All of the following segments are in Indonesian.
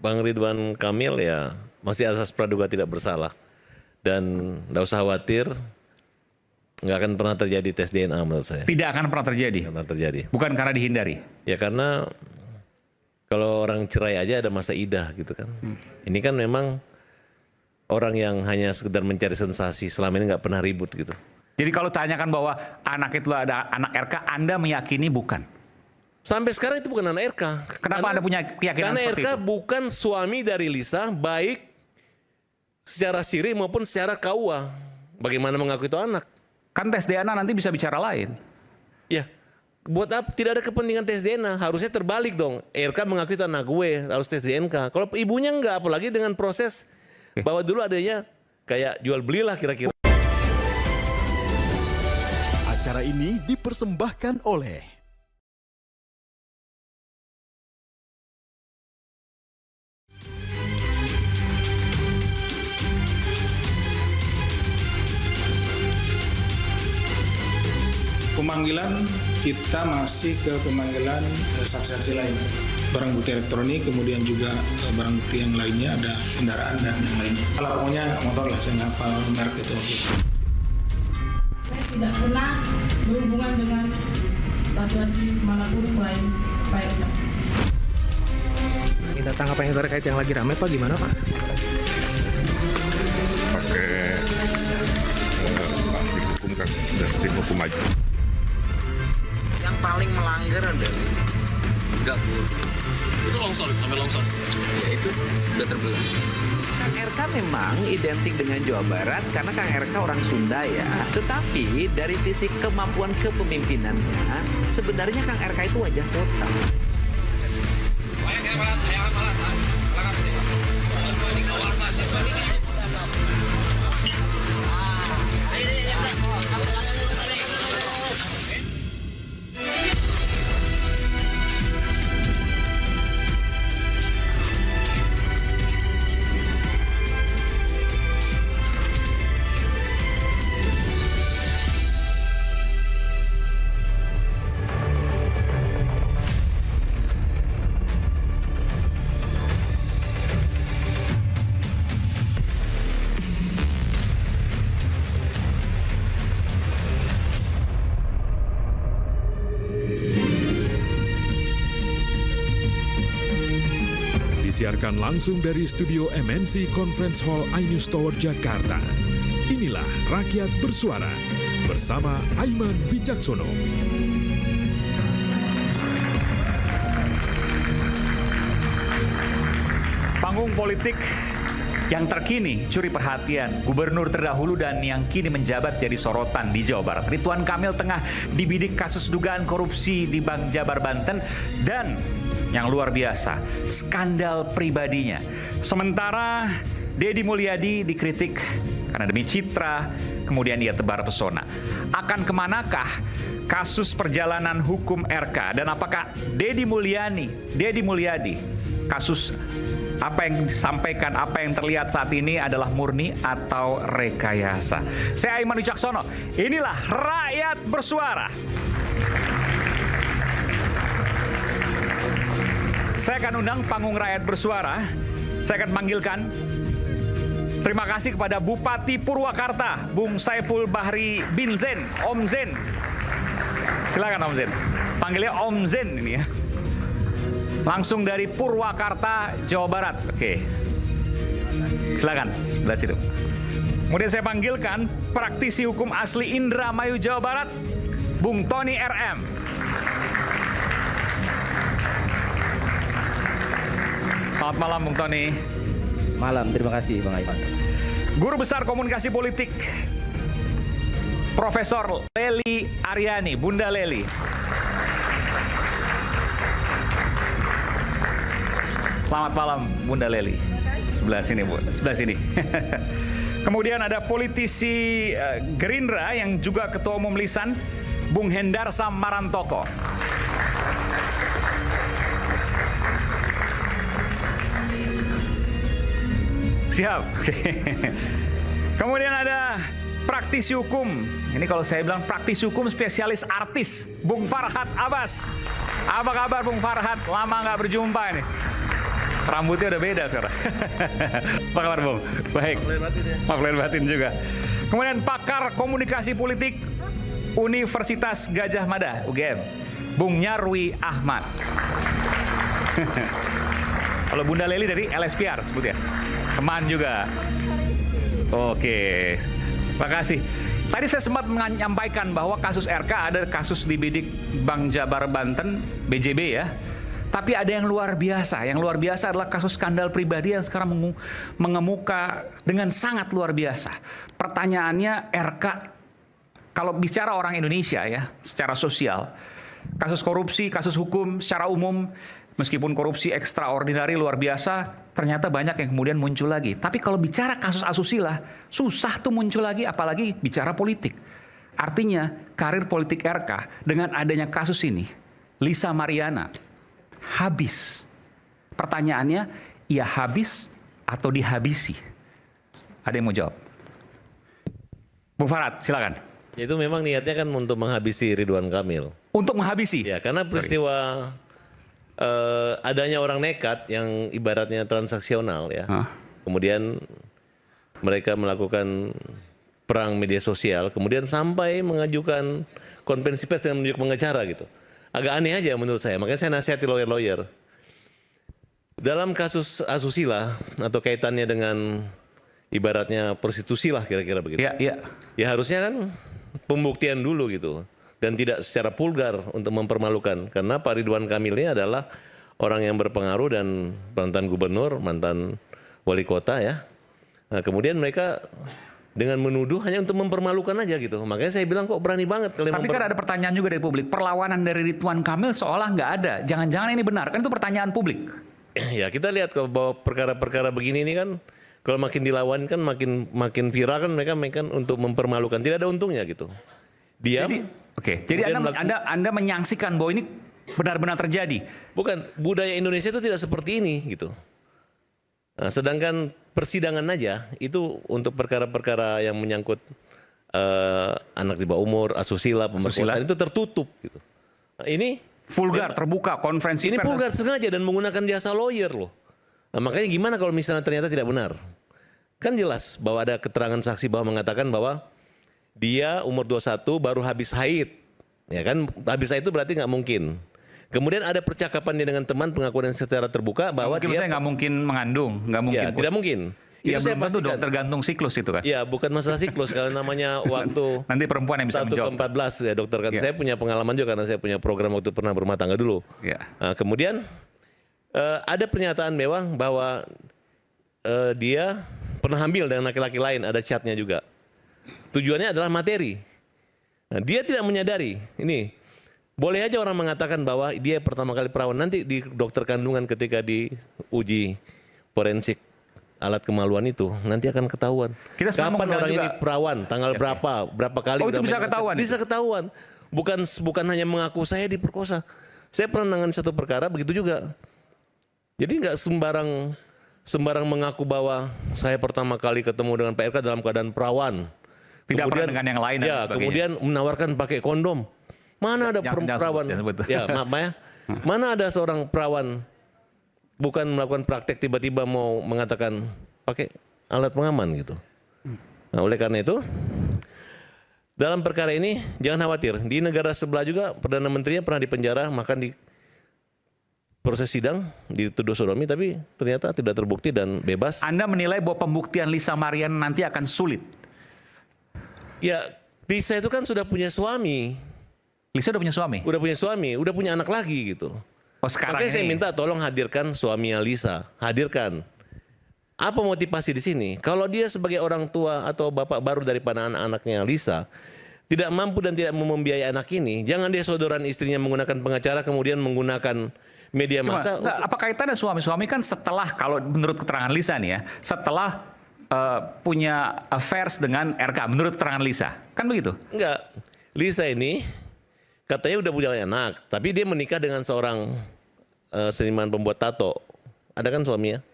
Bang Ridwan Kamil ya masih asas praduga tidak bersalah. Dan nggak usah khawatir, nggak akan pernah terjadi tes DNA menurut saya. Tidak akan pernah terjadi? Nggak pernah terjadi. Bukan karena dihindari? Ya karena kalau orang cerai aja ada masa idah gitu kan. Ini kan memang orang yang hanya sekedar mencari sensasi, selama ini nggak pernah ribut gitu. Jadi kalau tanyakan bahwa anak itu ada anak RK, Anda meyakini bukan? Sampai sekarang itu bukan anak RK. Kenapa Anda punya keyakinan karena seperti RK itu? bukan suami dari Lisa, baik secara siri maupun secara KUA. Bagaimana mengaku itu anak? Kan tes DNA nanti bisa bicara lain. Ya, buat apa? Tidak ada kepentingan tes DNA. Harusnya terbalik dong. RK mengaku itu anak gue, harus tes DNA. Kalau ibunya enggak, apalagi dengan proses bahwa dulu adanya kayak jual belilah kira-kira. Acara ini dipersembahkan oleh pemanggilan, kita masih ke pemanggilan saksi-saksi lain. Barang bukti elektronik, kemudian juga barang bukti yang lainnya, ada kendaraan dan yang lainnya. Kalau pokoknya motor lah, saya nggak hafal merek itu. Saya tidak pernah berhubungan dengan laki-laki manapun selain Pak RK. Kita tanggapan yang terkait yang lagi ramai Pak gimana Pak? Pakai ahli hukum kan dan tim hukum aja. Yang paling melanggar adalah enggak boleh. Itu longsor, sampai longsor. Ya itu udah terbelah. Kang RK memang identik dengan Jawa Barat karena Kang RK orang Sunda ya. Tetapi dari sisi kemampuan kepemimpinannya, sebenarnya Kang RK itu wajah kota. Disiarkan langsung dari studio MNC Conference Hall iNews Tower Jakarta. Inilah Rakyat Bersuara bersama Aiman Wicaksono. Panggung politik yang terkini curi perhatian gubernur terdahulu dan yang kini menjabat jadi sorotan di Jawa Barat. Ridwan Kamil tengah dibidik kasus dugaan korupsi di Bank Jabar Banten dan yang luar biasa, skandal pribadinya. Sementara Deddy Mulyadi dikritik karena demi citra, kemudian ia tebar pesona. Akan kemanakah kasus perjalanan hukum RK? Dan apakah Deddy Mulyadi, kasus apa yang disampaikan, apa yang terlihat saat ini adalah murni atau rekayasa? Saya Aiman Wicaksono, inilah Rakyat Bersuara. Saya akan undang panggung Rakyat Bersuara. Saya akan panggilkan. Terima kasih kepada Bupati Purwakarta, Bung Saiful Bahri bin Zen, Om Zen. Silakan Om Zen. Panggilnya Om Zen ini ya. Langsung dari Purwakarta, Jawa Barat. Oke. Silakan, sebelah situ. Kemudian saya panggilkan praktisi hukum asli Indramayu, Jawa Barat, Bung Tony RM. Selamat malam Bung Tony. Malam, terima kasih Bang Aiman. Guru Besar Komunikasi Politik Profesor Lely Aryani, Bunda Lely. Selamat malam Bunda Lely. Sebelah sini Bu, sebelah sini. Kemudian ada politisi Gerindra yang juga Ketua Umum Lisan, Bung Hendar Sam Marantoko. Siap. Kemudian ada praktisi hukum. Ini kalau saya bilang praktisi hukum spesialis artis, Bung Farhad Abbas. Apa kabar Bung Farhad? Lama nggak berjumpa ini. Rambutnya udah beda sekarang. Apa kabar, Bung? Baik. Maaf lahir batin juga. Kemudian pakar komunikasi politik Universitas Gadjah Mada, UGM, Bung Nyarwi Ahmad. Kalau Bunda Leli dari LSPR sebut ya. Teman juga. Oke. Terima kasih. Tadi saya sempat menyampaikan bahwa kasus RK ada kasus di Bidik Bank Jabar Banten, BJB ya. Tapi ada yang luar biasa. Yang luar biasa adalah kasus skandal pribadi yang sekarang mengemuka dengan sangat luar biasa. Pertanyaannya RK, kalau bicara orang Indonesia ya, secara sosial, kasus korupsi, kasus hukum secara umum, meskipun korupsi ekstraordinari luar biasa, ternyata banyak yang kemudian muncul lagi. Tapi kalau bicara kasus asusila, susah tuh muncul lagi, apalagi bicara politik. Artinya karir politik RK dengan adanya kasus ini, Lisa Mariana, habis. Pertanyaannya, ia habis atau dihabisi? Ada yang mau jawab? Bung Farad, silakan. Itu memang niatnya kan untuk menghabisi Ridwan Kamil. Untuk menghabisi? Ya, karena peristiwa adanya orang nekat yang ibaratnya transaksional ya. Kemudian mereka melakukan perang media sosial, kemudian sampai mengajukan konferensi pers dengan menunjuk pengacara gitu. Agak aneh aja menurut saya, makanya saya nasihati lawyer-lawyer. Dalam kasus asusila atau kaitannya dengan ibaratnya prostitusi lah kira-kira begitu. Iya, iya. Ya harusnya kan pembuktian dulu gitu. Dan tidak secara vulgar untuk mempermalukan. Karena Pak Ridwan Kamil ini adalah orang yang berpengaruh dan mantan gubernur, mantan wali kota ya. Nah, kemudian mereka dengan menuduh hanya untuk mempermalukan aja gitu. Makanya saya bilang kok berani banget kalian. Tapi kan ada pertanyaan juga dari publik. Perlawanan dari Ridwan Kamil seolah nggak ada. Jangan-jangan ini benar. Kan itu pertanyaan publik. Ya kita lihat kalau bahwa perkara-perkara begini ini kan kalau makin dilawan kan makin viral kan mereka untuk mempermalukan. Tidak ada untungnya gitu. Diam. Jadi Anda menyaksikan bahwa ini benar-benar terjadi. Bukan, budaya Indonesia itu tidak seperti ini gitu. Nah, sedangkan persidangan aja itu untuk perkara-perkara yang menyangkut anak di bawah umur, asusila, pemerkosaan itu tertutup gitu. Nah, ini vulgar, terbuka, konferensi ini pers. vulgar sengaja dan menggunakan jasa lawyer loh. Nah, makanya gimana kalau misalnya ternyata tidak benar? Kan jelas bahwa ada keterangan saksi bahwa mengatakan bahwa dia umur 21 baru habis haid. Ya kan, habis haid itu berarti nggak mungkin. Kemudian ada percakapan dia dengan teman, pengakuan yang secara terbuka bahwa mungkin dia nggak mungkin mengandung, nggak mungkin. Ya, tidak mungkin. Ya, itu saya pastikan. Tergantung siklus itu kan. Ya, bukan masalah siklus kalau namanya waktu nanti perempuan yang bisa menjawab. 1 ke 14 ya dokter kan. Ya. Saya punya pengalaman juga karena saya punya program waktu pernah berumah tangga dulu. Ya. Nah, kemudian ada pernyataan mewah bahwa dia pernah hamil dengan laki-laki lain, ada chatnya juga. Tujuannya adalah materi. Nah, dia tidak menyadari. Ini boleh aja orang mengatakan bahwa dia pertama kali perawan. Nanti di dokter kandungan ketika diuji forensik alat kemaluan itu nanti akan ketahuan. Kapan orang ini perawan, tanggal berapa kali. Oh itu bisa ketahuan? Bisa ketahuan. Bukan hanya mengaku saya diperkosa. Saya pernah menangani satu perkara begitu juga. Jadi nggak sembarang mengaku bahwa saya pertama kali ketemu dengan Pak RK dalam keadaan perawan. Tidak pernah dengan yang lain dan sebagainya. Kemudian menawarkan pakai kondom. Mana ada perawan? Ya, maaf ya. Mana ada seorang perawan bukan melakukan praktek tiba-tiba mau mengatakan pakai alat pengaman gitu. Nah, oleh karena itu dalam perkara ini jangan khawatir. Di negara sebelah juga Perdana Menterinya pernah dipenjara, makan di proses sidang dituduh sodomi tapi ternyata tidak terbukti dan bebas. Anda menilai bahwa pembuktian Lisa Mariana nanti akan sulit? Ya, Lisa itu kan sudah punya suami. Lisa udah punya suami? Udah punya suami, udah punya anak lagi gitu. Oh, sekarang makanya ini saya minta tolong hadirkan suaminya Lisa, hadirkan. Apa motivasi di sini? Kalau dia sebagai orang tua atau bapak baru daripada anak-anaknya Lisa, tidak mampu dan tidak mau membiayai anak ini, jangan dia sodoran istrinya menggunakan pengacara kemudian menggunakan media massa. Apa kaitannya suami-suami kan setelah, kalau menurut keterangan Lisa nih ya, setelah punya affairs dengan RK, menurut keterangan Lisa, kan begitu? Enggak, Lisa ini katanya udah punya anak, tapi dia menikah dengan seorang seniman pembuat tato. Ada kan suaminya?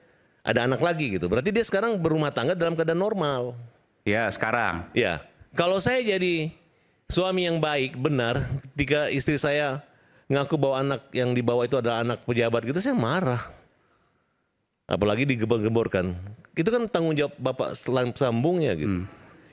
Ada anak lagi gitu. Berarti dia sekarang berumah tangga dalam keadaan normal. Ya, sekarang. Ya. Kalau saya jadi suami yang baik, benar, ketika istri saya ngaku bahwa anak yang dibawa itu adalah anak pejabat gitu, saya marah. apalagi digembor-gemborkan. Itu kan tanggung jawab bapak sambungnya gitu.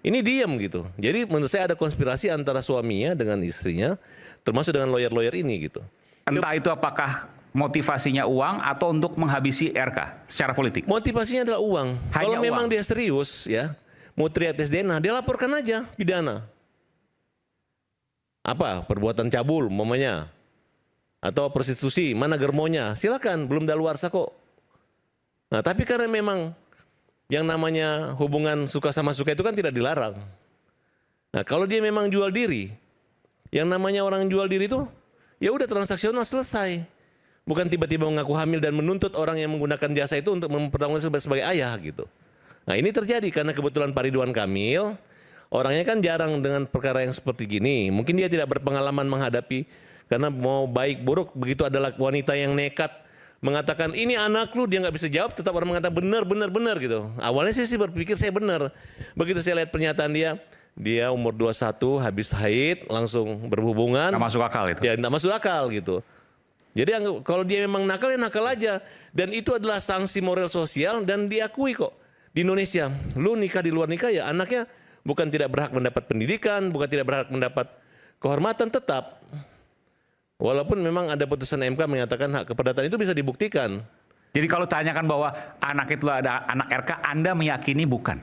Ini diam gitu. Jadi menurut saya ada konspirasi antara suaminya dengan istrinya, termasuk dengan lawyer-lawyer ini gitu. Entah itu apakah motivasinya uang atau untuk menghabisi RK secara politik. Motivasinya adalah uang. Kalau uang. memang dia serius ya, mau teriak tes DNA, dia laporkan aja pidana. Apa? Perbuatan cabul umpamanya. Atau prostitusi, mana germonya? Silakan, belum daluarsa kok. Nah, tapi karena memang yang namanya hubungan suka sama suka itu kan tidak dilarang. Nah, kalau dia memang jual diri, yang namanya orang jual diri itu ya udah transaksional selesai. Bukan tiba-tiba mengaku hamil dan menuntut orang yang menggunakan jasa itu untuk mempertanggungjawabkan sebagai ayah gitu. Nah, ini terjadi karena kebetulan Pak Ridwan Kamil orangnya kan jarang dengan perkara yang seperti gini. Mungkin dia tidak berpengalaman menghadapi karena mau baik buruk begitu adalah wanita yang nekat mengatakan ini anak lu, dia nggak bisa jawab, tetap orang mengatakan benar gitu. Awalnya saya sih berpikir saya benar. Begitu saya lihat pernyataan dia umur 21 habis haid langsung berhubungan. Nggak masuk akal itu. Ya nggak masuk akal gitu. Jadi kalau dia memang nakal ya nakal aja. Dan itu adalah sanksi moral sosial dan diakui kok di Indonesia. Lu nikah di luar nikah ya anaknya bukan tidak berhak mendapat pendidikan, bukan tidak berhak mendapat kehormatan tetap. Walaupun memang ada putusan MK mengatakan hak keperdataan itu bisa dibuktikan. Jadi kalau tanyakan bahwa anak itu ada anak RK, Anda meyakini bukan?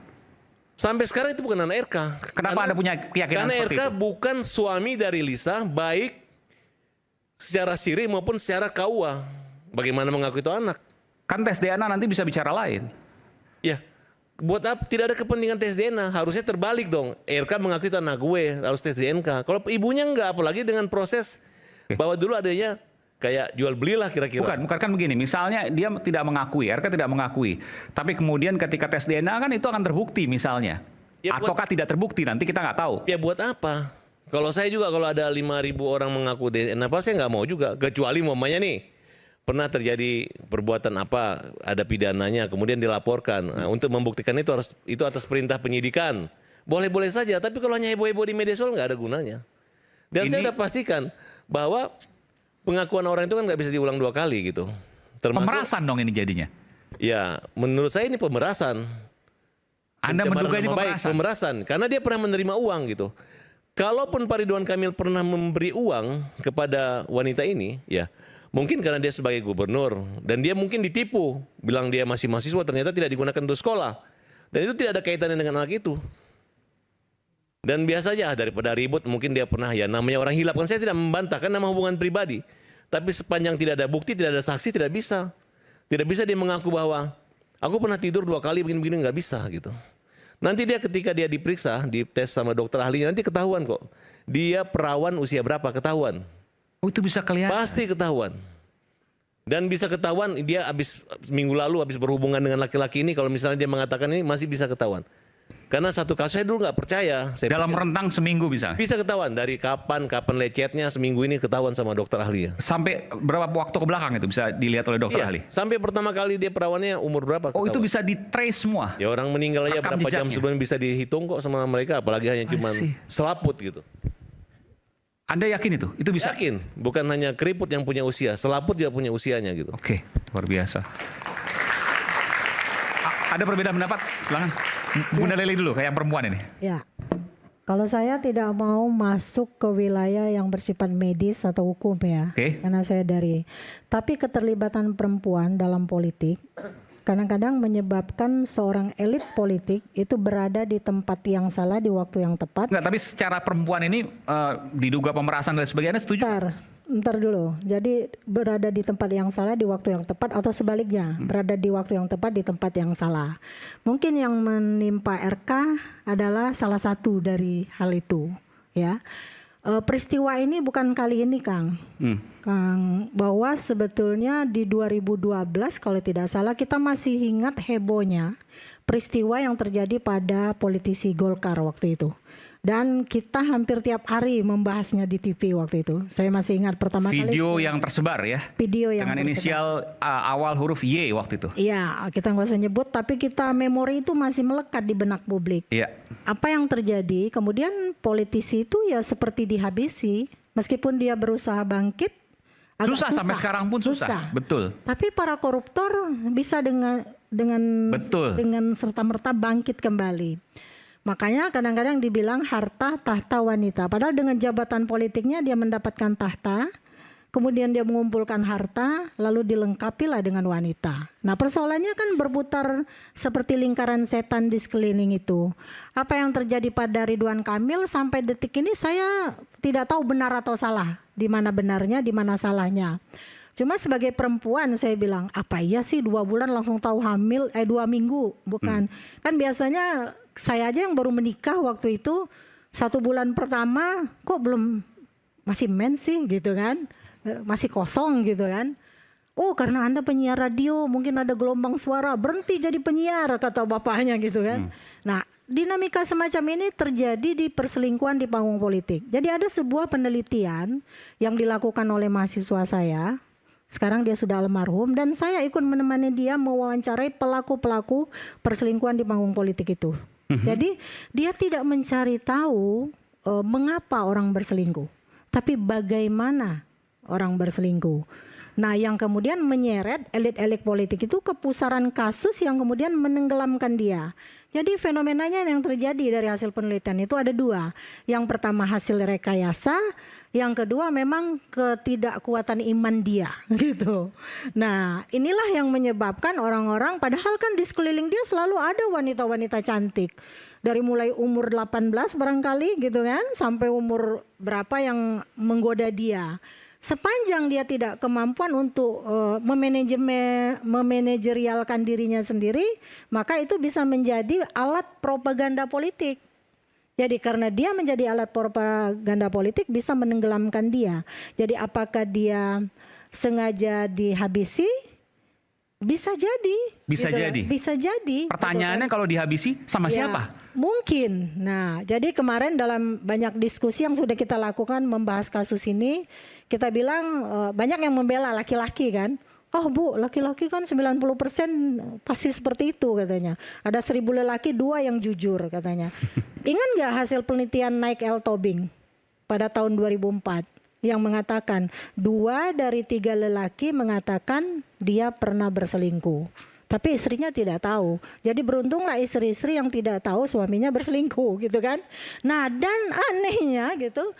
Sampai sekarang itu bukan anak RK. Kenapa Anda punya keyakinan karena seperti RK itu? bukan suami dari Lisa, baik secara siri maupun secara KUA. Bagaimana mengaku itu anak? Kan tes DNA nanti bisa bicara lain. Ya, buat apa? Tidak ada kepentingan tes DNA. Harusnya terbalik dong. RK mengaku itu anak gue, harus tes DNA. Kalau ibunya enggak, apalagi dengan proses bahwa dulu adanya kayak jual belilah kira-kira. Bukan kan begini. Misalnya dia tidak mengakui, RK tidak mengakui. Tapi kemudian ketika tes DNA kan itu akan terbukti misalnya. Ya, ataukah tidak terbukti, nanti kita nggak tahu. Ya buat apa? Kalau saya juga kalau ada 5.000 orang mengaku DNA apa saya nggak mau juga. Kecuali mamanya nih pernah terjadi perbuatan apa, ada pidananya, kemudian dilaporkan. Nah, untuk membuktikan itu atas perintah penyidikan. Boleh-boleh saja, tapi kalau hanya heboh-heboh di media sosial nggak ada gunanya. Dan saya udah pastikan bahwa pengakuan orang itu kan nggak bisa diulang 2 kali gitu. Termasuk, pemerasan dong ini jadinya. Ya, menurut saya ini pemerasan. Anda menduga ini pemerasan? Pemerasan, karena dia pernah menerima uang gitu. Kalaupun Pak Ridwan Kamil pernah memberi uang kepada wanita ini, ya mungkin karena dia sebagai gubernur dan dia mungkin ditipu, bilang dia masih mahasiswa ternyata tidak digunakan untuk sekolah. Dan itu tidak ada kaitannya dengan anak itu. Dan biasa aja daripada ribut mungkin dia pernah ya namanya orang hilap kan saya tidak membantah kan nama hubungan pribadi. Tapi sepanjang tidak ada bukti, tidak ada saksi tidak bisa. Tidak bisa dia mengaku bahwa aku pernah tidur 2 kali begini-begini nggak bisa gitu. Nanti dia ketika dia diperiksa, dites sama dokter ahlinya nanti ketahuan kok. Dia perawan usia berapa ketahuan. Oh itu bisa kelihatan. Pasti ketahuan. Dan bisa ketahuan dia minggu lalu habis berhubungan dengan laki-laki ini kalau misalnya dia mengatakan ini masih bisa ketahuan. Karena satu kasus saya dulu nggak percaya. Dalam rentang seminggu bisa? Bisa ketahuan dari kapan lecetnya seminggu ini ketahuan sama dokter ahli. Sampai berapa waktu ke belakang itu bisa dilihat oleh dokter ahli? Sampai pertama kali dia perawannya umur berapa? Oh itu bisa di trace semua? Ya orang meninggal aja berapa jam sebelum bisa dihitung kok sama mereka. Apalagi hanya cuma selaput gitu. Anda yakin itu? Itu bisa? Yakin. Bukan hanya keriput yang punya usia. Selaput juga punya usianya gitu. Oke, luar biasa. Ada perbedaan pendapat? Silakan. Bunda Leli dulu, kayak yang perempuan ini. Ya, kalau saya tidak mau masuk ke wilayah yang bersifat medis atau hukum ya, karena saya tapi keterlibatan perempuan dalam politik kadang-kadang menyebabkan seorang elit politik itu berada di tempat yang salah di waktu yang tepat. Enggak, tapi secara perempuan ini diduga pemerasan dan sebagainya, setuju? Ntar dulu. Jadi berada di tempat yang salah di waktu yang tepat atau sebaliknya, berada di waktu yang tepat di tempat yang salah. Mungkin yang menimpa RK adalah salah satu dari hal itu, ya. Peristiwa ini bukan kali ini, Kang. Kang, bahwa sebetulnya di 2012 kalau tidak salah kita masih ingat hebohnya peristiwa yang terjadi pada politisi Golkar waktu itu. Dan kita hampir tiap hari membahasnya di TV waktu itu. Saya masih ingat pertama kali video yang tersebar ya. Video yang dengan inisial awal huruf Y waktu itu. Iya, kita nggak usah nyebut, tapi kita memori itu masih melekat di benak publik. Iya. Apa yang terjadi? Kemudian politisi itu ya seperti dihabisi, meskipun dia berusaha bangkit, Susah sampai sekarang pun susah. Betul. Tapi para koruptor bisa dengan Betul. dengan serta-merta bangkit kembali. Makanya kadang-kadang dibilang harta tahta wanita. Padahal dengan jabatan politiknya dia mendapatkan tahta, kemudian dia mengumpulkan harta, lalu dilengkapilah dengan wanita. Nah, persoalannya kan berputar seperti lingkaran setan di sekeliling itu. Apa yang terjadi pada Ridwan Kamil sampai detik ini saya tidak tahu benar atau salah. Di mana benarnya, di mana salahnya. Cuma sebagai perempuan saya bilang, apa iya sih 2 bulan langsung tahu hamil, 2 minggu, bukan. Kan biasanya saya aja yang baru menikah waktu itu, 1 bulan pertama kok belum, masih mens sih gitu kan. Masih kosong gitu kan. Oh, karena Anda penyiar radio, mungkin ada gelombang suara, berhenti jadi penyiar kata bapaknya gitu kan. Nah, dinamika semacam ini terjadi di perselingkuhan di panggung politik. Jadi ada sebuah penelitian yang dilakukan oleh mahasiswa saya. Sekarang dia sudah almarhum dan saya ikut menemani dia mewawancarai pelaku-pelaku perselingkuhan di panggung politik itu. Jadi dia tidak mencari tahu mengapa orang berselingkuh, tapi bagaimana orang berselingkuh. Nah, yang kemudian menyeret elit-elit politik itu ke pusaran kasus yang kemudian menenggelamkan dia. Jadi fenomenanya yang terjadi dari hasil penelitian itu ada 2. Yang pertama hasil rekayasa, yang kedua memang ketidakkuatan iman dia gitu. Nah, inilah yang menyebabkan orang-orang, padahal kan di sekeliling dia selalu ada wanita-wanita cantik. Dari mulai umur 18 barangkali gitu kan, sampai umur berapa yang menggoda dia. Sepanjang dia tidak kemampuan untuk memanajerialkan dirinya sendiri, maka itu bisa menjadi alat propaganda politik. Jadi karena dia menjadi alat propaganda politik bisa menenggelamkan dia. Jadi apakah dia sengaja dihabisi? Bisa jadi. Bisa gitu jadi. Bisa jadi. Pertanyaannya kalau dihabisi sama Ya, siapa? mungkin. Nah, jadi kemarin dalam banyak diskusi yang sudah kita lakukan membahas kasus ini, kita bilang banyak yang membela laki-laki kan. Oh Bu, laki-laki kan 90% pasti seperti itu katanya. Ada 1000 lelaki 2 yang jujur katanya. Ingat gak hasil penelitian Nike L. Tobing pada tahun 2004? Yang mengatakan 2 dari 3 lelaki mengatakan dia pernah berselingkuh. Tapi istrinya tidak tahu. Jadi beruntunglah istri-istri yang tidak tahu suaminya berselingkuh gitu kan. Nah, dan anehnya gitu,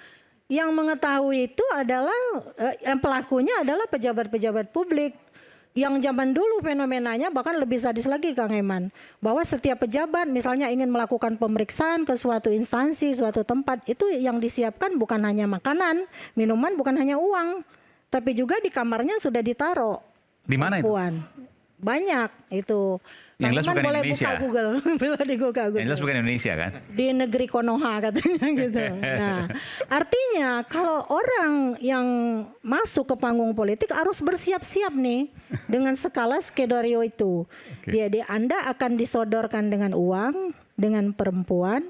yang mengetahui itu adalah yang pelakunya adalah pejabat-pejabat publik. Yang zaman dulu fenomenanya bahkan lebih sadis lagi Kang Eman. Bahwa setiap pejabat misalnya ingin melakukan pemeriksaan ke suatu instansi, suatu tempat, itu yang disiapkan bukan hanya makanan, minuman, bukan hanya uang. Tapi juga di kamarnya sudah ditaruh. Di mana itu? Banyak itu. Yang jelas bukan boleh Indonesia. buka Google. Bila di Google. Yang jelas bukan Indonesia kan? Di negeri Konoha katanya gitu. Nah, artinya kalau orang yang masuk ke panggung politik harus bersiap-siap nih dengan skala skenario itu. Jadi Anda akan disodorkan dengan uang, dengan perempuan,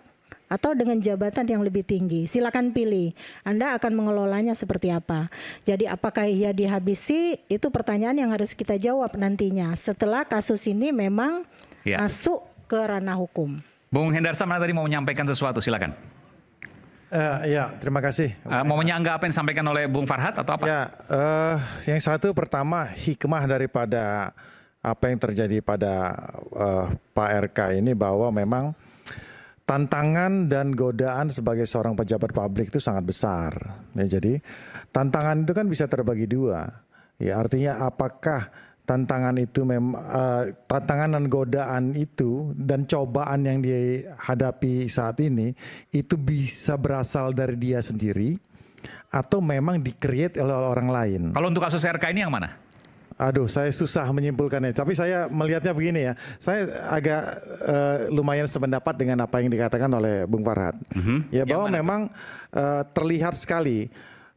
atau dengan jabatan yang lebih tinggi. Silakan pilih. Anda akan mengelolanya seperti apa. Jadi apakah ia dihabisi? Itu pertanyaan yang harus kita jawab nantinya. Setelah kasus ini memang masuk ke ranah hukum. Bung Hendarsam tadi mau menyampaikan sesuatu, silakan. Ya, terima kasih. Mau menyanggah apa yang disampaikan oleh Bung Farhad atau apa? Ya, yang satu pertama hikmah daripada apa yang terjadi pada Pak RK ini bahwa memang tantangan dan godaan sebagai seorang pejabat publik itu sangat besar. Ya, jadi tantangan itu kan bisa terbagi 2. Ya, artinya apakah tantangan itu tantangan dan godaan itu dan cobaan yang dihadapi saat ini itu bisa berasal dari dia sendiri atau memang di-create oleh orang lain. Kalau untuk kasus RK ini yang mana? Aduh, saya susah menyimpulkannya. Tapi saya melihatnya begini ya. Saya agak lumayan sependapat dengan apa yang dikatakan oleh Bung Farhad. Ya, bahwa memang terlihat sekali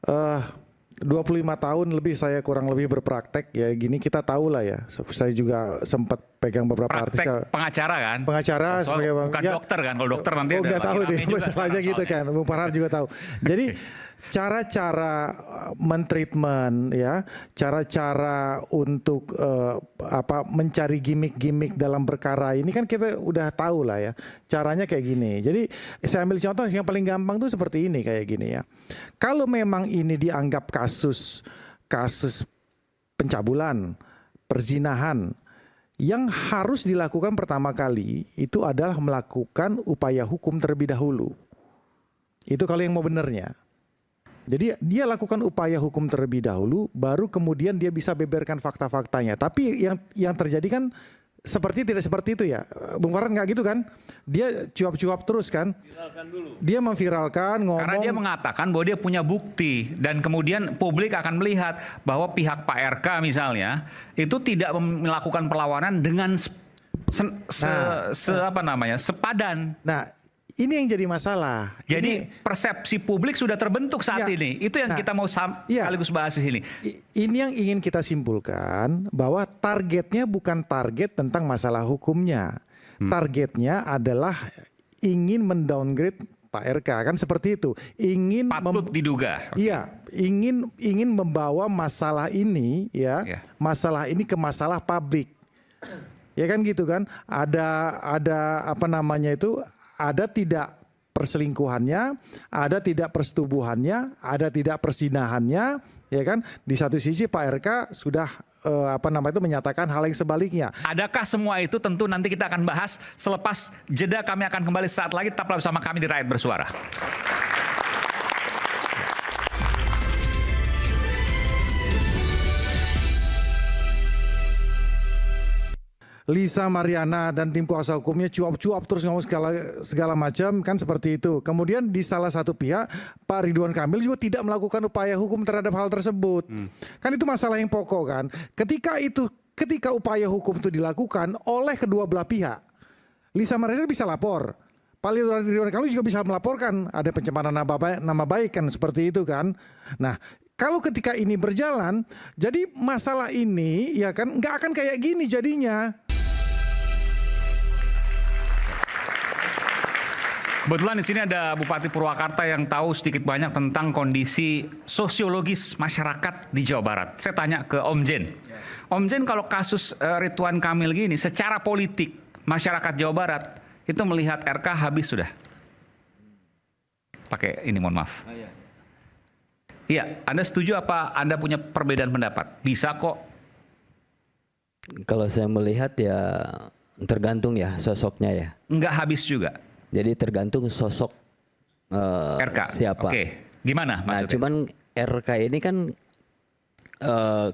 25 tahun lebih saya kurang lebih berpraktek ya gini, kita tahu lah ya. Saya juga sempat pegang beberapa artis. Pengacara kan? Pengacara bukan dokter kan? Kalau dokter nanti nggak tahu deh, masalahnya gitu kan. Bung Farhad juga tahu. Jadi cara-cara mentreatment ya, cara-cara untuk mencari gimmick-gimmick dalam perkara ini kan kita udah tahu lah ya. Caranya kayak gini. Jadi saya ambil contoh yang paling gampang tuh seperti ini kayak gini ya. Kalau memang ini dianggap kasus kasus pencabulan, perzinahan, yang harus dilakukan pertama kali itu adalah melakukan upaya hukum terlebih dahulu. Itu kalau yang mau benernya. Jadi dia lakukan upaya hukum terlebih dahulu, baru kemudian dia bisa beberkan fakta-faktanya. Tapi yang terjadi kan tidak seperti itu ya, Bung Farhan, nggak gitu kan? Dia cuap-cuap terus kan? Dia memviralkan, ngomong. Karena dia mengatakan bahwa dia punya bukti dan kemudian publik akan melihat bahwa pihak Pak RK misalnya itu tidak melakukan perlawanan dengan sepadan. Nah, ini yang jadi masalah. Jadi persepsi publik sudah terbentuk saat ini. Itu yang kita mau sekaligus bahas di sini. Ini yang ingin kita simpulkan, bahwa targetnya bukan target tentang masalah hukumnya. Targetnya adalah ingin mendowngrade Pak RK, kan seperti itu. Ingin patut diduga. Iya, ingin membawa masalah ini masalah ini ke masalah publik. Ya kan gitu kan? Ada apa namanya itu? Ada tidak perselingkuhannya, ada tidak persetubuhannya, ada tidak persinahannya, ya kan? Di satu sisi Pak RK sudah menyatakan hal yang sebaliknya. Adakah semua itu? Tentu nanti kita akan bahas selepas jeda. Kami akan kembali saat lagi. Tetaplah bersama kami di Rakyat Bersuara. Lisa Mariana dan tim kuasa hukumnya cuap-cuap terus ngomong segala macam, kan seperti itu. Kemudian di salah satu pihak Pak Ridwan Kamil juga tidak melakukan upaya hukum terhadap hal tersebut. Kan itu masalah yang pokok kan. Ketika upaya hukum itu dilakukan oleh kedua belah pihak, Lisa Mariana bisa lapor. Pak Ridwan Kamil juga bisa melaporkan ada pencemaran nama baik kan, seperti itu kan. Nah, kalau ketika ini berjalan, jadi masalah ini ya kan nggak akan kayak gini jadinya. Kebetulan di sini ada Bupati Purwakarta yang tahu sedikit banyak tentang kondisi sosiologis masyarakat di Jawa Barat. Saya tanya ke Om Jen. Om Jen, kalau kasus Ridwan Kamil gini, secara politik masyarakat Jawa Barat itu melihat RK habis sudah. Pakai ini, mohon maaf. Iya, Anda setuju apa Anda punya perbedaan pendapat? Bisa kok. Kalau saya melihat ya tergantung ya sosoknya ya. Enggak habis juga. Jadi tergantung sosok RK siapa. Oke, gimana maksudnya? Nah, cuman RK ini kan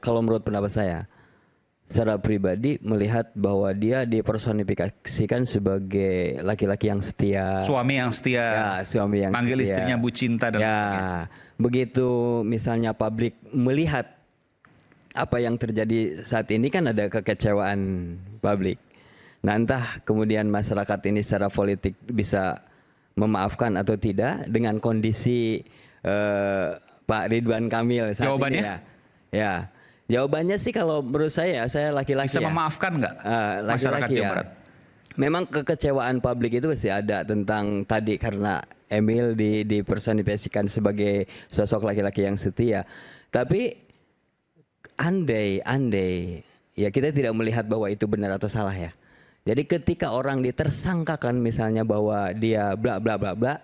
kalau menurut pendapat saya, secara pribadi melihat bahwa dia dipersonifikasikan sebagai laki-laki yang setia, suami yang setia, ya, suami yang manggil setia. Istrinya Bu Cinta dan ya, begitu misalnya publik melihat apa yang terjadi saat ini kan ada kekecewaan publik. Nah, entah kemudian masyarakat ini secara politik bisa memaafkan atau tidak dengan kondisi Pak Ridwan Kamil saat jawabannya? ini ya. Ya, jawabannya sih kalau menurut saya laki-laki bisa memaafkan nggak masyarakat Jawa Barat? Memang kekecewaan publik itu pasti ada tentang tadi karena Emil dipersonifikasikan sebagai sosok laki-laki yang setia. Tapi andai ya kita tidak melihat bahwa itu benar atau salah ya. Jadi ketika orang ditersangkakan misalnya bahwa dia bla bla bla bla,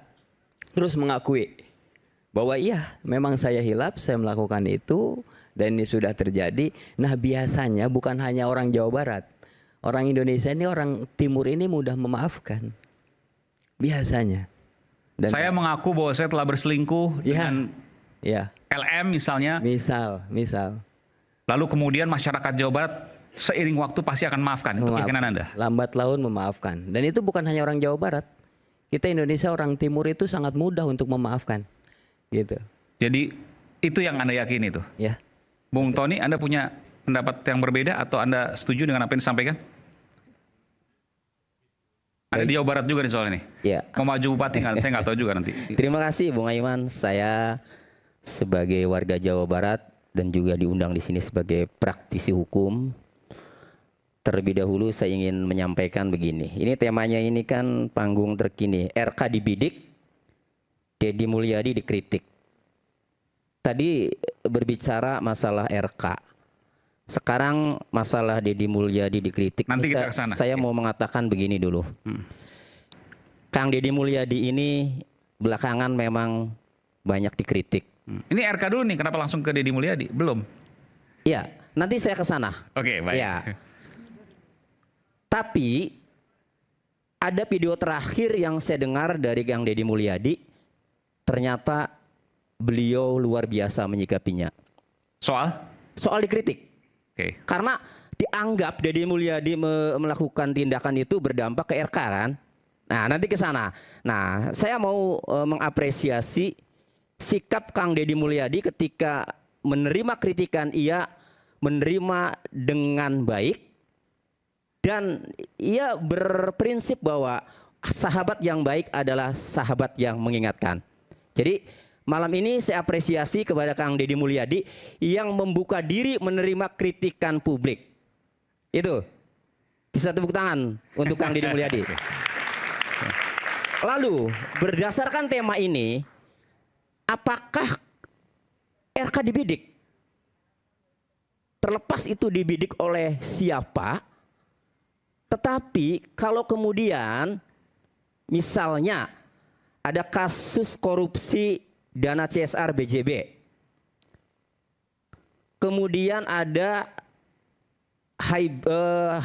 terus mengakui bahwa iya memang saya hilaf, saya melakukan itu dan ini sudah terjadi. Nah, biasanya bukan hanya orang Jawa Barat, orang Indonesia ini, orang Timur ini mudah memaafkan. Biasanya. Dan saya mengaku bahwa saya telah berselingkuh dengan LM misalnya. Misal. Lalu kemudian masyarakat Jawa Barat seiring waktu pasti akan maafkan. Itu keyakinan Anda? Lambat laun memaafkan. Dan itu bukan hanya orang Jawa Barat. Kita Indonesia, orang Timur itu sangat mudah untuk memaafkan. Gitu. Jadi itu yang Anda yakini itu? Ya. Bung Tony, Anda punya pendapat yang berbeda atau Anda setuju dengan apa yang disampaikan? Ada di Jawa Barat juga nih soal ini. Ya. Mau maju bupati, saya nggak tahu juga nanti. Terima kasih Bung Aiman. Saya sebagai warga Jawa Barat dan juga diundang di sini sebagai praktisi hukum. Terlebih dahulu saya ingin menyampaikan begini. Ini temanya ini kan panggung terkini. RK dibidik, Deddy Mulyadi dikritik. Tadi berbicara masalah RK. Sekarang masalah Deddy Mulyadi dikritik. Nanti kita kesana. Saya mau mengatakan begini dulu. Kang Deddy Mulyadi ini belakangan memang banyak dikritik. Ini RK dulu nih, kenapa langsung ke Deddy Mulyadi? Belum. Ya, nanti saya ke sana. Oke, baik. Ya. Tapi ada video terakhir yang saya dengar dari Kang Deddy Mulyadi, ternyata beliau luar biasa menyikapinya. Soal dikritik. Oke. Karena dianggap Deddy Mulyadi melakukan tindakan itu berdampak ke RK kan. Nah, nanti ke sana. Nah, saya mau mengapresiasi sikap Kang Deddy Mulyadi ketika menerima kritikan, ia menerima dengan baik dan ia berprinsip bahwa sahabat yang baik adalah sahabat yang mengingatkan. Jadi malam ini saya apresiasi kepada Kang Deddy Mulyadi yang membuka diri menerima kritikan publik. Itu bisa tepuk tangan untuk Kang Deddy Mulyadi. Lalu berdasarkan tema ini, apakah RK dibidik? Terlepas itu dibidik oleh siapa, tetapi kalau kemudian misalnya ada kasus korupsi dana CSR BJB, kemudian ada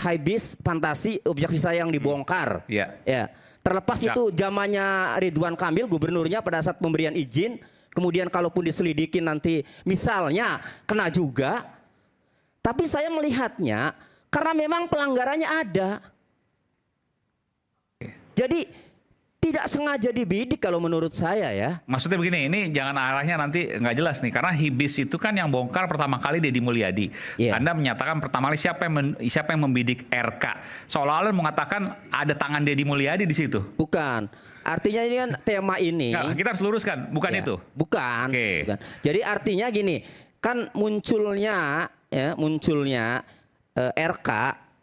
Haibis Fantasi objek wisata yang dibongkar, ya. Terlepas itu zamannya Ridwan Kamil gubernurnya pada saat pemberian izin, kemudian kalaupun diselidikin nanti misalnya kena juga. Tapi saya melihatnya karena memang pelanggarannya ada. Jadi tidak sengaja dibidik kalau menurut saya ya. Maksudnya begini, ini jangan arahnya nanti nggak jelas nih. Karena Hibis itu kan yang bongkar pertama kali Deddy Mulyadi. Anda menyatakan pertama kali siapa yang membidik RK. Seolah-olah mengatakan ada tangan Deddy Mulyadi di situ. Bukan. Artinya ini kan tema ini. Nah, kita harus luruskan, bukan itu. Bukan. Bukan. Jadi artinya gini, kan munculnya RK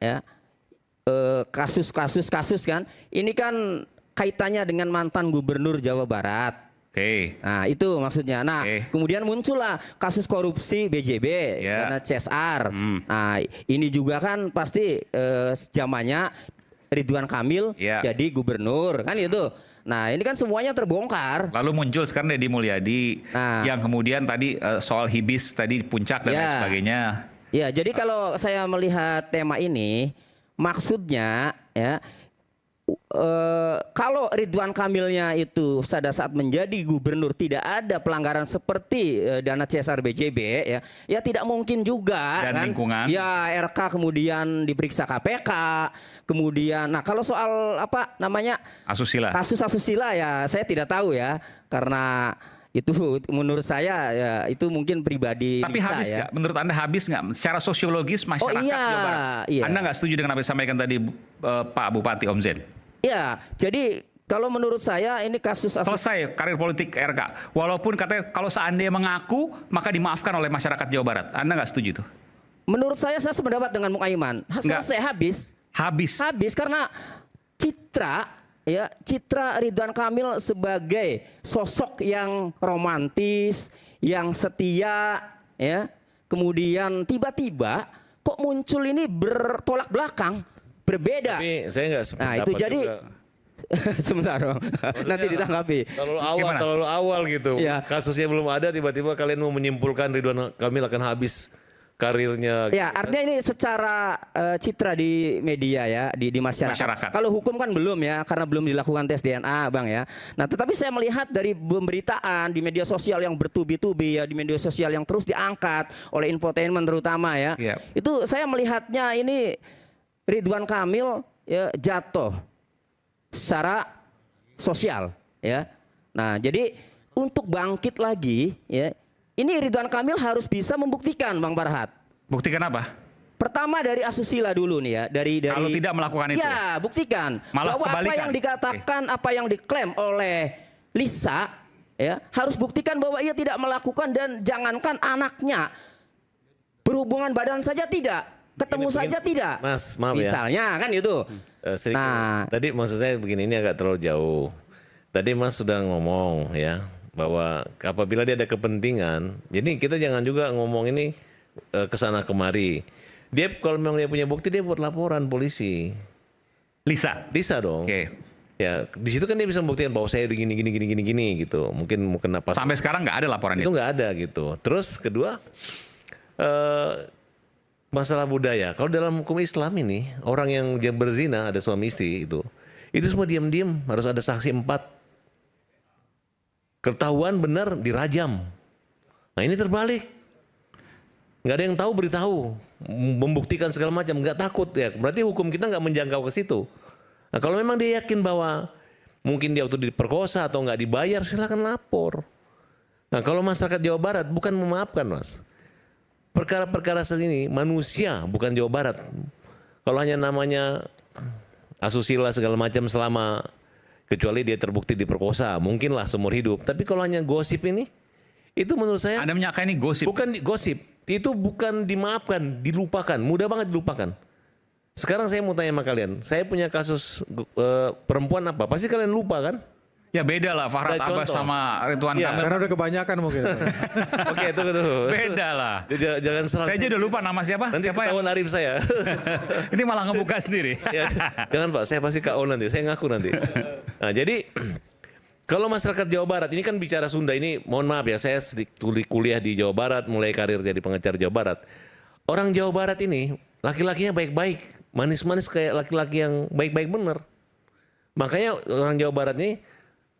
ya, kasus kan, ini kan kaitannya dengan mantan gubernur Jawa Barat. Nah itu maksudnya. Nah kemudian muncullah kasus korupsi BJB karena CSR. Nah ini juga kan pasti zamannya Ridwan Kamil jadi gubernur kan itu. Nah ini kan semuanya terbongkar. Lalu muncul sekarang Deddy Mulyadi yang kemudian tadi soal Hibis tadi puncak dan lain sebagainya. Ya, jadi kalau saya melihat tema ini, maksudnya ya, kalau Ridwan Kamilnya itu pada saat menjadi gubernur tidak ada pelanggaran seperti dana CSR BJB ya tidak mungkin juga dan kan lingkungan. Ya RK kemudian diperiksa KPK, kemudian nah kalau soal apa namanya kasus asusila ya saya tidak tahu ya, karena itu menurut saya ya itu mungkin pribadi. Tapi habis nggak? Menurut Anda habis nggak? Secara sosiologis masyarakat Jawa Barat. Anda nggak setuju dengan apa yang disampaikan tadi Pak Bupati Om Zen? Ya, jadi kalau menurut saya ini kasus selesai karir politik RK. Walaupun katanya kalau seandainya mengaku maka dimaafkan oleh masyarakat Jawa Barat. Anda nggak setuju itu? Menurut saya sependapat dengan Bung Aiman. Selesai habis karena citra Ridwan Kamil sebagai sosok yang romantis, yang setia, ya. Kemudian tiba-tiba kok muncul ini bertolak belakang, berbeda. Tapi saya nggak sependapat. Nah itu jadi sebentar dong. Nanti ditanggapi. Terlalu awal gitu. Kasusnya belum ada, tiba-tiba kalian mau menyimpulkan Ridwan Kamil akan habis karirnya. Ya, artinya ini secara citra di media ya, di masyarakat. Kalau hukum kan belum ya, karena belum dilakukan tes DNA, Bang ya. Nah, tetapi saya melihat dari pemberitaan di media sosial yang bertubi-tubi ya, di media sosial yang terus diangkat oleh infotainment terutama ya. Itu saya melihatnya ini Ridwan Kamil ya jatuh secara sosial ya. Nah, jadi untuk bangkit lagi ya, ini Ridwan Kamil harus bisa membuktikan, Bang Farhat. Buktikan apa? Pertama dari asusila dulu nih ya, dari kalau tidak melakukan itu. Ya, buktikan. Malah bahwa kebalikan. apa yang dikatakan, apa yang diklaim oleh Lisa ya, harus buktikan bahwa ia tidak melakukan, dan jangankan anaknya berhubungan badan saja tidak, ketemu saja tidak. Mas, maaf misalnya kan itu. Tadi maksud saya begini, ini agak terlalu jauh. Tadi Mas sudah ngomong ya, bahwa apabila dia ada kepentingan, jadi kita jangan juga ngomong ini kesana kemari. Dia kalau memang dia punya bukti, dia buat laporan polisi. Lisa dong. Ya di situ kan dia bisa membuktikan bahwa saya gini gitu. Mungkin apa? Sampai sekarang nggak ada laporan itu nggak ada gitu. Terus kedua, masalah budaya. Kalau dalam hukum Islam ini orang yang berzina ada suami istri itu semua diam-diam harus ada saksi 4. Ketahuan benar dirajam. Nah ini terbalik. Nggak ada yang tahu beritahu, membuktikan segala macam, nggak takut ya. Berarti hukum kita nggak menjangkau ke situ. Nah kalau memang dia yakin bahwa mungkin dia waktu diperkosa atau nggak dibayar, silakan lapor. Nah kalau masyarakat Jawa Barat bukan memaafkan Mas. Perkara-perkara segini manusia bukan Jawa Barat. Kalau hanya namanya asusila segala macam selama kecuali dia terbukti diperkosa, mungkinlah seumur hidup. Tapi kalau hanya gosip ini, itu menurut saya Anda menyangka ini gosip? Bukan gosip, itu bukan dimaafkan, dilupakan, mudah banget dilupakan. Sekarang saya mau tanya sama kalian, saya punya kasus perempuan apa? Pasti kalian lupa kan? Ya beda lah Fahrat Abbas sama Ridwan Ya, Kamil. Karena udah kebanyakan mungkin. Oke, tunggu. Beda lah. Jangan serang. Saya aja udah lupa nama siapa. Nanti siapa ketahuan Arif saya. Ini malah ngebuka sendiri. Ya, jangan Pak, saya pasti KO nanti, saya ngaku nanti. Nah, jadi kalau masyarakat Jawa Barat, ini kan bicara Sunda, ini mohon maaf ya, saya kuliah di Jawa Barat, mulai karir jadi pengacara Jawa Barat. Orang Jawa Barat ini, laki-lakinya baik-baik, manis-manis kayak laki-laki yang baik-baik bener. Makanya orang Jawa Barat ini,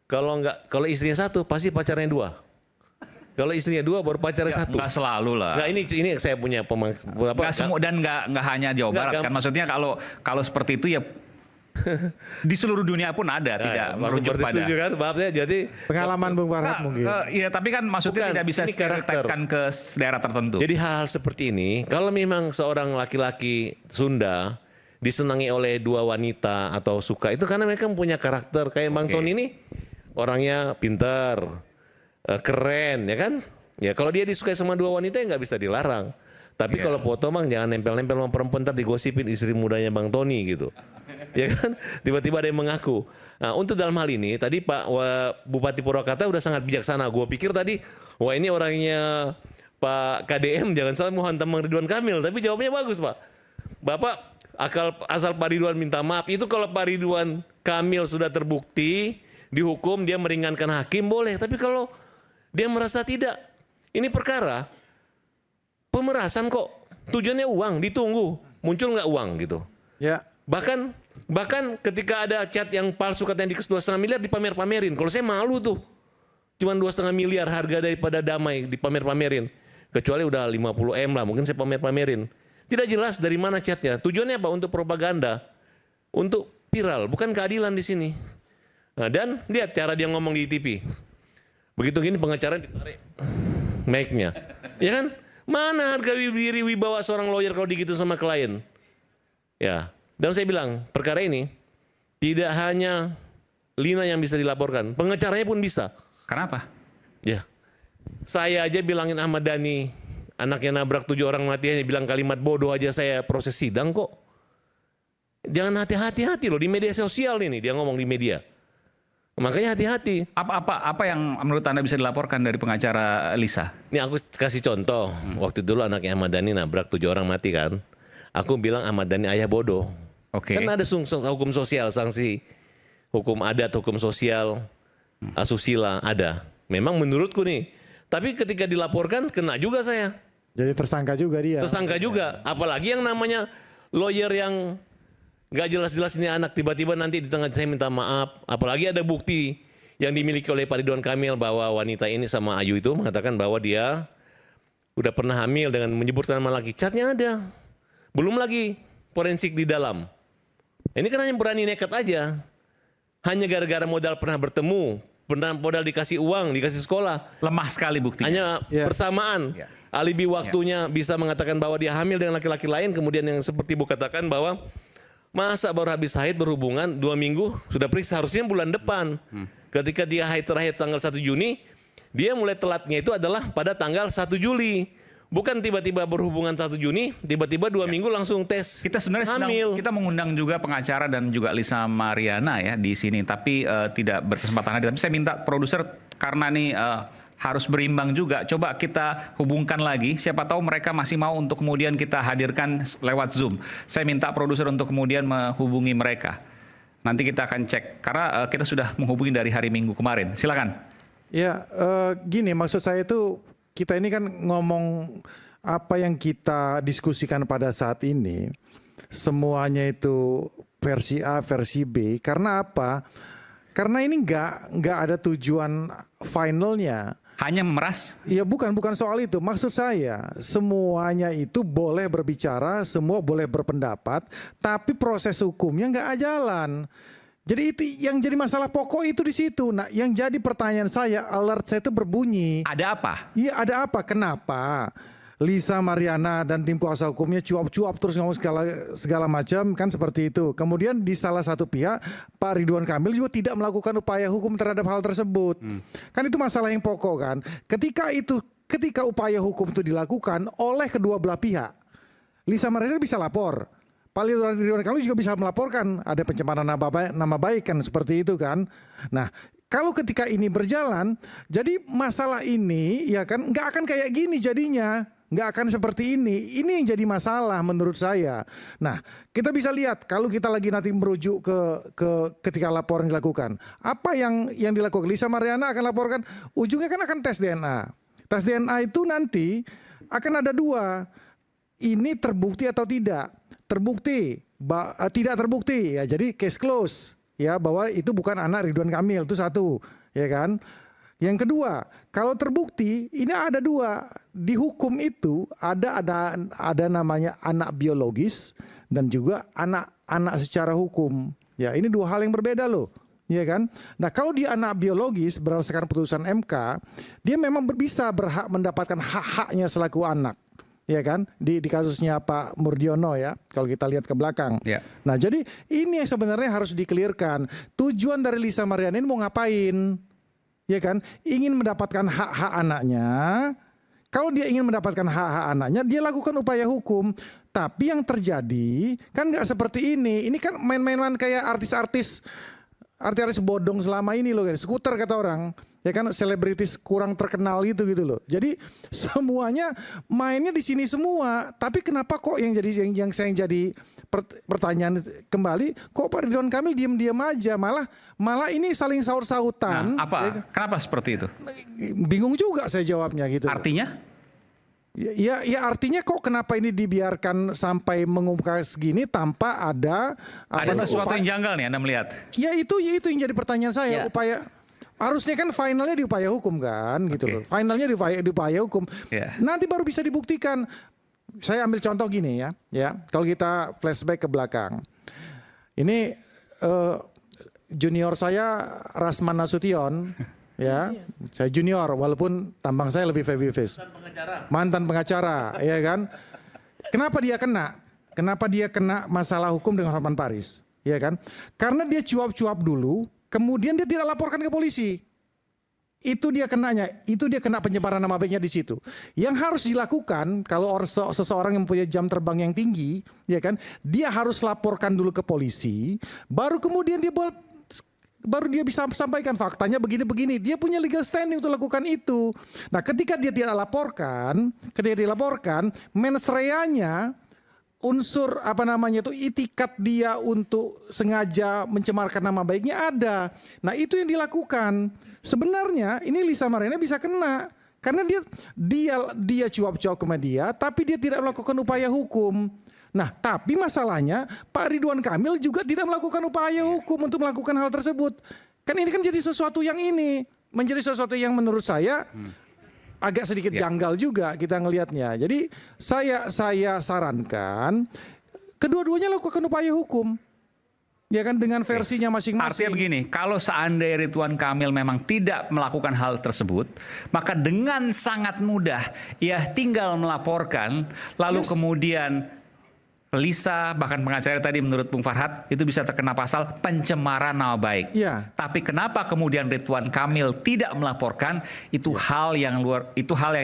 kalau istrinya 1, pasti pacarnya 2. Kalau istrinya 2, baru pacarnya 1. Nggak selalu lah. Nggak, ini saya punya Nggak semua, dan nggak hanya Jawa Barat kan, maksudnya kalau seperti itu ya di seluruh dunia pun ada, tidak merujuk pada. Kan, maaf ya, jadi Pengalaman Bung Farhat mungkin. Iya, tapi kan maksudnya tidak bisa stereotipkan ke daerah tertentu. Jadi hal-hal seperti ini, kalau memang seorang laki-laki Sunda disenangi oleh 2 wanita atau suka, itu karena mereka punya karakter. Kayak Bang Tony ini orangnya pintar, keren, ya kan? Ya kalau dia disukai sama 2 wanita ya nggak bisa dilarang. Tapi kalau foto Bang jangan nempel-nempel sama perempuan, ntar digosipin istri mudanya Bang Tony gitu. Ya kan? Tiba-tiba ada yang mengaku. Nah untuk dalam hal ini, tadi Pak Bupati Purwakarta udah sangat bijaksana. Gua pikir tadi, wah ini orangnya Pak KDM, jangan salah mau hantam Ridwan Kamil. Tapi jawabnya bagus Pak. Bapak asal Pak Ridwan minta maaf. Itu kalau Pak Ridwan Kamil sudah terbukti, dihukum, dia meringankan hakim boleh. Tapi kalau dia merasa tidak, ini perkara pemerasan kok. Tujuannya uang, ditunggu. Muncul nggak uang gitu. Ya. Bahkan ketika ada chat yang palsu katanya di 2,5 miliar dipamer-pamerin. Kalau saya malu tuh. Cuman 2,5 miliar harga daripada damai dipamer-pamerin. Kecuali udah 50 M lah, mungkin saya pamer-pamerin. Tidak jelas dari mana chatnya. Tujuannya apa? Untuk propaganda. Untuk viral, bukan keadilan di sini. Nah, dan lihat cara dia ngomong di TV. Begitu gini pengacara ditarik mic-nya. Ya kan? Mana harga diri wibawa seorang lawyer kalau digitu sama klien? Ya. Dan saya bilang, perkara ini tidak hanya Lina yang bisa dilaporkan, pengacaranya pun bisa. Kenapa? Ya. Saya aja bilangin Ahmad Dhani, anaknya nabrak 7 orang mati, hanya bilang kalimat bodoh aja saya proses sidang kok. Jangan hati-hati loh di media sosial ini, dia ngomong di media. Makanya hati-hati. Apa yang menurut Anda bisa dilaporkan dari pengacara Lisa? Ini aku kasih contoh. Waktu dulu anaknya Ahmad Dhani nabrak 7 orang mati kan. Aku bilang Ahmad Dhani ayah bodoh. Oke. Kan ada hukum sosial, sanksi hukum adat, hukum sosial, asusila ada. Memang menurutku nih. Tapi ketika dilaporkan kena juga saya. Jadi tersangka juga dia. Tersangka juga. Apalagi yang namanya lawyer yang nggak jelas-jelas ini anak, tiba-tiba nanti di tengah saya minta maaf. Apalagi ada bukti yang dimiliki oleh Pak Ridwan Kamil bahwa wanita ini sama Ayu itu mengatakan bahwa dia udah pernah hamil dengan menyebutkan nama laki. Chatnya ada. Belum lagi forensik di dalam. Ini kan hanya berani nekat aja. Hanya gara-gara modal pernah bertemu, pernah modal dikasih uang, dikasih sekolah. Lemah sekali buktinya. Hanya bersamaan. Alibi waktunya bisa mengatakan bahwa dia hamil dengan laki-laki lain. Kemudian yang seperti Ibu katakan bahwa masa baru habis haid berhubungan 2 minggu sudah periksa, harusnya bulan depan. Ketika dia haid terakhir tanggal 1 Juni, dia mulai telatnya itu adalah pada tanggal 1 Juli. Bukan tiba-tiba berhubungan 1 Juni, tiba-tiba 2 minggu langsung tes. Kita sebenarnya hamil. Kita mengundang juga pengacara dan juga Lisa Mariana ya di sini, tapi tidak berkesempatan hadir. Tapi saya minta produser karena nih harus berimbang juga. Coba kita hubungkan lagi. Siapa tahu mereka masih mau untuk kemudian kita hadirkan lewat Zoom. Saya minta produser untuk kemudian menghubungi mereka. Nanti kita akan cek karena kita sudah menghubungi dari hari Minggu kemarin. Silakan. Ya, gini maksud saya itu. Kita ini kan ngomong apa yang kita diskusikan pada saat ini semuanya itu versi A, versi B. Karena apa? Karena ini nggak ada tujuan finalnya. Hanya memeras? Ya bukan soal itu. Maksud saya semuanya itu boleh berbicara, semua boleh berpendapat, tapi proses hukumnya nggak jalan. Jadi itu yang jadi masalah pokok itu di situ. Nah, yang jadi pertanyaan saya, alert saya itu berbunyi. Ada apa? Iya, ada apa? Kenapa Lisa Mariana dan tim kuasa hukumnya cuap-cuap terus ngomong segala macam kan seperti itu. Kemudian di salah satu pihak Pak Ridwan Kamil juga tidak melakukan upaya hukum terhadap hal tersebut. Kan itu masalah yang pokok kan. Ketika upaya hukum itu dilakukan oleh kedua belah pihak, Lisa Mariana bisa lapor. Pak Ridwan Kamil juga bisa melaporkan ada pencemaran nama baik kan seperti itu kan. Nah, kalau ketika ini berjalan, jadi masalah ini ya kan nggak akan kayak gini jadinya. Nggak akan seperti ini. Ini yang jadi masalah menurut saya. Nah, kita bisa lihat kalau kita lagi nanti merujuk ke ketika laporan dilakukan. Apa yang dilakukan? Lisa Mariana akan laporkan, ujungnya kan akan tes DNA. Tes DNA itu nanti akan ada dua. Ini terbukti atau tidak? Terbukti, tidak terbukti. Ya, jadi case close. Ya, bahwa itu bukan anak Ridwan Kamil, itu satu. Ya kan? Yang kedua, kalau terbukti, ini ada dua. Di hukum itu ada namanya anak biologis dan juga anak secara hukum. Ya, ini dua hal yang berbeda loh. Ya kan? Nah, kalau di anak biologis berdasarkan putusan MK, dia memang bisa berhak mendapatkan hak-haknya selaku anak. Ya kan? Di kasusnya Pak Murdiono ya, kalau kita lihat ke belakang. Ya. Nah, jadi ini yang sebenarnya harus dikelirkan. Tujuan dari Lisa Mariana ini mau ngapain? Ya kan, ingin mendapatkan hak-hak anaknya. Kalau dia ingin mendapatkan hak-hak anaknya, dia lakukan upaya hukum. Tapi yang terjadi kan nggak seperti ini. Ini kan main-mainan kayak artis-artis bodong selama ini loh, skuter kata orang. Ya kan, selebritis kurang terkenal gitu loh. Jadi semuanya mainnya di sini semua. Tapi kenapa kok yang saya jadi pertanyaan kembali, kok Pak Ridwan Kamil diam-diam aja, malah ini saling saut-sautan. Nah, apa? Ya, kenapa seperti itu? Bingung juga saya jawabnya gitu. Artinya? Ya artinya kok kenapa ini dibiarkan sampai mengumumkan segini tanpa ada sesuatu yang janggal nih Anda melihat? Ya itu yang jadi pertanyaan saya. Upaya harusnya kan finalnya di upaya hukum kan gitu loh. Finalnya di upaya hukum. Nanti baru bisa dibuktikan. Saya ambil contoh gini ya. Kalau kita flashback ke belakang. Ini junior saya Rasman Nasution. Ya, saya junior walaupun tampang saya lebih babyface. Mantan pengacara, ya kan? Kenapa dia kena masalah hukum dengan Hotman Paris, ya kan? Karena dia cuap-cuap dulu, kemudian dia tidak laporkan ke polisi. Itu dia kena pencemaran nama baiknya di situ. Yang harus dilakukan kalau seseorang yang punya jam terbang yang tinggi, ya kan? Dia harus laporkan dulu ke polisi, baru kemudian dia bisa sampaikan faktanya begini-begini. Dia punya legal standing untuk lakukan itu. Nah, ketika dia tidak dilaporkan, mens reanya, unsur itikat dia untuk sengaja mencemarkan nama baiknya ada. Nah, itu yang dilakukan. Sebenarnya ini Lisa Mariana bisa kena karena dia cuap-cuap ke media, tapi dia tidak melakukan upaya hukum. Nah, tapi masalahnya Pak Ridwan Kamil juga tidak melakukan upaya hukum untuk melakukan hal tersebut. Kan ini kan jadi sesuatu yang menjadi sesuatu yang menurut saya agak sedikit janggal juga kita ngelihatnya. Jadi saya sarankan kedua-duanya lakukan upaya hukum. Ya kan, dengan versinya masing-masing. Artinya begini, kalau seandainya Ridwan Kamil memang tidak melakukan hal tersebut, maka dengan sangat mudah ia tinggal melaporkan, lalu kemudian Lisa, bahkan pengacara tadi menurut Bung Farhad itu bisa terkena pasal pencemaran nama baik. Ya. Tapi kenapa kemudian Ridwan Kamil tidak melaporkan? Itu hal yang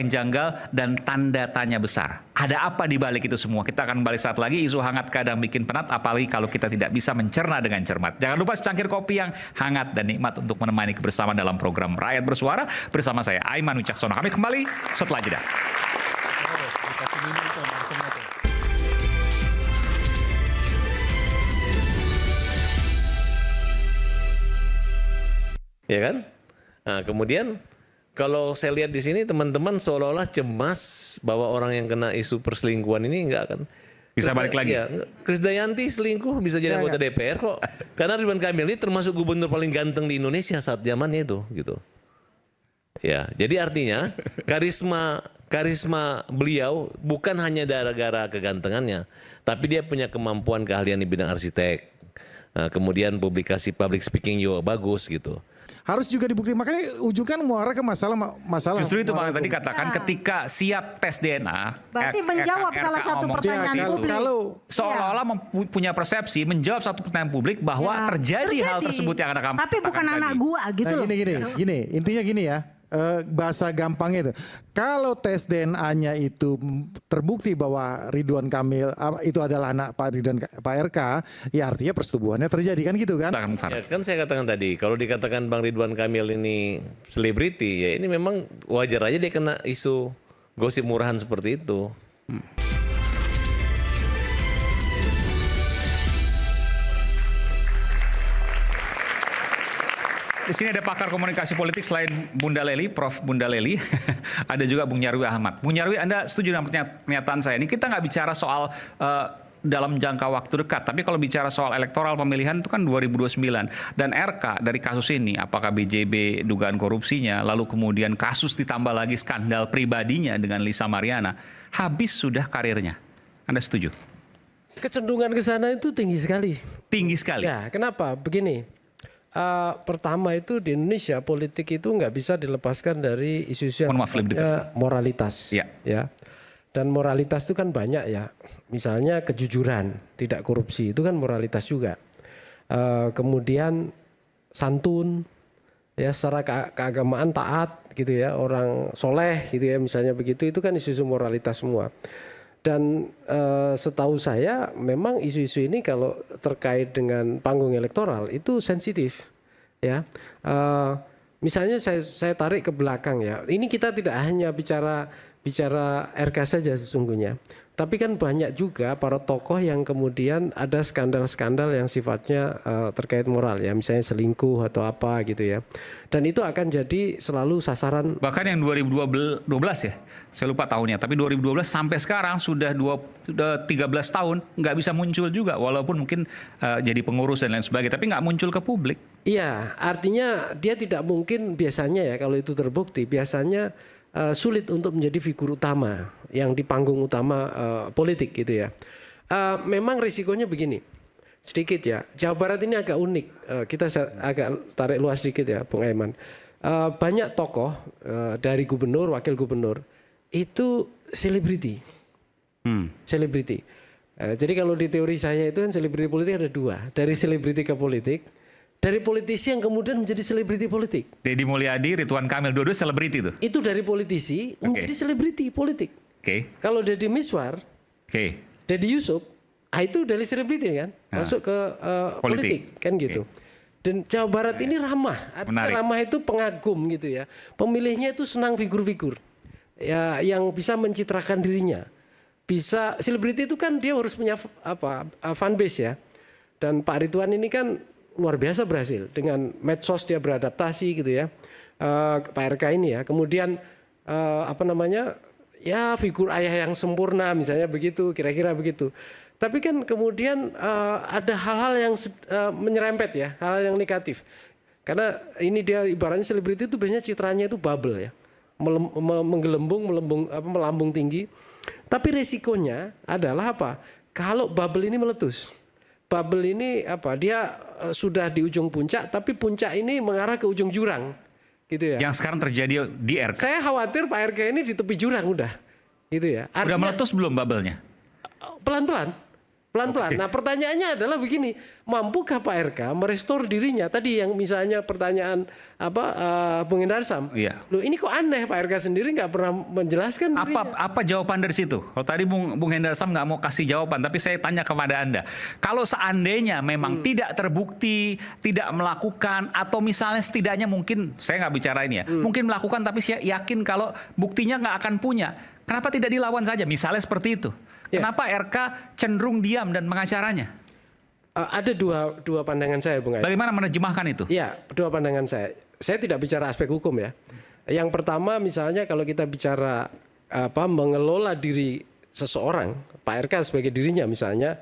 janggal dan tanda tanya besar. Ada apa di balik itu semua? Kita akan kembali saat lagi. Isu hangat kadang bikin penat, apalagi kalau kita tidak bisa mencerna dengan cermat. Jangan lupa secangkir kopi yang hangat dan nikmat untuk menemani kebersamaan dalam program Rakyat Bersuara bersama saya Aiman Wicaksono. Kami kembali setelah jeda. Ya kan? Nah, kemudian kalau saya lihat di sini teman-teman seolah-olah cemas bahwa orang yang kena isu perselingkuhan ini enggak kan. Bisa balik lagi. Iya, Krisdayanti selingkuh bisa jadi anggota DPR kok. Karena Ridwan Kamil ini termasuk gubernur paling ganteng di Indonesia saat zamannya itu, gitu. Ya, jadi artinya karisma beliau bukan hanya gara-gara kegantengannya, tapi dia punya kemampuan keahlian di bidang arsitek. Kemudian publikasi public speaking juga bagus gitu. Harus juga dibuktikan, makanya ujungkan muara ke masalah. Justru itu Bang tadi katakan ketika siap tes DNA. Berarti menjawab salah satu pertanyaan publik. Seolah-olah punya persepsi menjawab satu pertanyaan publik bahwa terjadi hal tersebut yang Anda katakan. Tapi bukan anak gua gitu loh. Gini, intinya gini ya. Bahasa gampangnya itu, kalau tes DNA-nya itu terbukti bahwa Ridwan Kamil itu adalah anak Pak RK, ya artinya persetubuhannya terjadi kan gitu kan? Ya, kan saya katakan tadi, kalau dikatakan Bang Ridwan Kamil ini selebriti, ya ini memang wajar aja dia kena isu gosip murahan seperti itu. Di sini ada pakar komunikasi politik selain Bunda Leli, Prof. Bunda Leli, ada juga Bung Nyarwi Ahmad. Bung Nyarwi, Anda setuju dengan pernyataan saya? Ini kita nggak bicara soal dalam jangka waktu dekat, tapi kalau bicara soal elektoral pemilihan itu kan 2029. Dan RK dari kasus ini, apakah BJB dugaan korupsinya, lalu kemudian kasus ditambah lagi skandal pribadinya dengan Lisa Mariana, habis sudah karirnya. Anda setuju? Kecenderungan ke sana itu tinggi sekali. Tinggi sekali? Ya, kenapa? Begini. Pertama itu di Indonesia politik itu nggak bisa dilepaskan dari isu-isu yang moralitas, ya. Dan moralitas itu kan banyak ya. Misalnya kejujuran, tidak korupsi itu kan moralitas juga. Kemudian santun, ya secara keagamaan taat gitu ya, orang soleh gitu ya, misalnya begitu itu kan isu-isu moralitas semua. Dan setahu saya memang isu-isu ini kalau terkait dengan panggung elektoral itu sensitif, ya. Misalnya saya tarik ke belakang ya. Ini kita tidak hanya bicara RK saja sesungguhnya, tapi kan banyak juga para tokoh yang kemudian ada skandal-skandal yang sifatnya terkait moral ya, misalnya selingkuh atau apa gitu ya. Dan itu akan jadi selalu sasaran. Bahkan yang 2012 ya, saya lupa tahunnya, tapi 2012 sampai sekarang sudah 13 tahun nggak bisa muncul juga, walaupun mungkin jadi pengurus dan lain sebagainya, tapi nggak muncul ke publik. Iya, artinya dia tidak mungkin biasanya ya kalau itu terbukti, biasanya sulit untuk menjadi figur utama yang di panggung utama politik gitu ya. Memang risikonya begini, sedikit ya. Jawa Barat ini agak unik. Kita agak tarik luas sedikit ya, Bung Aiman. Banyak tokoh dari gubernur, wakil gubernur itu selebriti. Selebriti. Jadi kalau di teori saya itu kan selebriti politik ada dua, dari selebriti ke politik. Dari politisi yang kemudian menjadi selebriti politik. Deddy Mulyadi, Ridwan Kamil, dua-dua selebriti itu? Itu dari politisi menjadi selebriti politik. Kalau Deddy Miswar, Deddy Yusuf, itu dari selebriti kan, masuk ke politik kan gitu. Dan Jawa Barat ini ramah, artinya ramah itu pengagum gitu ya. Pemilihnya itu senang figur-figur ya, yang bisa mencitrakan dirinya. Bisa selebriti itu kan dia harus punya fanbase ya. Dan Pak Ridwan ini kan luar biasa berhasil dengan medsos dia beradaptasi gitu ya, Pak RK ini ya. Kemudian ya figur ayah yang sempurna misalnya begitu, kira-kira begitu. Tapi kan kemudian ada hal-hal yang menyerempet ya, hal-hal yang negatif. Karena ini dia ibaratnya selebriti itu biasanya citranya itu bubble ya, melambung tinggi. Tapi resikonya adalah apa? Kalau bubble ini meletus. Bubble ini dia sudah di ujung puncak, tapi puncak ini mengarah ke ujung jurang, gitu ya. Yang sekarang terjadi di RK. Saya khawatir Pak RK ini di tepi jurang udah, gitu ya. Udah meletus belum bubble-nya? Pelan-pelan. Nah pertanyaannya adalah begini, mampukah Pak RK merestor dirinya? Tadi yang misalnya pertanyaan Bung Hendarsam, loh ini kok aneh Pak RK sendiri nggak pernah menjelaskan dirinya. Apa jawaban dari situ? Kalau tadi Bung Hendarsam nggak mau kasih jawaban, tapi saya tanya kepada Anda, kalau seandainya memang tidak terbukti, tidak melakukan, atau misalnya setidaknya mungkin, saya nggak bicara ini ya, mungkin melakukan tapi saya yakin kalau buktinya nggak akan punya, kenapa tidak dilawan saja? Misalnya seperti itu. Kenapa RK cenderung diam dan mengacaranya? Ada dua pandangan saya, Bung Ais. Bagaimana menerjemahkan itu? Iya, dua pandangan saya. Saya tidak bicara aspek hukum ya. Yang pertama misalnya kalau kita bicara mengelola diri seseorang, Pak RK sebagai dirinya misalnya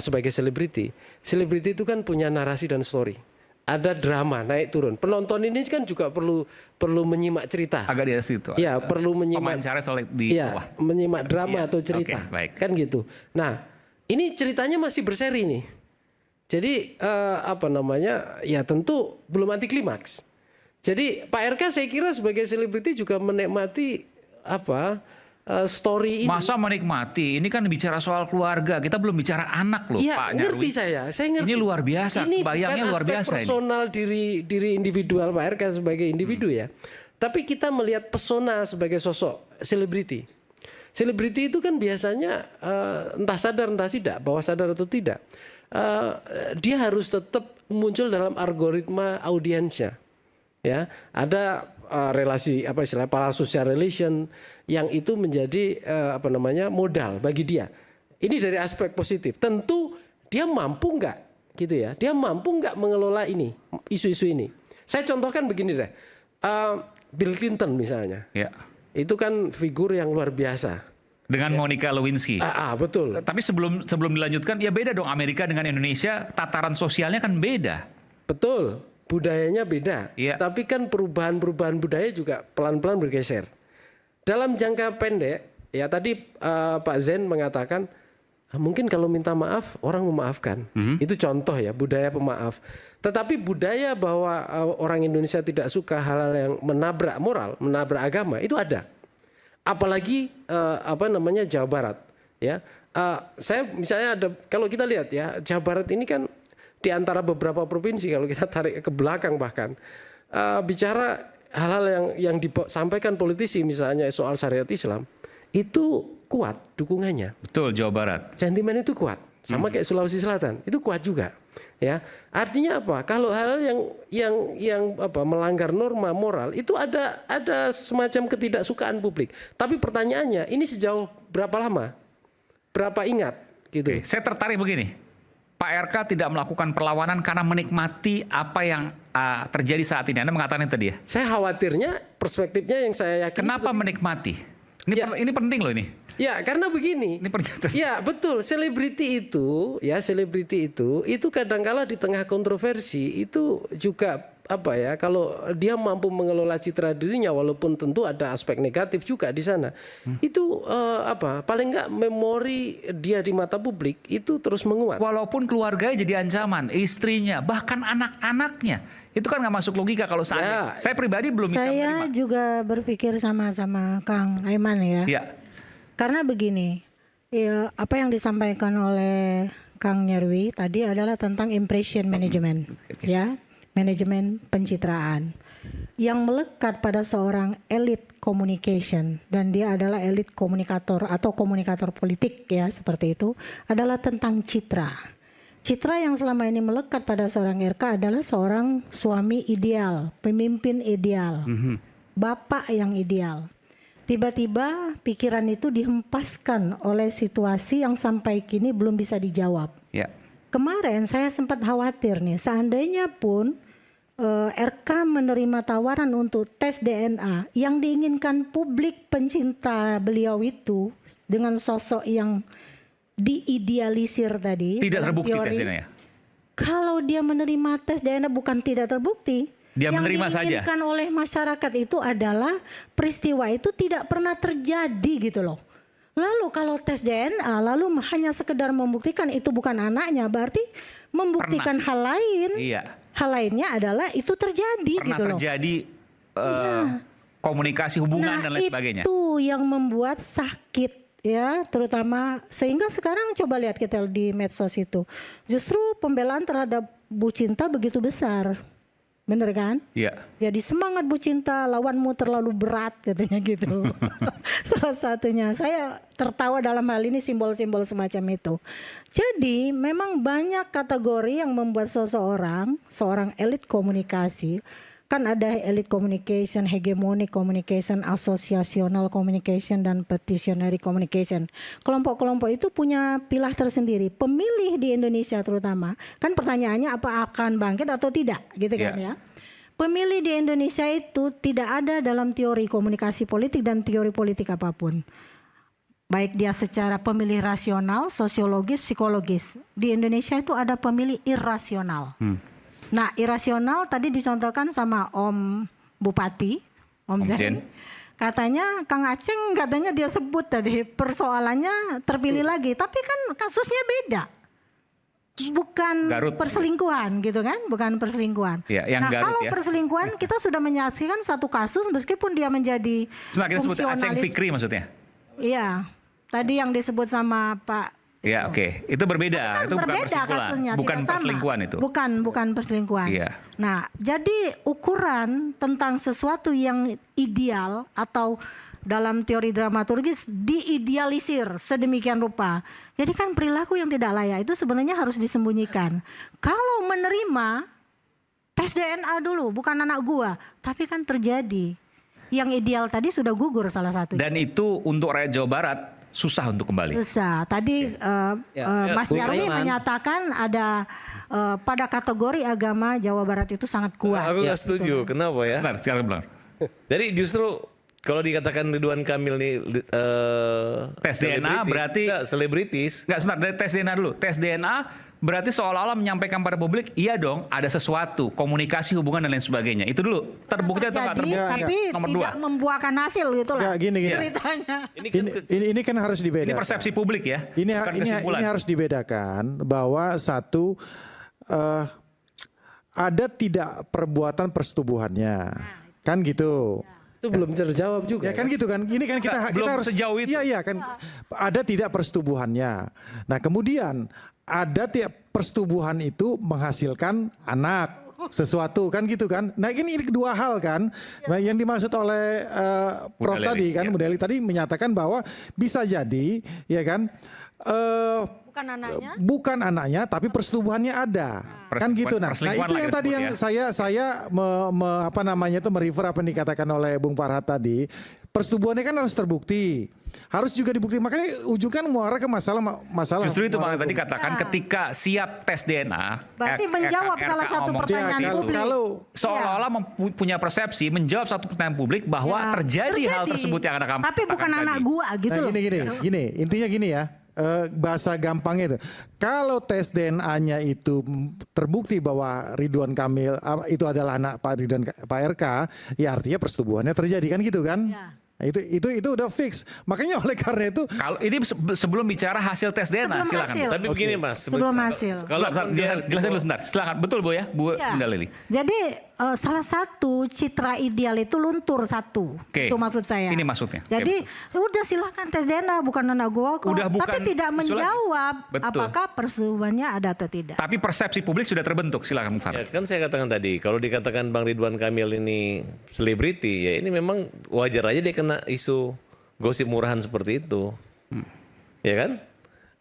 sebagai selebriti. Selebriti itu kan punya narasi dan story. Ada drama naik turun. Penonton ini kan juga perlu menyimak cerita. Agak di situ. Ya, perlu menyimak. Pemancarnya soal di bawah. Menyimak drama atau cerita. Okay, baik. Kan gitu. Nah, ini ceritanya masih berseri nih. Jadi ya tentu belum anti klimaks. Jadi Pak RK saya kira sebagai selebriti juga menikmati story ini. Masa menikmati? Ini kan bicara soal keluarga. Kita belum bicara anak loh, ya, Pak Nyarwi. Ngerti saya ngerti. Ini luar biasa. Ini Bayangnya luar biasa personal ini. Diri individual Pak RK sebagai individu ya. Tapi kita melihat pesona sebagai sosok selebriti. Selebriti itu kan biasanya entah sadar entah tidak, bawah sadar atau tidak, dia harus tetap muncul dalam algoritma audiensnya. Ya, ada relasi parasocial relation yang itu menjadi modal bagi dia. Ini dari aspek positif. Tentu dia mampu nggak gitu ya? Dia mampu nggak mengelola ini isu-isu ini? Saya contohkan begini deh. Bill Clinton misalnya. Ya. Itu kan figur yang luar biasa. Dengan Monica Lewinsky. Betul. Tapi sebelum dilanjutkan, ya beda dong Amerika dengan Indonesia. Tataran sosialnya kan beda. Betul. Budayanya beda, tapi kan perubahan budaya juga pelan-pelan bergeser. Dalam jangka pendek, ya tadi Pak Zen mengatakan mungkin kalau minta maaf orang memaafkan. Itu contoh ya budaya pemaaf. Tetapi budaya bahwa orang Indonesia tidak suka hal-hal yang menabrak moral, menabrak agama itu ada. Apalagi Jawa Barat. Ya, saya misalnya ada kalau kita lihat ya Jawa Barat ini kan di antara beberapa provinsi kalau kita tarik ke belakang bahkan bicara hal-hal yang disampaikan politisi misalnya soal syariat Islam itu kuat dukungannya. Betul, Jawa Barat. Sentimen itu kuat. Sama kayak Sulawesi Selatan itu kuat juga. Ya, artinya apa? Kalau hal yang melanggar norma moral itu ada semacam ketidaksukaan publik. Tapi pertanyaannya ini sejauh berapa lama? Berapa ingat? Gitu. Saya tertarik begini. Pak RK tidak melakukan perlawanan karena menikmati apa yang terjadi saat ini. Anda mengatakan itu tadi ya? Saya khawatirnya perspektifnya yang saya yakin. Kenapa menikmati? Ini penting loh ini. Ya karena begini. Ya betul. Selebriti itu kadang-kala di tengah kontroversi itu juga kalau dia mampu mengelola citra dirinya walaupun tentu ada aspek negatif juga di sana. Itu paling enggak memori dia di mata publik itu terus menguat. Walaupun keluarganya jadi ancaman, istrinya, bahkan anak-anaknya. Itu kan nggak masuk logika kalau saya pribadi belum bisa menerima. Saya juga berpikir sama Kang Aiman ya. Ya. Karena begini, ya, apa yang disampaikan oleh Kang Nyarwi tadi adalah tentang impression management, ya. Manajemen pencitraan yang melekat pada seorang elit communication dan dia adalah elit komunikator atau komunikator politik ya seperti itu adalah tentang citra. Citra yang selama ini melekat pada seorang RK adalah seorang suami ideal, pemimpin ideal, bapak yang ideal. Tiba-tiba pikiran itu dihempaskan oleh situasi yang sampai kini belum bisa dijawab. Ya. Kemarin saya sempat khawatir nih, seandainya pun RK menerima tawaran untuk tes DNA yang diinginkan publik pencinta beliau itu dengan sosok yang diidealisir tadi. Tidak terbukti tesnya ya? Kalau dia menerima tes DNA bukan tidak terbukti. Dia yang menerima saja. Yang diinginkan oleh masyarakat itu adalah peristiwa itu tidak pernah terjadi gitu loh. Lalu kalau tes DNA lalu hanya sekedar membuktikan itu bukan anaknya, berarti membuktikan hal lain. Iya. Hal lainnya adalah itu terjadi pernah gitu loh. Terjadi komunikasi hubungan dan lain sebagainya. Itu yang membuat sakit ya, terutama sehingga sekarang coba lihat kita di medsos itu. Justru pembelaan terhadap Bu Cinta begitu besar. Bener kan? Iya. Jadi semangat Bu Cinta, lawanmu terlalu berat katanya gitu. Salah satunya saya tertawa dalam hal ini simbol-simbol semacam itu. Jadi memang banyak kategori yang membuat seorang elit komunikasi. Kan ada elit communication, hegemonic communication, asosiasional communication, dan petitionary communication. Kelompok-kelompok itu punya pilah tersendiri. Pemilih di Indonesia terutama, kan pertanyaannya apa akan bangkit atau tidak gitu kan ya. Pemilih di Indonesia itu tidak ada dalam teori komunikasi politik dan teori politik apapun. Baik dia secara pemilih rasional, sosiologis, psikologis. Di Indonesia itu ada pemilih irasional. Nah, irasional tadi dicontohkan sama Om Bupati, Om Zen. Katanya Kang Aceng katanya dia sebut tadi persoalannya terpilih lagi, tapi kan kasusnya beda. Bukan Garut. perselingkuhan gitu kan, bukan perselingkuhan. Ya, yang nah Garut, kalau ya. perselingkuhan kita sudah menyaksikan satu kasus meskipun dia menjadi Kita sebut Aceng fungsionalis. Fikri maksudnya. Iya, tadi yang disebut sama Pak. Ya oke, itu berbeda. Itu bukan Berbeda perselingkuhan. kasusnya, Bukan tidak sama. perselingkuhan itu. Bukan perselingkuhan. Iya. Nah, jadi ukuran tentang sesuatu yang ideal atau dalam teori dramaturgis diidealisir sedemikian rupa. Jadi kan perilaku yang tidak layak itu sebenarnya harus disembunyikan. Kalau menerima tes DNA dulu, bukan anak gua, tapi kan terjadi. Yang ideal tadi sudah gugur salah satu. Dan itu untuk rakyat Jawa Barat susah untuk kembali. Susah. Tadi Mas Bung Nyarwi Aiman. menyatakan ada pada kategori agama Jawa Barat itu sangat kuat. Aku nggak setuju. Kenapa ya? Benar, sekarang benar. Jadi justru kalau dikatakan Ridwan Kamil nih Tes DNA berarti selebritis. Enggak, sebentar, dari tes DNA dulu. Tes DNA berarti seolah-olah menyampaikan pada publik, iya dong, ada sesuatu, komunikasi, hubungan dan lain sebagainya. Itu dulu. Terbukti atau nggak Jadi, terbukti? tapi Nomor tidak 2. membuahkan hasil gitu lah. Ya, gini. Ceritanya. Ini kan harus dibedakan. Ini persepsi publik ya. bukan kesimpulan. Ini harus dibedakan bahwa satu ada tidak perbuatan persetubuhannya, kan gitu. Itu belum terjawab juga. Ya kan gitu kan. Ini kan kita belum harus sejauh itu. Iya kan. Ada tidak persetubuhannya. Nah, kemudian ada tidak persetubuhan itu menghasilkan anak sesuatu kan gitu kan. Nah, ini kedua hal kan. Nah, yang dimaksud oleh Prof tadi kan, Mudeli tadi menyatakan bahwa bisa jadi ya kan bukan anaknya tapi persetubuhannya ada. Kan gitu. Nah, itu yang tadi yang saya merefer apa yang dikatakan oleh Bung Farhad tadi. Persetubuhannya kan harus terbukti. Harus juga dibukti. Makanya ujung kan muara ke masalah. Justru itu makanya tadi katakan ketika siap tes DNA. Berarti menjawab salah satu pertanyaan publik. Seolah-olah punya persepsi menjawab satu pertanyaan publik bahwa terjadi hal tersebut yang ada kamu. Tapi bukan anak gua gitu. Nah, gini. Intinya gini ya. Bahasa gampangnya itu, kalau tes DNA-nya itu terbukti bahwa Ridwan Kamil itu adalah anak Pak RK, ya artinya persetubuhannya terjadi kan gitu kan? Ya. Itu udah fix. Makanya oleh karena itu kalau ini sebelum bicara hasil tes DNA silakan. Tapi begini Mas, sebelum hasil. Kalau jelasin dulu sebentar. Silakan. Betul Bu ya, Bu Bunda Lili. Jadi salah satu citra ideal itu luntur satu. Itu maksud saya. Ini maksudnya. Jadi udah silakan tes DNA, bukan anak gua kok. Tapi tidak menjawab apakah persetubuhannya ada atau tidak. Tapi persepsi publik sudah terbentuk. Silakan Farhad. Ya, kan saya katakan tadi, kalau dikatakan Bang Ridwan Kamil ini selebriti, ya ini memang wajar aja dia kena isu gosip murahan seperti itu. Ya kan?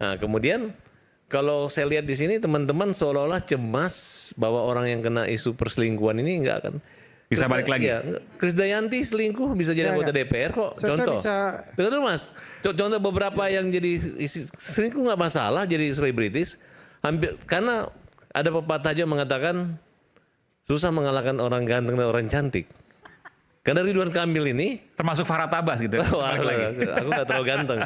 Nah, kemudian kalau saya lihat di sini teman-teman seolah-olah cemas bahwa orang yang kena isu perselingkuhan ini enggak akan bisa balik lagi. Ya, Krisdayanti selingkuh bisa jadi anggota DPR kok. Contoh. Betul Mas. Contoh beberapa yang jadi selingkuh nggak masalah jadi selebritis. Hampir karena ada pepatah aja mengatakan susah mengalahkan orang ganteng dan orang cantik. Karena Ridwan Kamil ini termasuk Farhad Abbas gitu. Aku nggak terlalu ganteng.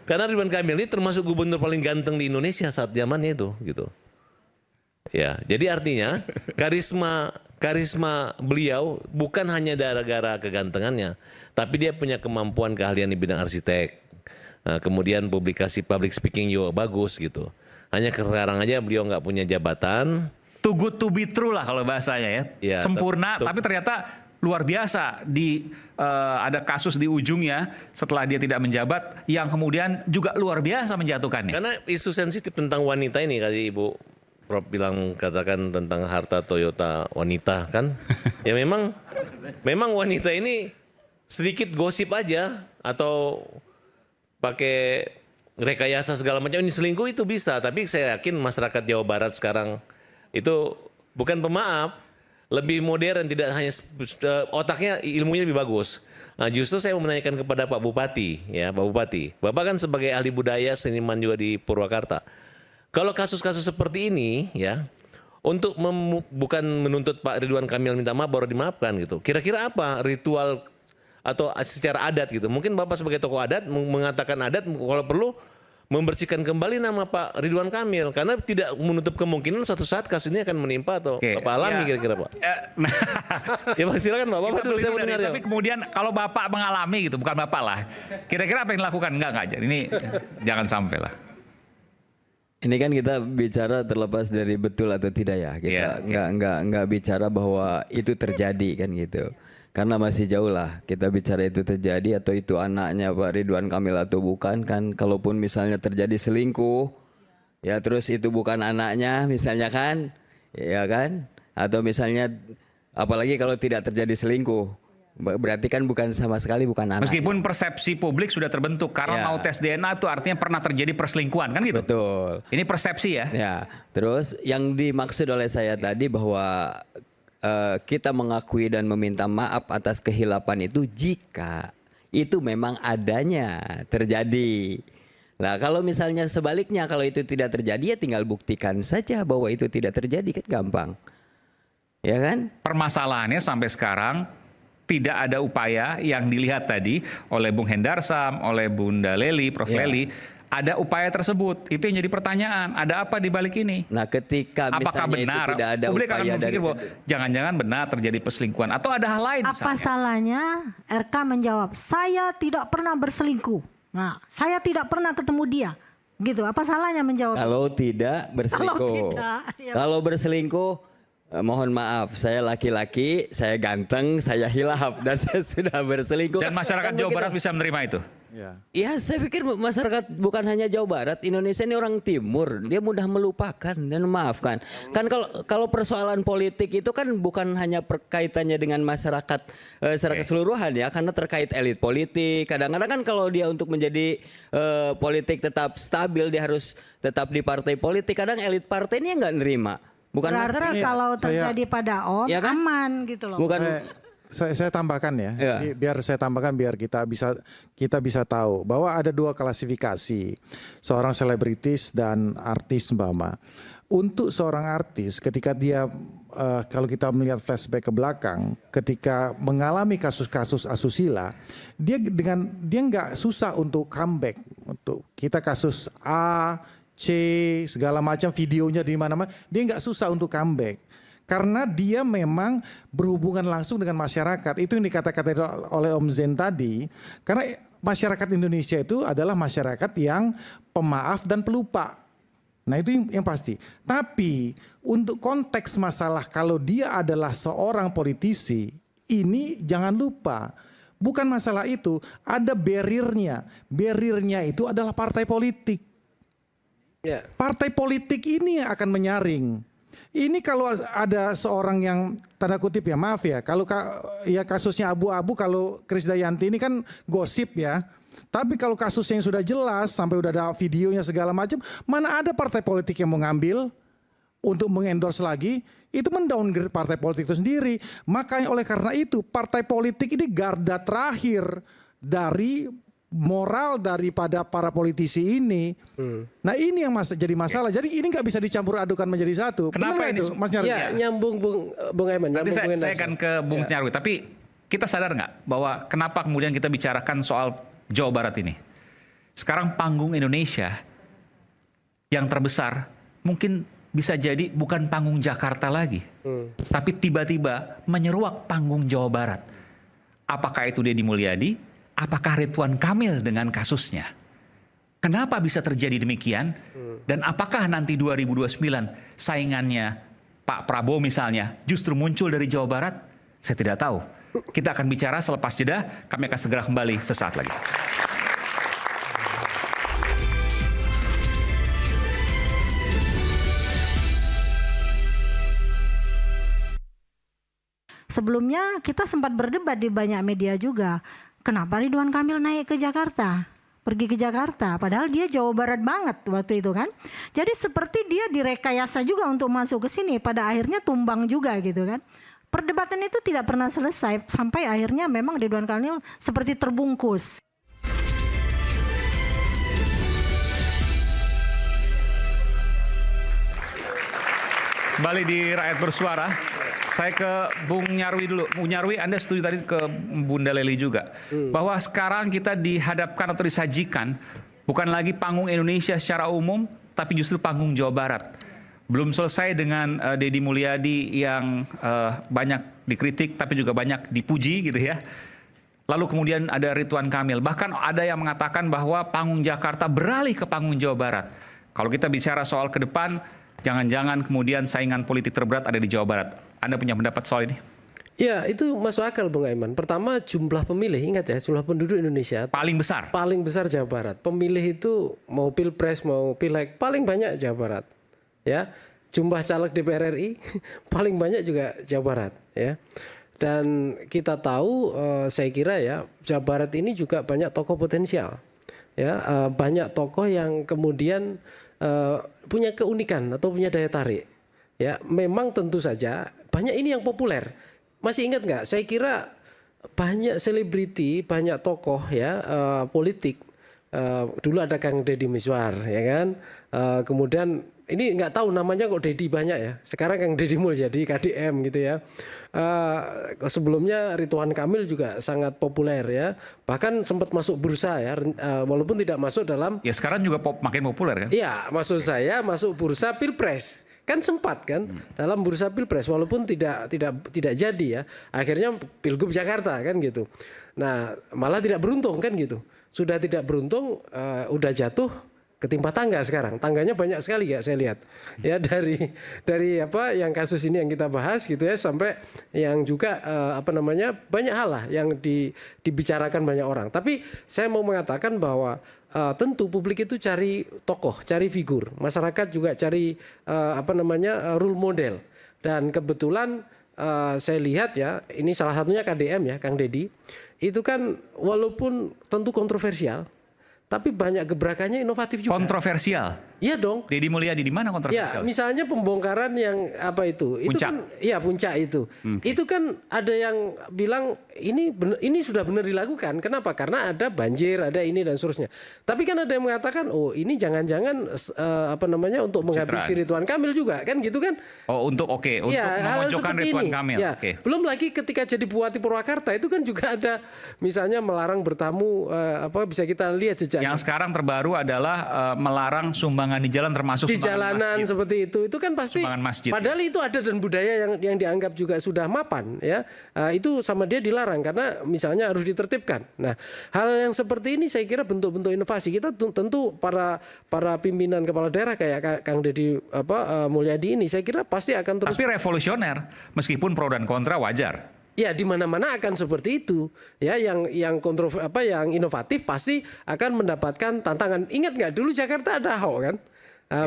Karena Ridwan Kamil ini termasuk gubernur paling ganteng di Indonesia saat zamannya itu, gitu. Ya, jadi artinya karisma beliau bukan hanya gara-gara kegantengannya, tapi dia punya kemampuan keahlian di bidang arsitek. Nah, kemudian public speaking juga bagus gitu. Hanya sekarang aja beliau nggak punya jabatan. Too good to be true lah kalau bahasanya ya. Sempurna, tapi ternyata luar biasa ada kasus di ujungnya setelah dia tidak menjabat yang kemudian juga luar biasa menjatuhkannya. Karena isu sensitif tentang wanita ini tadi Ibu Prof bilang katakan tentang harta Toyota wanita kan. Ya memang wanita ini sedikit gosip aja atau pakai rekayasa segala macam ini selingkuh itu bisa, tapi saya yakin masyarakat Jawa Barat sekarang itu bukan pemaaf, lebih modern, tidak hanya otaknya, ilmunya lebih bagus. Nah, justru saya mau menanyakan kepada Pak Bupati, ya Pak Bupati. Bapak kan sebagai ahli budaya, seniman juga di Purwakarta. Kalau kasus-kasus seperti ini, ya untuk bukan menuntut Pak Ridwan Kamil minta maaf baru dimaafkan gitu. Kira-kira apa ritual atau secara adat gitu? Mungkin Bapak sebagai tokoh adat mengatakan adat kalau perlu membersihkan kembali nama Pak Ridwan Kamil karena tidak menutup kemungkinan suatu saat kasus ini akan menimpa atau Bapak alami kira-kira Pak. Ya Pak silakan Bapak dulu saya mendengar ya. Tapi kemudian kalau Bapak mengalami gitu, bukan Bapak lah. Kira-kira apa yang dilakukan? Enggak. Ini jangan sampai lah. Ini kan kita bicara terlepas dari betul atau tidak ya. Kita nggak bicara bahwa itu terjadi kan gitu. Karena masih jauh lah kita bicara itu terjadi atau itu anaknya Pak Ridwan Kamil atau bukan kan. Kalaupun misalnya terjadi selingkuh, ya terus itu bukan anaknya misalnya kan, ya kan. Atau misalnya apalagi kalau tidak terjadi selingkuh, berarti kan bukan sama sekali bukan anaknya. Meskipun persepsi publik sudah terbentuk karena mau tes DNA itu artinya pernah terjadi perselingkuhan kan gitu. Betul. Ini persepsi ya. Ya. Terus yang dimaksud oleh saya tadi bahwa kita mengakui dan meminta maaf atas kehilapan itu jika itu memang adanya terjadi. Nah kalau misalnya sebaliknya kalau itu tidak terjadi ya tinggal buktikan saja bahwa itu tidak terjadi kan gampang. Ya kan? Permasalahannya sampai sekarang tidak ada upaya yang dilihat tadi oleh Bung Hendarsam, oleh Bunda Leli, Prof. Leli. Ada upaya tersebut, itu yang jadi pertanyaan. Ada apa di balik ini? Nah, ketika apakah benar? itu tidak ada publik upaya akan berpikir bahwa jangan-jangan benar terjadi perselingkuhan atau ada hal lain. Apa salahnya RK menjawab, saya tidak pernah berselingkuh. Nah, saya tidak pernah ketemu dia. Gitu. Apa salahnya menjawab? Kalau tidak berselingkuh. Kalau berselingkuh, mohon maaf, saya laki-laki, saya ganteng, saya hilaf dan saya sudah berselingkuh. Dan masyarakat Jawa Barat bisa menerima itu. Ya saya pikir masyarakat bukan hanya Jawa Barat, Indonesia ini orang timur, dia mudah melupakan dan memaafkan. Kan kalau persoalan politik itu kan bukan hanya perkaitannya dengan masyarakat secara keseluruhan ya, karena terkait elit politik. Kadang-kadang kan kalau dia untuk menjadi politik tetap stabil, dia harus tetap di partai politik. Kadang elit partai ini nggak nerima. Bukan berarti masyarakat. kalau terjadi pada Om, ya kan? aman gitu loh. Bukan. Saya tambahkan ya, biar saya tambahkan biar kita bisa tahu bahwa ada dua klasifikasi seorang selebritis dan artis Mbak. Untuk seorang artis ketika dia kalau kita melihat flashback ke belakang, ketika mengalami kasus-kasus asusila, dia nggak susah untuk comeback. Untuk kita kasus A, C segala macam videonya di mana-mana, dia nggak susah untuk comeback. Karena dia memang berhubungan langsung dengan masyarakat. Itu yang dikatakan oleh Om Zen tadi. Karena masyarakat Indonesia itu adalah masyarakat yang pemaaf dan pelupa. Nah itu yang pasti. Tapi untuk konteks masalah kalau dia adalah seorang politisi, ini jangan lupa. Bukan masalah itu, ada barriernya. Barriernya itu adalah partai politik. Partai politik ini yang akan menyaring. Ini kalau ada seorang yang tanda kutip ya maaf ya, kalau ya kasusnya abu-abu, kalau Krisdayanti ini kan gosip ya. Tapi kalau kasusnya yang sudah jelas sampai udah ada videonya segala macam, mana ada partai politik yang mau ngambil untuk mengendorse lagi, itu mendowngrade partai politik itu sendiri. Makanya oleh karena itu partai politik ini garda terakhir dari moral daripada para politisi ini. Nah ini yang jadi masalah. Jadi ini nggak bisa dicampur adukan menjadi satu. Kenapa ini? Itu, Mas Nyarwi? Ya, nyambung Bung Emen. Nanti saya akan ke Bung Nyarwi. Tapi kita sadar nggak bahwa kenapa kemudian kita bicarakan soal Jawa Barat ini? Sekarang panggung Indonesia yang terbesar mungkin bisa jadi bukan panggung Jakarta lagi, tapi tiba-tiba menyeruak panggung Jawa Barat. Apakah itu Deddy Mulyadi? Apakah Ridwan Kamil dengan kasusnya? Kenapa bisa terjadi demikian? Dan apakah nanti 2029 saingannya Pak Prabowo misalnya justru muncul dari Jawa Barat? Saya tidak tahu. Kita akan bicara selepas jeda. Kami akan segera kembali sesaat lagi. Sebelumnya kita sempat berdebat di banyak media juga. Kenapa Ridwan Kamil naik ke Jakarta? Pergi ke Jakarta, padahal dia Jawa Barat banget waktu itu kan. Jadi seperti dia direkayasa juga untuk masuk ke sini, pada akhirnya tumbang juga gitu kan. Perdebatan itu tidak pernah selesai sampai akhirnya memang Ridwan Kamil seperti terbungkus. Kembali di Rakyat Bersuara. Saya ke Bung Nyarwi dulu. Bung Nyarwi, Anda setuju tadi ke Bunda Leli juga. Bahwa sekarang kita dihadapkan atau disajikan bukan lagi panggung Indonesia secara umum, tapi justru panggung Jawa Barat. Belum selesai dengan Deddy Mulyadi yang banyak dikritik tapi juga banyak dipuji gitu ya. Lalu kemudian ada Ridwan Kamil. Bahkan ada yang mengatakan bahwa panggung Jakarta beralih ke panggung Jawa Barat. Kalau kita bicara soal ke depan, jangan-jangan kemudian saingan politik terberat ada di Jawa Barat. Anda punya pendapat soal ini? Ya, itu masuk akal Bung Aiman. Pertama, jumlah pemilih, ingat ya, jumlah penduduk Indonesia paling besar. Paling besar Jawa Barat. Pemilih itu mau Pilpres mau Pileg paling banyak Jawa Barat. Ya. Jumlah caleg DPR RI paling banyak juga Jawa Barat, ya. Dan kita tahu, saya kira ya, Jawa Barat ini juga banyak tokoh potensial. Ya, banyak tokoh yang kemudian punya keunikan atau punya daya tarik. Ya, memang tentu saja banyak ini yang populer. Masih ingat nggak? Saya kira banyak selebriti, banyak tokoh ya politik. Dulu ada Kang Deddy Mizwar, ya kan. Kemudian ini nggak tahu namanya kok Deddy banyak ya. Sekarang Kang Deddy Mulyadi KDM gitu ya. Sebelumnya Ridwan Kamil juga sangat populer ya. Bahkan sempat masuk bursa ya. Walaupun tidak masuk dalam. Ya sekarang juga makin populer kan? Iya, maksud saya masuk bursa Pilpres. Kan sempat kan dalam bursa Pilpres walaupun tidak jadi ya. Akhirnya Pilgub Jakarta kan gitu. Nah, malah tidak beruntung kan gitu. Sudah tidak beruntung udah jatuh ketimpa tangga sekarang. Tangganya banyak sekali ya saya lihat. Ya dari apa yang kasus ini yang kita bahas gitu ya sampai yang juga banyak hal lah yang dibicarakan banyak orang. Tapi saya mau mengatakan bahwa tentu publik itu cari tokoh, cari figur. Masyarakat juga cari role model. Dan kebetulan saya lihat ya, ini salah satunya KDM ya, Kang Deddy. Itu kan walaupun tentu kontroversial, tapi banyak gebrakannya inovatif juga. Kontroversial? Iya dong. Deddy Mulyadi di mana kontroversial? Ya, misalnya pembongkaran yang apa itu? Itu Puncak. kan iya puncak itu. Itu kan ada yang bilang ini sudah benar dilakukan. Kenapa? Karena ada banjir, ada ini dan seterusnya. Tapi kan ada yang mengatakan, "Oh, ini jangan-jangan untuk menghabisi Ridwan Kamil juga." Kan gitu kan? Oh, untuk untuk memojokkan Ridwan Kamil. Ya. Okay. Belum lagi ketika jadi Bupati Purwakarta itu kan juga ada misalnya melarang bertamu bisa kita lihat jejaknya. Yang sekarang terbaru adalah melarang sumbangan di jalan termasuk di jalanan masjid. Seperti itu kan pasti padahal itu adat dan budaya yang dianggap juga sudah mapan ya, itu sama dia dilarang karena misalnya harus ditertibkan. Nah, hal yang seperti ini saya kira bentuk-bentuk inovasi kita tentu para pimpinan kepala daerah kayak Kang Deddy Mulyadi ini saya kira pasti akan terus. Tapi revolusioner meskipun pro dan kontra wajar. Ya di mana-mana akan seperti itu ya, yang yang inovatif pasti akan mendapatkan tantangan. Ingat nggak dulu Jakarta ada Ahok kan,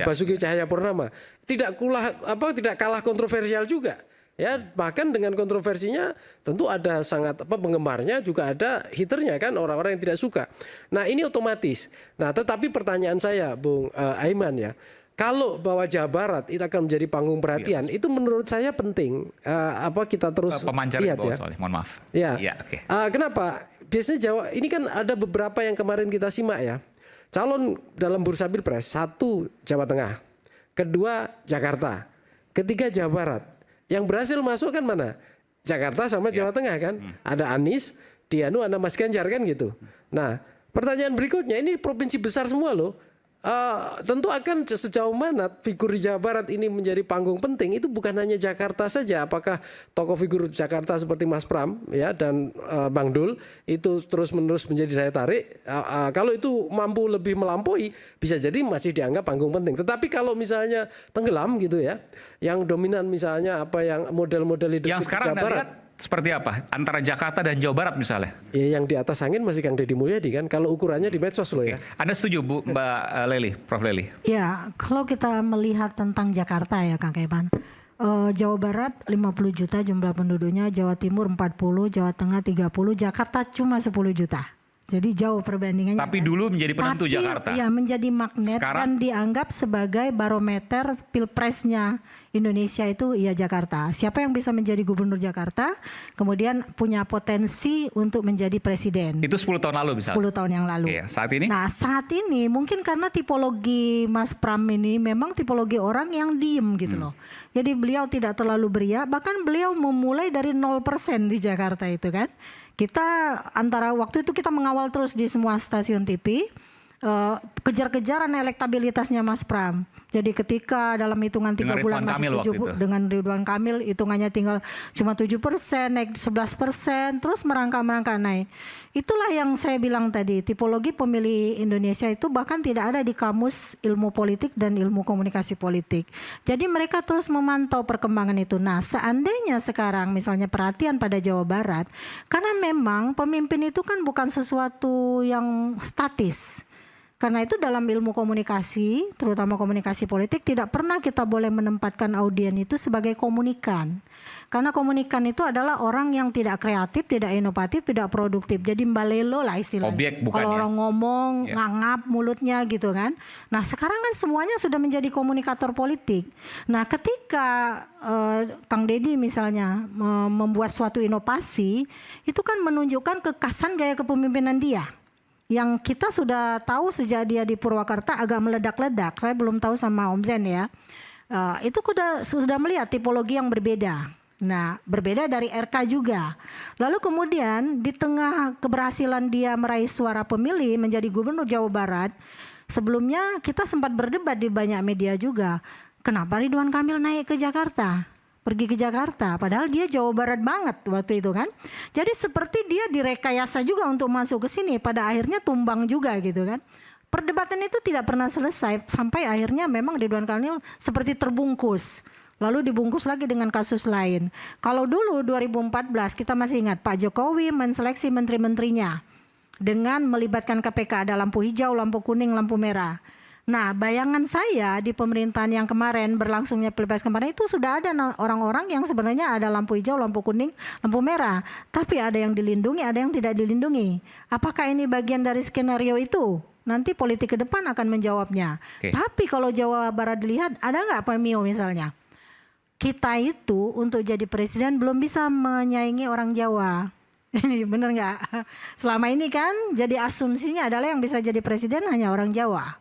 Basuki Cahayapurnama tidak kalah kontroversial juga ya, bahkan dengan kontroversinya tentu ada sangat penggemarnya juga ada haternya kan, orang-orang yang tidak suka. Nah ini otomatis. Nah tetapi pertanyaan saya Bung Aiman ya, kalau bahwa Jawa Barat itu akan menjadi panggung perhatian, itu menurut saya penting. Kita terus lihat ya. Soalnya, mohon maaf. Ya. Okay. Kenapa? Biasanya Jawa ini kan ada beberapa yang kemarin kita simak ya. Calon dalam bursa Pilpres, 1 Jawa Tengah, 2 Jakarta, 3 Jawa Barat. Yang berhasil masuk kan mana? Jakarta sama Jawa Tengah kan. Ada Anies, ada Mas Ganjar kan gitu. Nah, pertanyaan berikutnya, ini provinsi besar semua loh. Tentu akan sejauh mana figur di Jawa Barat ini menjadi panggung penting itu bukan hanya Jakarta saja. Apakah tokoh figur Jakarta seperti Mas Pram ya dan Bang Dul itu terus-menerus menjadi daya tarik? Kalau itu mampu lebih melampaui bisa jadi masih dianggap panggung penting. Tetapi kalau misalnya tenggelam gitu ya, yang dominan misalnya yang model-model leadership yang sekarang Jawa Barat. Seperti apa? Antara Jakarta dan Jawa Barat misalnya? Ya, yang di atas angin masih Kang Deddy Mulyadi kan. Kalau ukurannya di medsos loh ya. Anda setuju Mbak Leli, Prof. Leli? Ya, kalau kita melihat tentang Jakarta ya Kang Keban. Jawa Barat 50 juta jumlah penduduknya, Jawa Timur 40, Jawa Tengah 30, Jakarta cuma 10 juta. Jadi jauh perbandingannya. Tapi dulu menjadi penentu Jakarta. Ya, menjadi magnet. Sekarang? Dan dianggap sebagai barometer pilpresnya Indonesia itu ya Jakarta. Siapa yang bisa menjadi gubernur Jakarta, kemudian punya potensi untuk menjadi presiden. Itu 10 tahun lalu misalnya? 10 tahun yang lalu. Iya, saat ini? Nah saat ini mungkin karena tipologi Mas Pram ini memang tipologi orang yang diem gitu loh. Jadi beliau tidak terlalu beria, bahkan beliau memulai dari 0% di Jakarta itu kan. Kita antara waktu itu kita mengawal terus di semua stasiun TV, kejar-kejaran elektabilitasnya Mas Pram. Jadi ketika dalam hitungan 3 bulan masih 7 dengan Ridwan Kamil hitungannya tinggal cuma 7%, naik 11%, terus merangkak naik. Itulah yang saya bilang tadi, tipologi pemilih Indonesia itu bahkan tidak ada di kamus ilmu politik dan ilmu komunikasi politik. Jadi mereka terus memantau perkembangan itu. Nah, seandainya sekarang misalnya perhatian pada Jawa Barat, karena memang pemimpin itu kan bukan sesuatu yang statis. Karena itu dalam ilmu komunikasi, terutama komunikasi politik, tidak pernah kita boleh menempatkan audien itu sebagai komunikan. Karena komunikan itu adalah orang yang tidak kreatif, tidak inovatif, tidak produktif. Jadi mbalelo lah istilahnya. Objek bukan. Kalau orang ngomong, ya, ngangap mulutnya gitu kan. Nah sekarang kan semuanya sudah menjadi komunikator politik. Nah ketika Kang Deddy misalnya membuat suatu inovasi, itu kan menunjukkan kekasan gaya kepemimpinan dia. Yang kita sudah tahu sejak dia di Purwakarta agak meledak-ledak. Saya belum tahu sama Om Zen ya. Itu sudah melihat tipologi yang berbeda. Nah, berbeda dari RK juga. Lalu kemudian di tengah keberhasilan dia meraih suara pemilih menjadi gubernur Jawa Barat, sebelumnya kita sempat berdebat di banyak media juga. Kenapa Ridwan Kamil naik ke Jakarta? Pergi ke Jakarta, padahal dia Jawa Barat banget waktu itu kan. Jadi seperti dia direkayasa juga untuk masuk ke sini, pada akhirnya tumbang juga gitu kan. Perdebatan itu tidak pernah selesai sampai akhirnya memang Ridwan Kamil seperti terbungkus. Lalu dibungkus lagi dengan kasus lain. Kalau dulu 2014 kita masih ingat Pak Jokowi menseleksi menteri-menterinya dengan melibatkan KPK, ada lampu hijau, lampu kuning, lampu merah. Nah, bayangan saya di pemerintahan yang kemarin berlangsungnya Pilpres kemarin itu sudah ada orang-orang yang sebenarnya ada lampu hijau, lampu kuning, lampu merah. Tapi ada yang dilindungi, ada yang tidak dilindungi. Apakah ini bagian dari skenario itu? Nanti politik ke depan akan menjawabnya. Tapi kalau Jawa Barat dilihat, ada nggak Pak Mio misalnya? Kita itu untuk jadi presiden belum bisa menyaingi orang Jawa. Ini bener nggak? Selama ini kan jadi asumsinya adalah yang bisa jadi presiden hanya orang Jawa.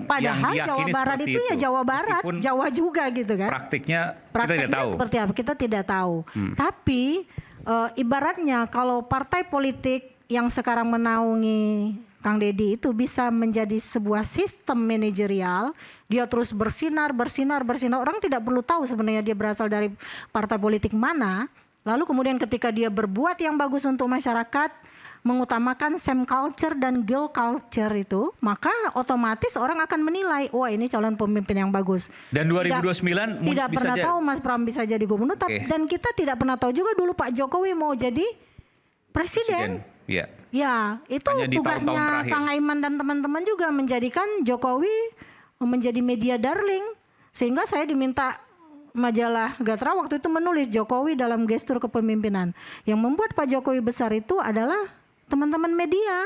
Padahal Jawa Barat itu ya Jawa Barat, Jawa juga gitu kan. Praktiknya kita tidak tahu. Seperti apa? Kita tidak tahu. Tapi ibaratnya kalau partai politik yang sekarang menaungi Kang Deddy itu bisa menjadi sebuah sistem manajerial, dia terus bersinar. Orang tidak perlu tahu sebenarnya dia berasal dari partai politik mana. Lalu kemudian ketika dia berbuat yang bagus untuk masyarakat, mengutamakan Sam culture dan girl culture itu, maka otomatis orang akan menilai, wah ini calon pemimpin yang bagus. Dan 2029 tidak pernah tahu Mas Pram bisa jadi gubernur, dan kita tidak pernah tahu juga dulu Pak Jokowi mau jadi presiden. Ya, itu tugasnya Kang Aiman dan teman-teman juga menjadikan Jokowi menjadi media darling, sehingga saya diminta majalah Gatra waktu itu menulis Jokowi dalam gestur kepemimpinan. Yang membuat Pak Jokowi besar itu adalah teman-teman media.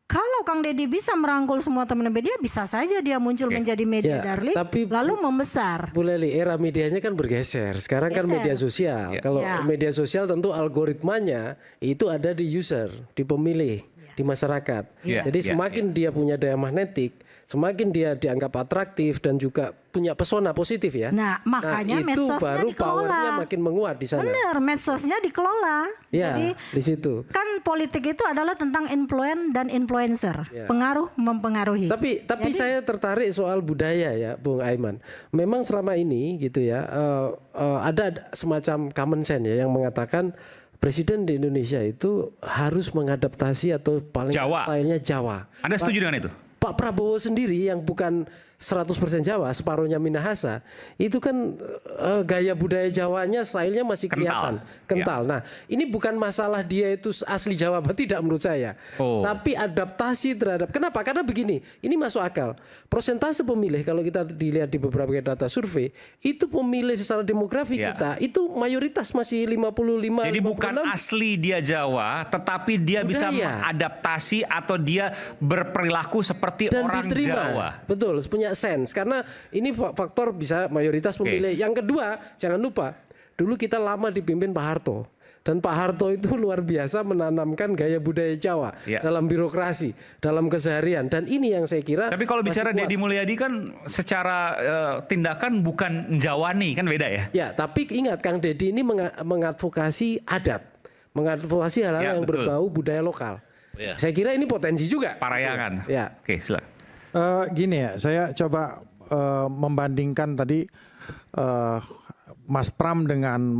Kalau Kang Deddy bisa merangkul semua teman media, bisa saja dia muncul menjadi media darling, tapi lalu membesar. Bu Leli, era medianya kan bergeser. Sekarang kan media sosial. Kalau media sosial tentu algoritmanya itu ada di user, di pemilih, di masyarakat. Jadi semakin dia punya daya magnetik, semakin dia dianggap atraktif dan juga punya pesona positif ya. Nah, makanya itu medsosnya baru dikelola. powernya makin menguat di sana. Benar, medsosnya dikelola. Ya, jadi di situ. Kan politik itu adalah tentang influence dan influencer, pengaruh mempengaruhi. Tapi saya tertarik soal budaya ya, Bung Aiman. Memang selama ini gitu ya, ada semacam common sense ya yang mengatakan presiden di Indonesia itu harus mengadaptasi atau paling stylenya Jawa. Anda setuju dengan itu? Pak Prabowo sendiri yang bukan 100% Jawa, separuhnya Minahasa, itu kan gaya budaya Jawanya, stylenya masih kelihatan kental. Nah, ini bukan masalah dia itu asli Jawa, tidak menurut saya. Tapi adaptasi terhadap, kenapa? Karena begini, ini masuk akal. Persentase pemilih kalau kita dilihat di beberapa data survei, itu pemilih secara demografi kita itu mayoritas masih 55. Jadi 56. bukan asli dia Jawa, tetapi dia bisa mengadaptasi atau dia berperilaku seperti dan orang diterima. Jawa. Betul, punya sense. Karena ini faktor bisa mayoritas pemilih. Yang kedua, jangan lupa, dulu kita lama dipimpin Pak Harto. Dan Pak Harto itu luar biasa menanamkan gaya budaya Jawa dalam birokrasi, dalam keseharian. Dan ini yang saya kira. Tapi kalau bicara Deddy Mulyadi kan secara tindakan bukan Jawani, kan beda ya? Ya, tapi ingat Kang Deddy ini mengadvokasi adat, mengadvokasi hal-hal yang berbau budaya lokal. Saya kira ini potensi juga. Parayangan. Ya. Oke, silakan. Gini ya, saya coba membandingkan tadi Mas Pram dengan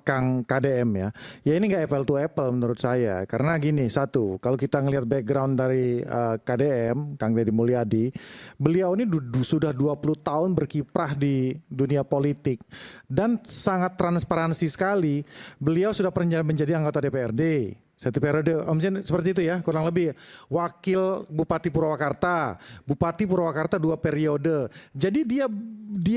Kang KDM ya. Ya ini nggak apple to apple menurut saya. Karena gini, satu, kalau kita ngelihat background dari KDM, Kang Deddy Mulyadi, beliau ini sudah 20 tahun berkiprah di dunia politik dan sangat transparansi sekali. Beliau sudah pernah menjadi anggota DPRD. Satu periode, seperti itu ya, kurang lebih. Wakil Bupati Purwakarta 2 periode. Jadi dia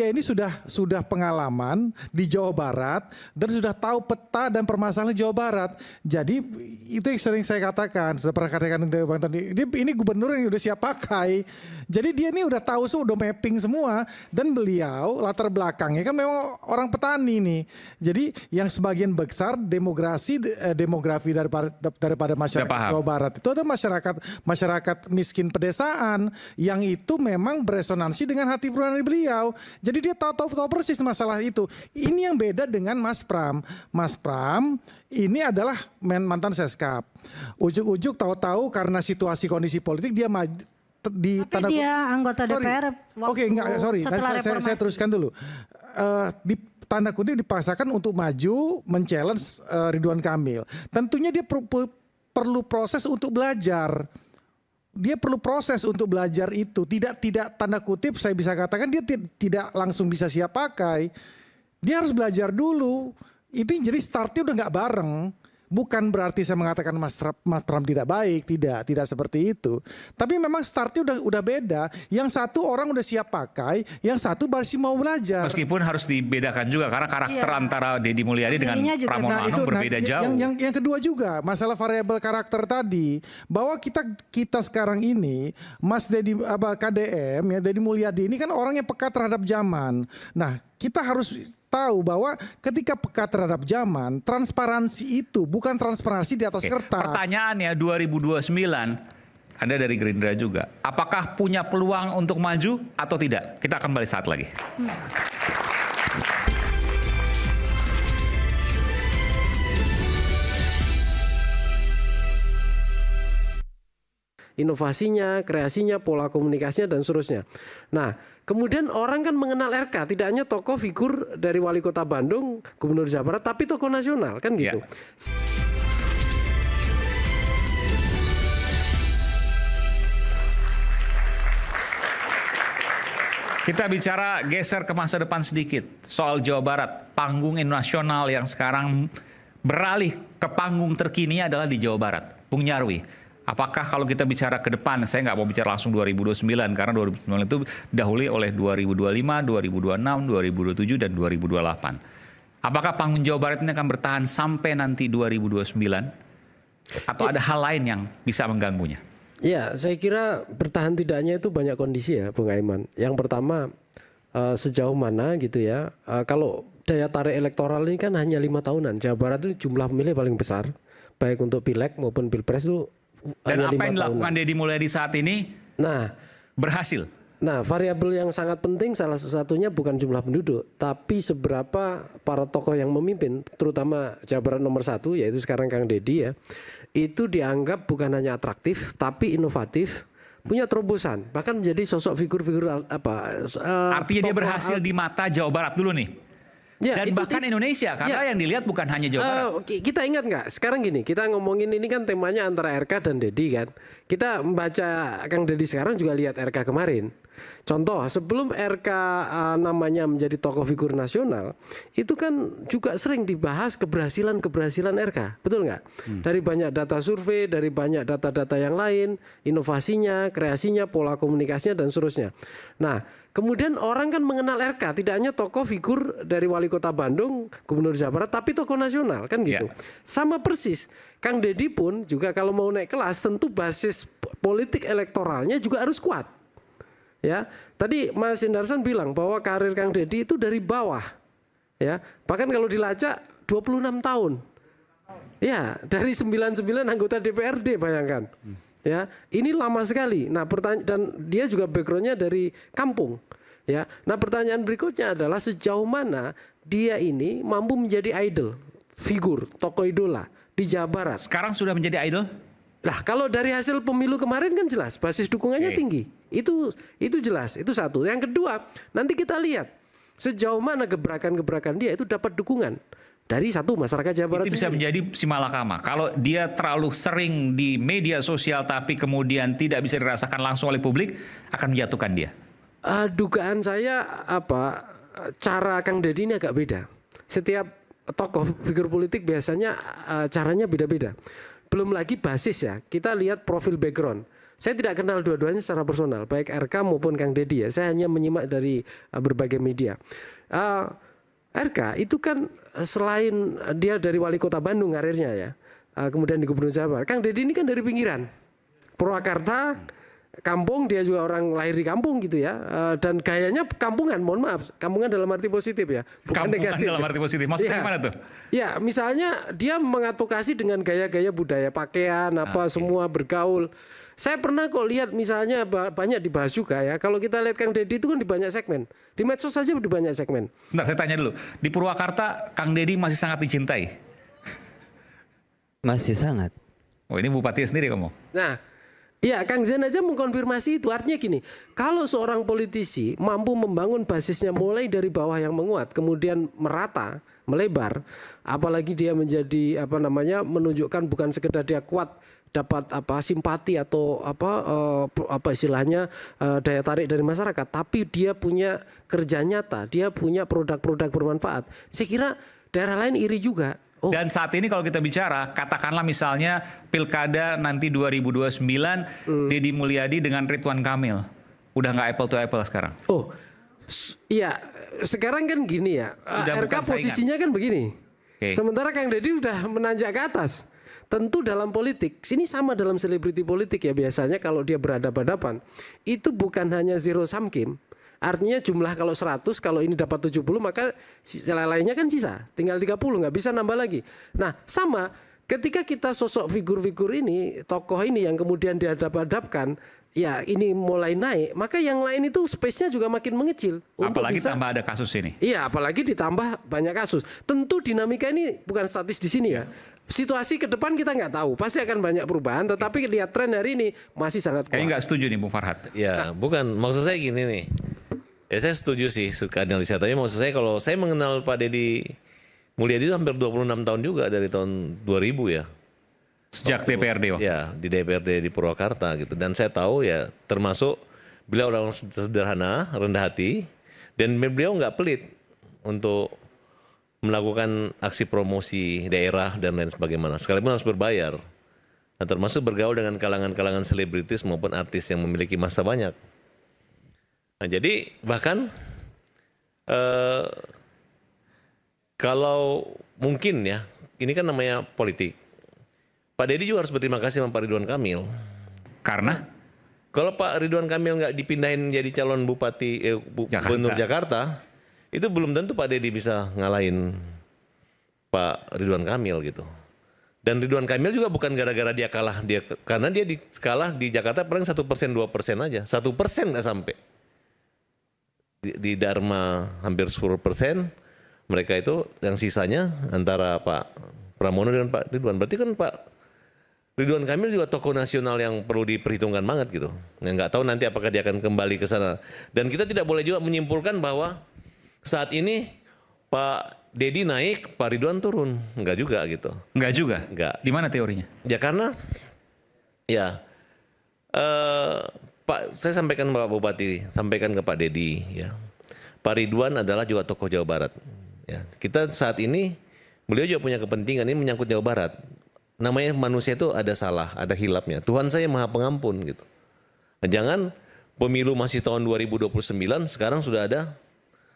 ini sudah pengalaman di Jawa Barat dan sudah tahu peta dan permasalahan Jawa Barat. Jadi itu yang sering saya katakan, sudah pernah katakan Bang Tadi, ini gubernur yang udah siap pakai. Jadi dia ini udah tahu, udah mapping semua. Dan beliau latar belakangnya kan memang orang petani nih. Jadi yang sebagian besar demografi daripada masyarakat Jawa Barat itu ada masyarakat miskin pedesaan yang itu memang beresonansi dengan hati nurani beliau. Jadi dia tahu persis masalah itu. Ini yang beda dengan Mas Pram. Mas Pram ini adalah mantan Seskap. Ujuk-ujuk tahu-tahu karena situasi kondisi politik dia Tapi dia anggota DPR. Oke, enggak, sorry. Saya teruskan dulu. Di tanda kutip dipaksakan untuk maju men-challenge Ridwan Kamil. Tentunya dia perlu proses untuk belajar. Dia perlu proses untuk belajar itu. Tidak tanda kutip saya bisa katakan dia tidak langsung bisa siap pakai. Dia harus belajar dulu. Itu jadi startnya udah nggak bareng. Bukan berarti saya mengatakan Mas Trump tidak baik, tidak seperti itu. Tapi memang startnya udah beda. Yang satu orang udah siap pakai, yang satu masih mau belajar. Meskipun harus dibedakan juga karena karakter antara Deddy Mulyadi dengan Pramono Anung berbeda jauh. Yang kedua juga masalah variabel karakter tadi, bahwa kita sekarang ini Mas KDM ya, Deddy Mulyadi ini kan orang yang peka terhadap zaman. Nah, kita harus tahu bahwa ketika peka terhadap zaman, transparansi itu bukan transparansi di atas kertas. Pertanyaannya 2029, Anda dari Gerindra juga, apakah punya peluang untuk maju atau tidak? Kita akan balik saat lagi. Inovasinya, kreasinya, pola komunikasinya dan seterusnya. Nah, kemudian orang kan mengenal RK, tidak hanya tokoh figur dari wali kota Bandung, gubernur Jawa Barat, tapi tokoh nasional kan gitu. Kita bicara geser ke masa depan sedikit soal Jawa Barat, panggung nasional yang sekarang beralih ke panggung terkini adalah di Jawa Barat. Bung Nyarwi, apakah kalau kita bicara ke depan, saya nggak mau bicara langsung 2029 karena 2029 itu dahului oleh 2025, 2026, 2027 dan 2028. Apakah panggung Jawa Barat ini akan bertahan sampai nanti 2029 atau ada hal lain yang bisa mengganggunya? Ya, saya kira bertahan tidaknya itu banyak kondisi ya, Bung Aiman. Yang pertama sejauh mana gitu ya. Kalau daya tarik elektoral ini kan hanya 5 tahunan. Jawa Barat itu jumlah pemilih paling besar, baik untuk pileg maupun pilpres itu. Dan apa yang dilakukan Deddy Mulyadi saat ini berhasil? Nah, variabel yang sangat penting salah satunya bukan jumlah penduduk, tapi seberapa para tokoh yang memimpin, terutama Jawa Barat nomor 1, yaitu sekarang Kang Deddy ya, itu dianggap bukan hanya atraktif, tapi inovatif, punya terobosan, bahkan menjadi sosok figur-figur artinya dia berhasil di mata Jawa Barat dulu nih. Ya, dan bahkan Indonesia, karena yang dilihat bukan hanya Jawa Barat. Kita ingat nggak? Sekarang gini, kita ngomongin ini kan temanya antara RK dan Deddy kan. Kita membaca Kang Deddy sekarang juga lihat RK kemarin. Contoh, sebelum RK namanya menjadi tokoh figur nasional, itu kan juga sering dibahas keberhasilan RK, betul nggak? Dari banyak data survei, dari banyak data-data yang lain, inovasinya, kreasinya, pola komunikasinya, dan seterusnya. Nah, kemudian orang kan mengenal RK, tidak hanya tokoh figur dari wali kota Bandung, gubernur Jawa Barat, tapi tokoh nasional, kan gitu. Sama persis, Kang Deddy pun juga kalau mau naik kelas, tentu basis politik elektoralnya juga harus kuat. Ya, tadi Mas Hindarsan bilang bahwa karir Kang Deddy itu dari bawah. Ya, bahkan kalau dilacak 26 tahun. Ya, dari 99 anggota DPRD, bayangkan. Ya, ini lama sekali. Nah, dan dia juga backgroundnya dari kampung. Ya, nah pertanyaan berikutnya adalah sejauh mana dia ini mampu menjadi idol, figur, tokoh idola di Jawa Barat. Sekarang sudah menjadi idol? Nah, kalau dari hasil pemilu kemarin kan jelas basis dukungannya tinggi. Itu jelas, itu satu. Yang kedua, nanti kita lihat sejauh mana gebrakan-gebrakan dia itu dapat dukungan dari satu masyarakat Jawa Barat. Itu bisa menjadi simalakama. Kalau dia terlalu sering di media sosial tapi kemudian tidak bisa dirasakan langsung oleh publik, akan menjatuhkan dia. Dugaan saya cara Kang Deddy ini agak beda. Setiap tokoh figur politik biasanya caranya beda-beda. Belum lagi basis ya. Kita lihat profil background. Saya tidak kenal dua-duanya secara personal, baik RK maupun Kang Deddy ya. Saya hanya menyimak dari berbagai media. RK itu kan selain dia dari wali kota Bandung karirnya ya, kemudian di gubernur Jawa Barat. Kang Deddy ini kan dari pinggiran, Purwakarta, kampung, dia juga orang lahir di kampung gitu ya, dan gayanya kampungan, mohon maaf, kampungan dalam arti positif ya, bukan kampungan negatif. Dalam arti positif, maksudnya Ya. gimana tuh? Ya, misalnya dia mengadvokasi dengan gaya-gaya budaya, pakaian, semua bergaul. Saya pernah kok lihat misalnya banyak dibahas juga ya. Kalau kita lihat Kang Deddy itu kan di banyak segmen. Di medsos saja di banyak segmen. Bentar, saya tanya dulu. Di Purwakarta, Kang Deddy masih sangat dicintai? Masih sangat. Oh, ini bupati sendiri kamu? Nah, ya Kang Zen aja mengkonfirmasi itu. Artinya gini, kalau seorang politisi mampu membangun basisnya mulai dari bawah yang menguat, kemudian merata, melebar, apalagi dia menjadi menunjukkan bukan sekedar dia kuat, dapat simpati atau istilahnya daya tarik dari masyarakat, tapi dia punya kerja nyata, dia punya produk-produk bermanfaat. Saya kira daerah lain iri juga. Dan saat ini kalau kita bicara, katakanlah misalnya pilkada nanti 2029, Deddy Mulyadi dengan Ridwan Kamil, udah nggak apple to apple sekarang? Iya, sekarang kan gini ya, RK posisinya kan begini. Sementara Kang Deddy udah menanjak ke atas. Tentu dalam politik, sini sama dalam selebriti politik ya, biasanya kalau dia berhadapan-hadapan, itu bukan hanya zero sum game. Artinya jumlah kalau 100, kalau ini dapat 70, maka lainnya kan sisa. Tinggal 30, nggak bisa nambah lagi. Nah, sama ketika kita sosok figur-figur ini, tokoh ini yang kemudian dihadap-hadapkan, ya ini mulai naik, maka yang lain itu space-nya juga makin mengecil. Apalagi tambah ada kasus ini. Iya, apalagi ditambah banyak kasus. Tentu dinamika ini bukan statis di sini ya. Situasi ke depan kita nggak tahu, pasti akan banyak perubahan. Tetapi lihat tren hari ini masih sangat kuat. Kayaknya nggak setuju nih Bung Farhad. Ya, bukan. Maksud saya gini nih. Ya saya setuju sih analisa. Tapi maksud saya kalau saya mengenal Pak Deddy Mulyadi itu hampir 26 tahun juga, dari tahun 2000 ya. Sejak DPRD waktu. Ya, di DPRD di Purwakarta gitu. Dan saya tahu ya, termasuk beliau orang sederhana, rendah hati, dan beliau nggak pelit untuk melakukan aksi promosi daerah dan lain sebagainya. Sekalipun harus berbayar. Nah, termasuk bergaul dengan kalangan-kalangan selebritis maupun artis yang memiliki massa banyak. Nah, jadi bahkan kalau mungkin ya, ini kan namanya politik. Pak Deddy juga harus berterima kasih sama Pak Ridwan Kamil. Karena? Kalau Pak Ridwan Kamil nggak dipindahin jadi calon bupati gubernur Jakarta, itu belum tentu Pak Deddy bisa ngalahin Pak Ridwan Kamil gitu. Dan Ridwan Kamil juga bukan gara-gara dia kalah, karena dia kalah di Jakarta paling 1%, 2% aja. 1% nggak sampai. Di Dharma hampir 10%, mereka itu yang sisanya antara Pak Pramono dan Pak Ridwan. Berarti kan Pak Ridwan Kamil juga tokoh nasional yang perlu diperhitungkan banget gitu. Yang nggak tahu nanti apakah dia akan kembali ke sana. Dan kita tidak boleh juga menyimpulkan bahwa saat ini Pak Deddy naik, Pak Ridwan turun. Enggak juga gitu. Enggak juga? Enggak. Di mana teorinya? Ya karena ya Pak, saya sampaikan Pak Bupati, sampaikan ke Pak Dedi ya. Pak Ridwan adalah juga tokoh Jawa Barat. Ya, kita saat ini beliau juga punya kepentingan ini menyangkut Jawa Barat. Namanya manusia itu ada salah, ada hilapnya. Tuhan saya Maha Pengampun gitu. Nah, jangan pemilu masih tahun 2029 sekarang sudah ada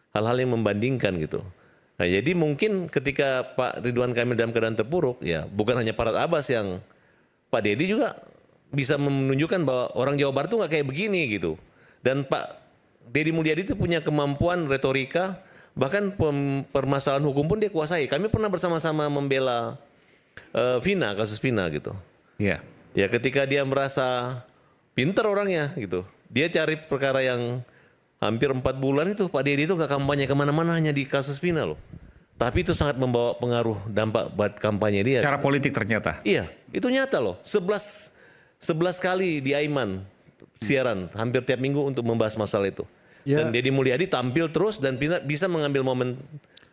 hal-hal yang membandingkan gitu. Nah, jadi mungkin ketika Pak Ridwan Kamil dalam keadaan terpuruk ya bukan hanya Parat Abbas yang Pak Dedi juga bisa menunjukkan bahwa orang Jawa Barat tuh nggak kayak begini gitu. Dan Pak Deddy Mulyadi itu punya kemampuan retorika, bahkan permasalahan hukum pun dia kuasai. Kami pernah bersama-sama membela Vina, kasus Vina gitu. Iya. Ya ketika dia merasa pinter orangnya gitu, dia cari perkara yang hampir 4 bulan itu Pak Deddy itu nggak kampanye kemana-mana hanya di kasus Vina loh. Tapi itu sangat membawa pengaruh dampak buat kampanye dia. Cara politik ternyata. Iya, itu nyata loh. 11 kali di Aiman siaran hampir tiap minggu untuk membahas masalah itu. Ya. Dan Deddy Mulyadi tampil terus dan bisa mengambil momen.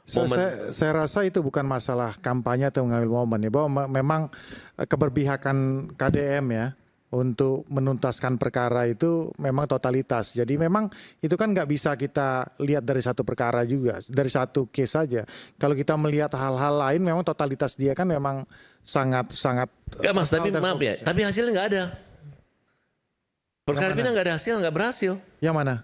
Saya rasa itu bukan masalah kampanye atau mengambil momen ya, bahwa memang keberpihakan KDM ya untuk menuntaskan perkara itu memang totalitas. Jadi memang itu kan nggak bisa kita lihat dari satu perkara juga, dari satu case saja. Kalau kita melihat hal-hal lain memang totalitas dia kan memang sangat. Enggak Mas, tapi maaf ya, tapi hasilnya nggak ada. Perkara Vina nggak ada hasil, nggak berhasil. Yang mana?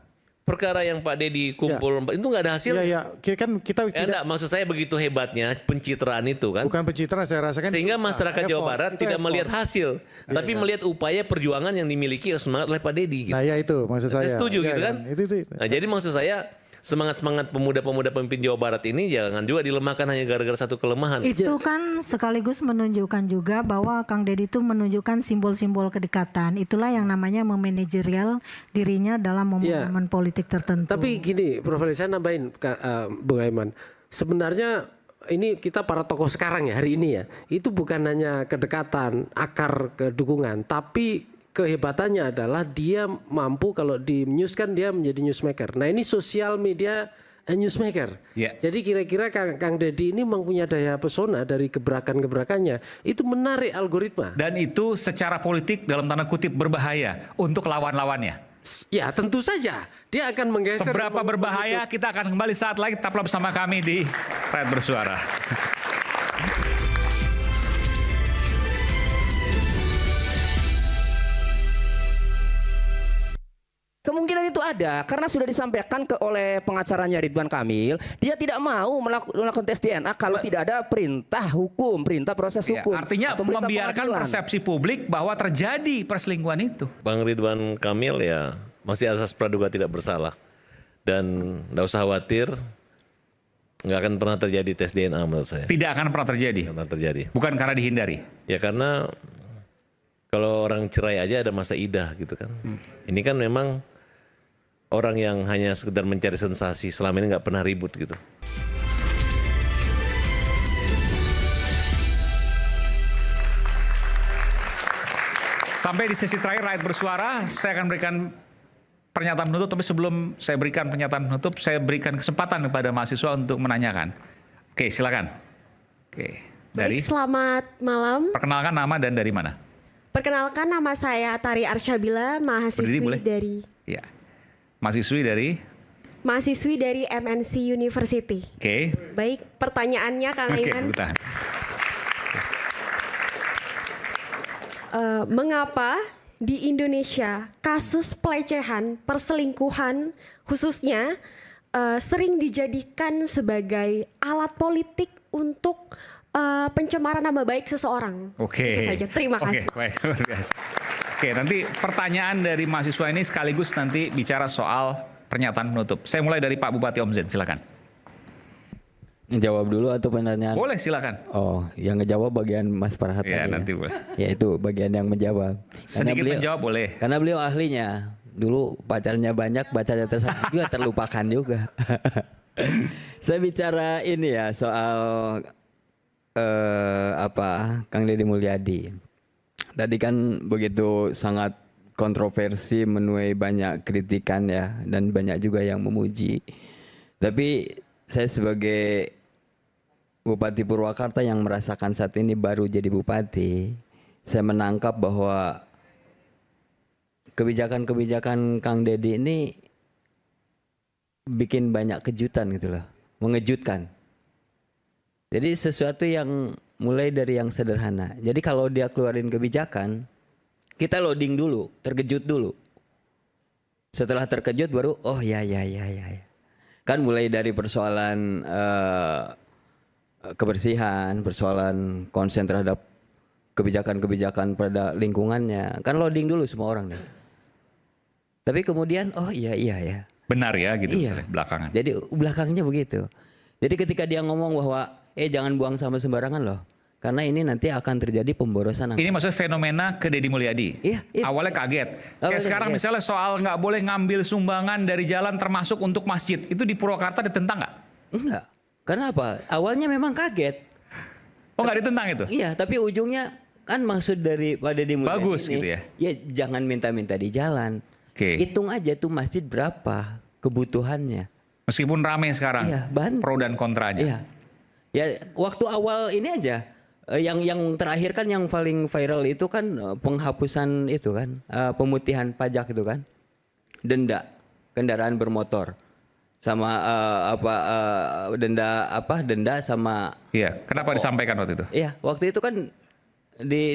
Perkara yang Pak Deddy kumpul itu nggak ada hasil. Iya, kan kita enggak, maksud saya begitu hebatnya pencitraan itu kan. Bukan pencitraan, saya rasakan. Sehingga masyarakat Jawa Barat tidak melihat hasil, tapi melihat upaya perjuangan yang dimiliki semangat oleh Pak Deddy. Gitu. Nah ya itu maksud saya. Saya setuju gitu kan. Itu. Nah jadi maksud saya semangat pemuda-pemuda pemimpin Jawa Barat ini jangan juga dilemahkan hanya gara-gara satu kelemahan. Itu kan sekaligus menunjukkan juga bahwa Kang Deddy itu menunjukkan simbol-simbol kedekatan. Itulah yang namanya memanajerial dirinya dalam momen politik tertentu. Tapi gini, Prof. Ali, saya nambahin Bung Aiman. Sebenarnya ini kita para tokoh sekarang ya hari ini ya, itu bukan hanya kedekatan, akar kedukungan, tapi kehebatannya adalah dia mampu kalau di news kan dia menjadi newsmaker. Nah ini sosial media newsmaker. Yeah. Jadi kira-kira Kang Deddy ini memang punya daya pesona dari gebrakan-gebrakannya. Itu menarik algoritma. Dan itu secara politik dalam tanda kutip berbahaya untuk lawan-lawannya. Ya tentu saja. Dia akan menggeser. Seberapa berbahaya kita akan kembali saat lagi. Tetaplah bersama kami di Rakyat Bersuara. Kemungkinan itu ada karena sudah disampaikan oleh pengacaranya Ridwan Kamil, dia tidak mau melakukan tes DNA kalau tidak ada perintah hukum, perintah proses hukum. Artinya membiarkan persepsi publik bahwa terjadi perselingkuhan itu. Bang Ridwan Kamil ya masih asas praduga tidak bersalah dan nggak usah khawatir, nggak akan pernah terjadi tes DNA menurut saya. Tidak akan pernah terjadi. Tidak pernah terjadi. Bukan karena dihindari. Ya karena kalau orang cerai aja ada masa idah gitu kan. Ini kan memang orang yang hanya sekedar mencari sensasi, selama ini nggak pernah ribut gitu. Sampai di sesi terakhir Rakyat Bersuara, saya akan berikan pernyataan penutup, tapi sebelum saya berikan pernyataan penutup, saya berikan kesempatan kepada mahasiswa untuk menanyakan. Oke, silakan. Oke, dari. Baik, selamat malam. Perkenalkan nama dan dari mana? Perkenalkan nama saya Tari Arsyabila, mahasiswi dari. Ya. Mahasiswi dari MNC University. Oke. Baik, pertanyaannya Kang Aiman. Mengapa di Indonesia kasus pelecehan, perselingkuhan khususnya sering dijadikan sebagai alat politik untuk pencemaran nama baik seseorang? Oke. Itu saja. Terima kasih. Oke, baik, luar biasa. Oke, nanti pertanyaan dari mahasiswa ini sekaligus nanti bicara soal pernyataan penutup. Saya mulai dari Pak Bupati Om Zen, silakan. Jawab dulu atau pertanyaan? Boleh, silakan. Oh, yang ngejawab bagian Mas Farhat. Ya, nanti boleh. Ya itu bagian yang menjawab. Sedikit menjawab boleh. Karena beliau ahlinya. Dulu pacarnya banyak, pacarnya tersayang juga terlupakan juga. Saya bicara ini ya soal Kang Deddy Mulyadi. Tadi kan begitu sangat kontroversi, menuai banyak kritikan ya, dan banyak juga yang memuji. Tapi saya sebagai Bupati Purwakarta yang merasakan saat ini baru jadi bupati, saya menangkap bahwa kebijakan-kebijakan Kang Deddy ini bikin banyak kejutan gitu loh, mengejutkan. Jadi sesuatu yang mulai dari yang sederhana. Jadi kalau dia keluarin kebijakan, kita loading dulu, terkejut dulu. Setelah terkejut baru oh ya. Kan mulai dari persoalan kebersihan, persoalan konsen terhadap kebijakan-kebijakan pada lingkungannya. Kan loading dulu semua orang nih. Tapi kemudian oh iya ya. Benar ya gitu Iya. misalnya, belakangan. Jadi belakangnya begitu. Jadi ketika dia ngomong bahwa jangan buang sampah sembarangan loh. Karena ini nanti akan terjadi pemborosan. Ini maksudnya fenomena ke Deddy Mulyadi. Iya. Awalnya kaget. Kayak Awalnya sekarang kaget. misalnya soal nggak boleh ngambil sumbangan dari jalan termasuk untuk masjid. Itu di Purwakarta ditentang nggak? Enggak. Karena apa? Awalnya memang kaget. Oh nggak ditentang itu? Iya, tapi ujungnya kan maksud dari Pak Deddy Mulyadi Bagus ini, gitu ya? Ya jangan minta-minta di jalan. Hitung aja tuh masjid berapa kebutuhannya. Meskipun rame sekarang. Iya, pro dan kontranya. Iya. Ya waktu awal ini aja yang terakhir kan yang paling viral itu kan penghapusan itu kan pemutihan pajak itu kan. Denda kendaraan bermotor sama denda sama. Iya, kenapa disampaikan waktu itu? Iya, waktu itu kan di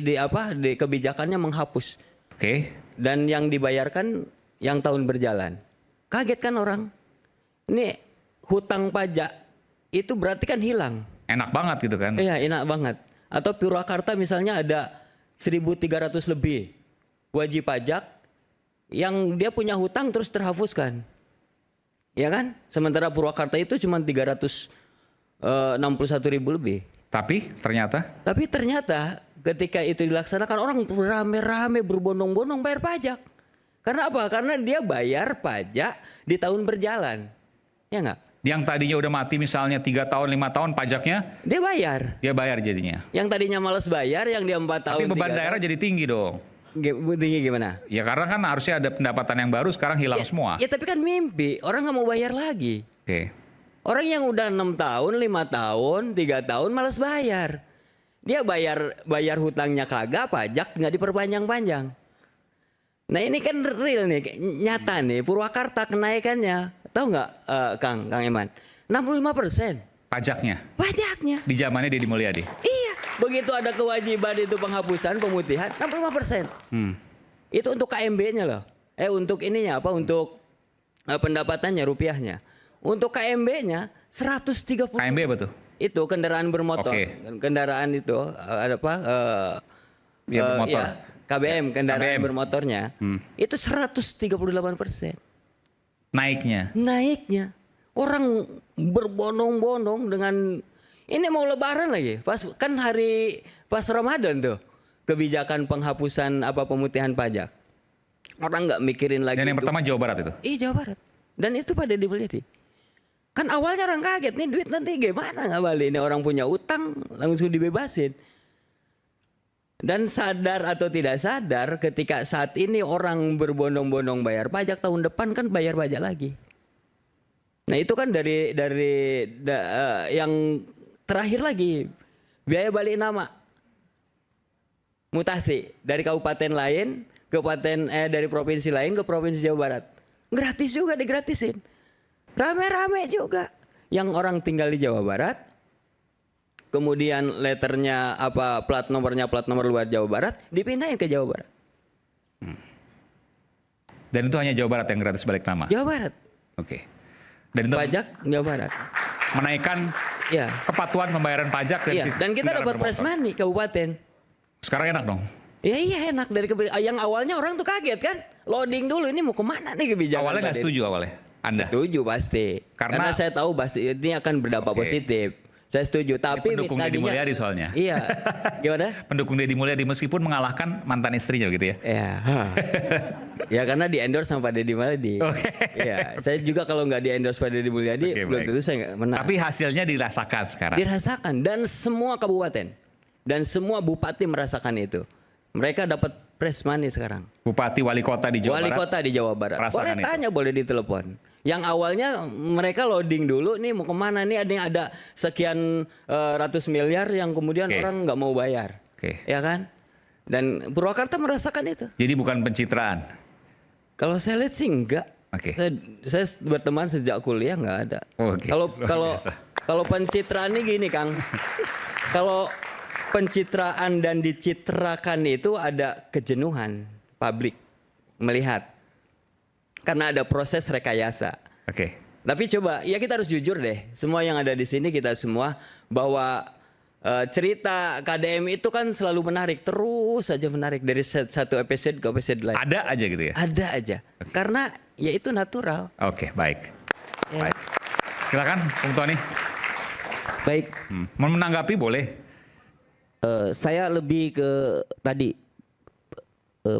kebijakannya menghapus. Oke. Dan yang dibayarkan yang tahun berjalan. Kaget kan orang. Ini hutang pajak itu berarti kan hilang. Enak banget gitu kan? Iya, enak banget. Atau Purwakarta misalnya ada 1.300 lebih wajib pajak yang dia punya hutang terus terhapuskan. Ya kan? Sementara Purwakarta itu cuma 361.000 lebih. Tapi ternyata ketika itu dilaksanakan orang rame-rame berbondong-bondong bayar pajak. Karena apa? Karena dia bayar pajak di tahun berjalan. Ya enggak? Yang tadinya udah mati misalnya 3 tahun, 5 tahun pajaknya. Dia bayar. Dia bayar jadinya. Yang tadinya malas bayar, yang dia 4 tahun. Tapi beban daerah jadi tinggi dong. Tinggi gimana? Ya karena kan harusnya ada pendapatan yang baru, sekarang hilang semua. Ya tapi kan mimpi. Orang nggak mau bayar lagi. Oke. Orang yang udah 6 tahun, 5 tahun, 3 tahun malas bayar. Dia bayar hutangnya kagak, pajak nggak diperpanjang-panjang. Nah ini kan real nih, nyata nih. Purwakarta kenaikannya, tahu nggak Kang Eman? 65%. Pajaknya? Pajaknya. Di zamannya Deddy Mulyadi? Iya. Begitu ada kewajiban itu penghapusan, pemutihan, 65%. Itu untuk KMB-nya loh. Untuk ininya apa? Untuk pendapatannya, rupiahnya. Untuk KMB-nya 130. KMB apa tuh? Itu kendaraan bermotor. Kendaraan itu ada apa? Bermotor. Ya, KBM, kendaraan bermotornya. Itu 138%. Naiknya. Orang berbondong-bondong dengan ini mau lebaran lagi. Pas Ramadan tuh. Kebijakan penghapusan pemutihan pajak. Orang nggak mikirin lagi. Dan yang pertama Jawa Barat itu? Iya, Jawa Barat. Dan itu pada Mulyadi. Kan awalnya orang kaget, nih duit nanti gimana nggak balik? Ini orang punya utang langsung dibebasin. Dan sadar atau tidak sadar ketika saat ini orang berbondong-bondong bayar pajak, tahun depan kan bayar pajak lagi. Nah itu kan dari yang terakhir lagi biaya balik nama mutasi dari kabupaten lain dari provinsi lain ke provinsi Jawa Barat. Gratis juga digratisin. Rame-rame juga. Yang orang tinggal di Jawa Barat, kemudian letternya plat nomor luar Jawa Barat, dipindahin ke Jawa Barat. Dan itu hanya Jawa Barat yang gratis balik nama? Jawa Barat. Oke. Dan itu pajak Jawa Barat. Menaikkan kepatuhan pembayaran pajak dan kita dapat press money kabupaten. Sekarang enak dong? Iya enak dari yang awalnya orang tuh kaget kan, loading dulu ini mau kemana nih kebijakan. Awalnya nggak setuju awalnya, Anda? Setuju pasti, karena saya tahu pasti ini akan berdampak positif. Saya setuju, tapi pendukung Deddy Mulyadi soalnya. Iya, gimana? Pendukung Deddy Mulyadi meskipun mengalahkan mantan istrinya gitu ya? Iya. Ya karena di endorse sama Pak Deddy Mulyadi. Iya, saya juga kalau nggak di endorse Pak Deddy Mulyadi belum tentu saya nggak menang. Tapi hasilnya dirasakan sekarang. Dirasakan dan semua kabupaten dan semua bupati merasakan itu. Mereka dapat press money sekarang. Bupati wali kota di Jawa Barat. Wali kota di Jawa Barat. Boleh tanya, boleh ditelepon. Yang awalnya mereka loading dulu nih mau kemana nih, ada sekian ratus miliar yang kemudian orang nggak mau bayar. Ya kan? Dan Purwakarta merasakan itu. Jadi bukan pencitraan. Kalau saya lihat sih enggak. Saya berteman sejak kuliah nggak ada. Kalau pencitraan ini gini Kang. Kalau pencitraan dan dicitrakan itu ada kejenuhan publik melihat. Karena ada proses rekayasa. Tapi coba, ya kita harus jujur deh. Semua yang ada di sini kita semua bahwa cerita KDM itu kan selalu menarik, terus saja menarik dari satu episode ke episode lain. Ada aja gitu ya? Ada aja. Karena ya itu natural. Oke, baik. Baik. Silakan, Bung Tony. Baik. Mau menanggapi boleh. Saya lebih ke tadi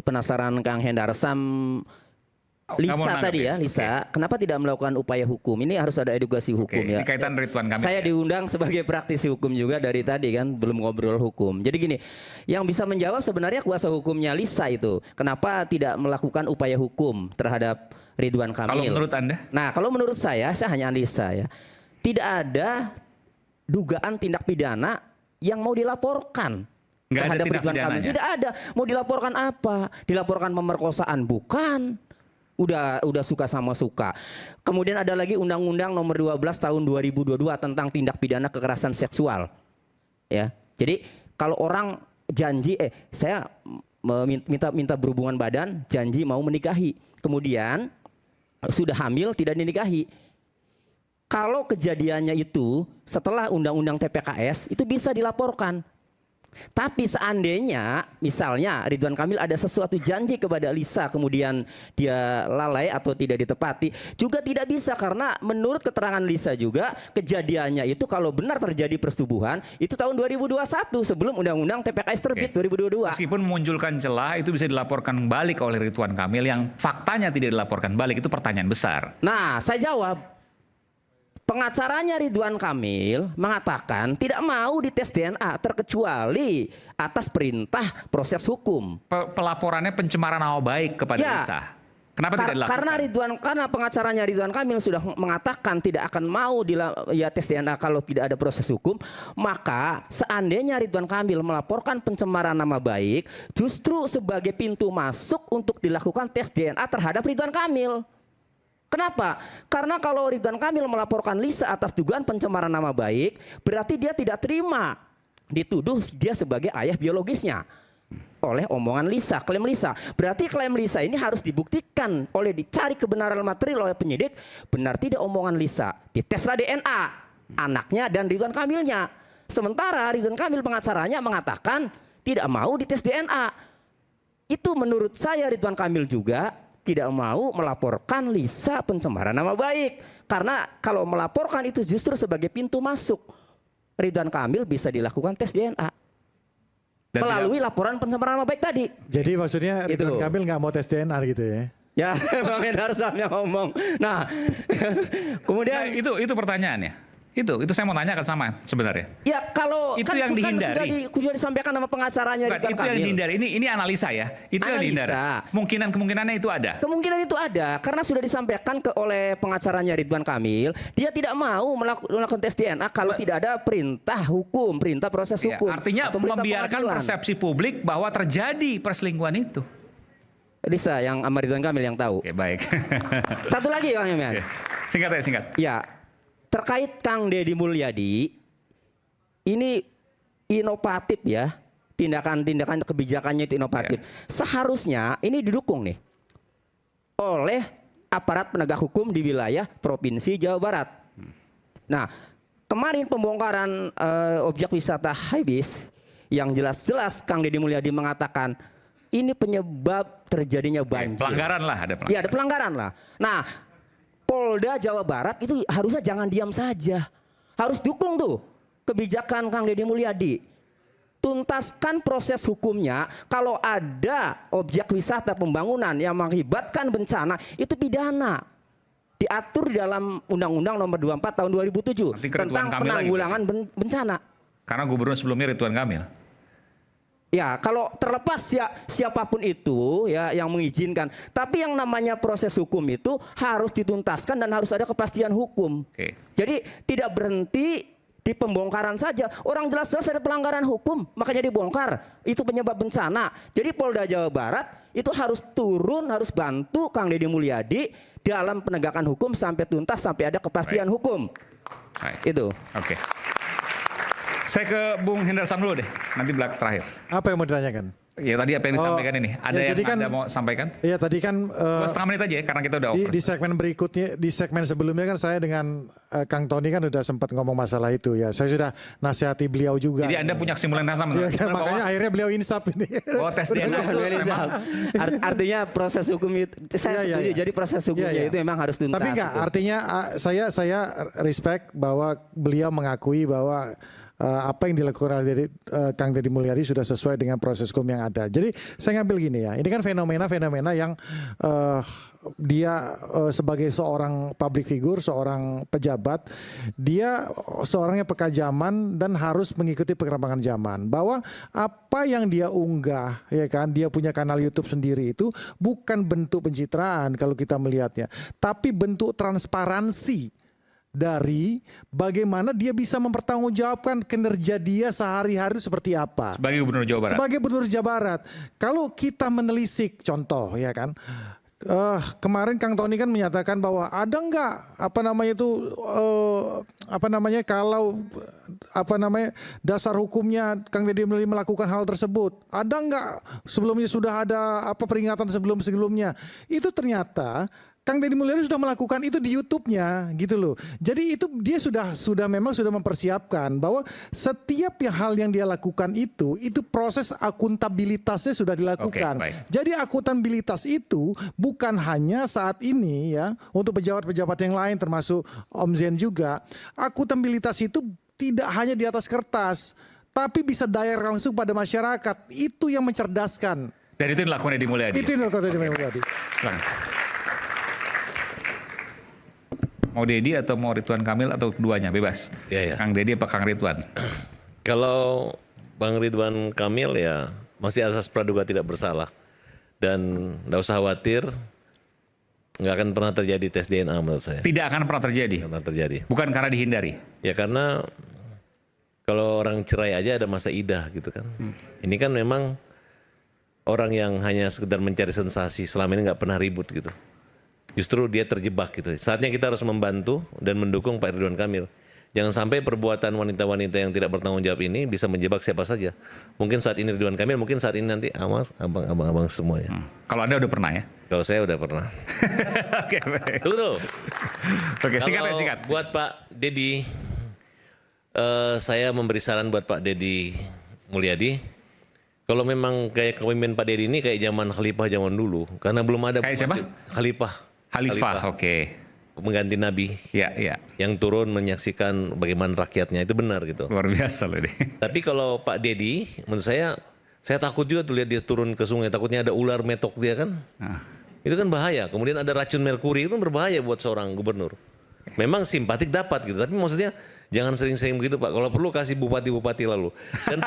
penasaran Kang Hendar Sam. Lisa tadi ya, Lisa, kenapa tidak melakukan upaya hukum? Ini harus ada edukasi hukum ya. Ini kaitan Ridwan Kamil. Saya diundang sebagai praktisi hukum juga dari tadi kan, belum ngobrol hukum. Jadi gini, yang bisa menjawab sebenarnya kuasa hukumnya Lisa itu. Kenapa tidak melakukan upaya hukum terhadap Ridwan Kamil? Kalau menurut Anda? Nah, kalau menurut saya hanya analisa ya. Tidak ada dugaan tindak pidana yang mau dilaporkan. Terhadap Ridwan Kamil. Tidak ada. Mau dilaporkan apa? Dilaporkan pemerkosaan bukan. Udah suka sama suka. Kemudian ada lagi Undang-Undang Nomor 12 Tahun 2022 tentang tindak pidana kekerasan seksual. Ya. Jadi kalau orang janji saya minta berhubungan badan, janji mau menikahi. Kemudian sudah hamil tidak dinikahi. Kalau kejadiannya itu setelah Undang-Undang TPKS itu bisa dilaporkan. Tapi seandainya misalnya Ridwan Kamil ada sesuatu janji kepada Lisa kemudian dia lalai atau tidak ditepati juga tidak bisa karena menurut keterangan Lisa juga kejadiannya itu kalau benar terjadi persetubuhan itu tahun 2021 sebelum Undang-Undang TPKS terbit 2022. Meskipun memunculkan celah itu bisa dilaporkan balik oleh Ridwan Kamil yang faktanya tidak dilaporkan balik itu pertanyaan besar. Nah saya jawab. Pengacaranya Ridwan Kamil mengatakan tidak mau dites DNA terkecuali atas perintah proses hukum. Pelaporannya pencemaran nama baik kepada Lisa. Kenapa tidak dilakukan? Karena pengacaranya Ridwan Kamil sudah mengatakan tidak akan mau tes DNA kalau tidak ada proses hukum, maka seandainya Ridwan Kamil melaporkan pencemaran nama baik justru sebagai pintu masuk untuk dilakukan tes DNA terhadap Ridwan Kamil. Kenapa? Karena kalau Ridwan Kamil melaporkan Lisa atas dugaan pencemaran nama baik, berarti dia tidak terima dituduh dia sebagai ayah biologisnya oleh omongan Lisa, klaim Lisa. Berarti klaim Lisa ini harus dibuktikan oleh dicari kebenaran material oleh penyidik, benar tidak omongan Lisa. Diteslah DNA anaknya dan Ridwan Kamilnya. Sementara Ridwan Kamil pengacaranya mengatakan tidak mau dites DNA. Itu menurut saya Ridwan Kamil juga tidak mau melaporkan Lisa pencemaran nama baik. Karena kalau melaporkan itu justru sebagai pintu masuk. Ridwan Kamil bisa dilakukan tes DNA. Dan melalui laporan pencemaran nama baik tadi. Jadi maksudnya Ridwan Kamil nggak mau tes DNA gitu ya? Ya, Bang Hendar yang ngomong. Nah, kemudian itu pertanyaannya. Itu saya mau tanya ke sama sebenarnya. Ya kalau itu kan yang dihindari. Sudah disampaikan nama pengacaranya Ridwan Kamil. Itu yang dihindari. Ini analisa ya. Itu yang dihindari. Kemungkinannya itu ada. Kemungkinan itu ada karena sudah disampaikan oleh pengacaranya Ridwan Kamil, dia tidak mau melakukan tes DNA kalau tidak ada perintah hukum, perintah proses hukum. Artinya membiarkan persepsi publik bahwa terjadi perselingkuhan itu. Lisa yang sama Ridwan Kamil yang tahu. Oke, baik. Satu lagi Bang Yaman. Singkat. Ya. Terkait Kang Deddy Mulyadi, ini inovatif ya, tindakan kebijakannya itu inovatif. Seharusnya ini didukung nih oleh aparat penegak hukum di wilayah Provinsi Jawa Barat. Nah, kemarin pembongkaran objek wisata Haibis yang jelas-jelas Kang Deddy Mulyadi mengatakan ini penyebab terjadinya banjir. Pelanggaran lah, ada pelanggaran. Iya, ada pelanggaran lah. Nah, Polda Jawa Barat itu harusnya jangan diam saja. Harus dukung tuh kebijakan Kang Deddy Mulyadi. Tuntaskan proses hukumnya. Kalau ada objek wisata pembangunan yang mengakibatkan bencana, itu pidana. Diatur di dalam Undang-Undang Nomor 24 Tahun 2007 tentang penanggulangan bencana. Karena gubernur sebelumnya Ridwan Kamil. Ya, kalau terlepas siapapun itu ya yang mengizinkan, tapi yang namanya proses hukum itu harus dituntaskan dan harus ada kepastian hukum. Jadi tidak berhenti di pembongkaran saja. Orang jelas-jelas ada pelanggaran hukum, makanya dibongkar. Itu penyebab bencana. Jadi Polda Jawa Barat itu harus turun, harus bantu Kang Deddy Mulyadi dalam penegakan hukum sampai tuntas, sampai ada kepastian hukum. Itu. Oke. Saya ke Bung Hendar Sam dulu deh, nanti belakang terakhir. Apa yang mau ditanyakan? Ya tadi apa yang disampaikan ini? Ada ya, yang Anda mau sampaikan? Iya tadi kan 2,5 menit aja ya, karena kita udah over. Di segmen berikutnya, di segmen sebelumnya kan saya dengan Kang Tony kan udah sempat ngomong masalah itu ya. Saya sudah nasihati beliau juga. Jadi Anda punya kesimpulan yang sama? Ya, kan, makanya akhirnya beliau insaf ini. Oh, tes DNA itu memang. Artinya proses hukum itu, saya setuju. Jadi proses hukumnya itu memang harus tuntas. Tapi enggak, artinya saya respect bahwa beliau mengakui bahwa apa yang dilakukan oleh Kang Deddy Mulyadi sudah sesuai dengan proses hukum yang ada. Jadi saya ngambil gini ya, ini kan fenomena-fenomena yang dia sebagai seorang public figure, seorang pejabat, dia seorang yang peka zaman dan harus mengikuti perkembangan zaman. Bahwa apa yang dia unggah, ya kan, dia punya kanal YouTube sendiri itu bukan bentuk pencitraan kalau kita melihatnya, tapi bentuk transparansi dari bagaimana dia bisa mempertanggungjawabkan kinerja dia sehari-hari seperti apa. Sebagai Gubernur Jawa Barat. Sebagai Gubernur Jawa Barat. Kalau kita menelisik contoh ya kan. Kemarin Kang Tony kan menyatakan bahwa ada nggak kalau dasar hukumnya Kang Deddy Mulyadi melakukan hal tersebut, ada nggak sebelumnya sudah ada peringatan sebelumnya. Itu ternyata Kang Deddy Mulyadi sudah melakukan itu di YouTube-nya gitu loh. Jadi itu dia sudah mempersiapkan bahwa setiap hal yang dia lakukan itu proses akuntabilitasnya sudah dilakukan. Jadi akuntabilitas itu bukan hanya saat ini ya untuk pejabat-pejabat yang lain termasuk Om Zen juga. Akuntabilitas itu tidak hanya di atas kertas, tapi bisa direct langsung pada masyarakat. Itu yang mencerdaskan. Dan itu dilakukan Deddy Mulyadi. Itu yang dilakukan Deddy Mulyadi. Mau Deddy atau mau Ridwan Kamil atau keduanya bebas. Ya. Kang Deddy apa Kang Ridwan? Kalau Bang Ridwan Kamil ya masih asas praduga tidak bersalah dan nggak usah khawatir, nggak akan pernah terjadi tes DNA menurut saya. Tidak akan pernah terjadi. Tidak pernah terjadi. Bukan karena dihindari. Ya karena kalau orang cerai aja ada masa idah gitu kan. Ini kan memang orang yang hanya sekedar mencari sensasi, selama ini nggak pernah ribut gitu. Justru dia terjebak gitu. Saatnya kita harus membantu dan mendukung Pak Ridwan Kamil. Jangan sampai perbuatan wanita-wanita yang tidak bertanggung jawab ini bisa menjebak siapa saja. Mungkin saat ini Ridwan Kamil, mungkin saat ini nanti awas abang-abang semuanya. Kalau Anda udah pernah ya? Kalau saya udah pernah. Oke, baik. Tunggu. Oke, singkat. Buat Pak Deddy, saya memberi saran buat Pak Deddy Mulyadi. Kalau memang kayak kepemimpinan Pak Deddy ini kayak zaman Khalifah zaman dulu, karena belum ada. Kayak siapa? Khalifah, oke. Pengganti Nabi. Ya. Yang turun menyaksikan bagaimana rakyatnya, itu benar gitu. Luar biasa loh ini. Tapi kalau Pak Deddy, menurut saya takut juga tuh lihat dia turun ke sungai, takutnya ada ular metok dia kan. Itu kan bahaya. Kemudian ada racun merkuri, itu kan berbahaya buat seorang gubernur. Memang simpatik dapat gitu, tapi maksudnya jangan sering-sering begitu Pak. Kalau perlu kasih bupati-bupati lalu. Dan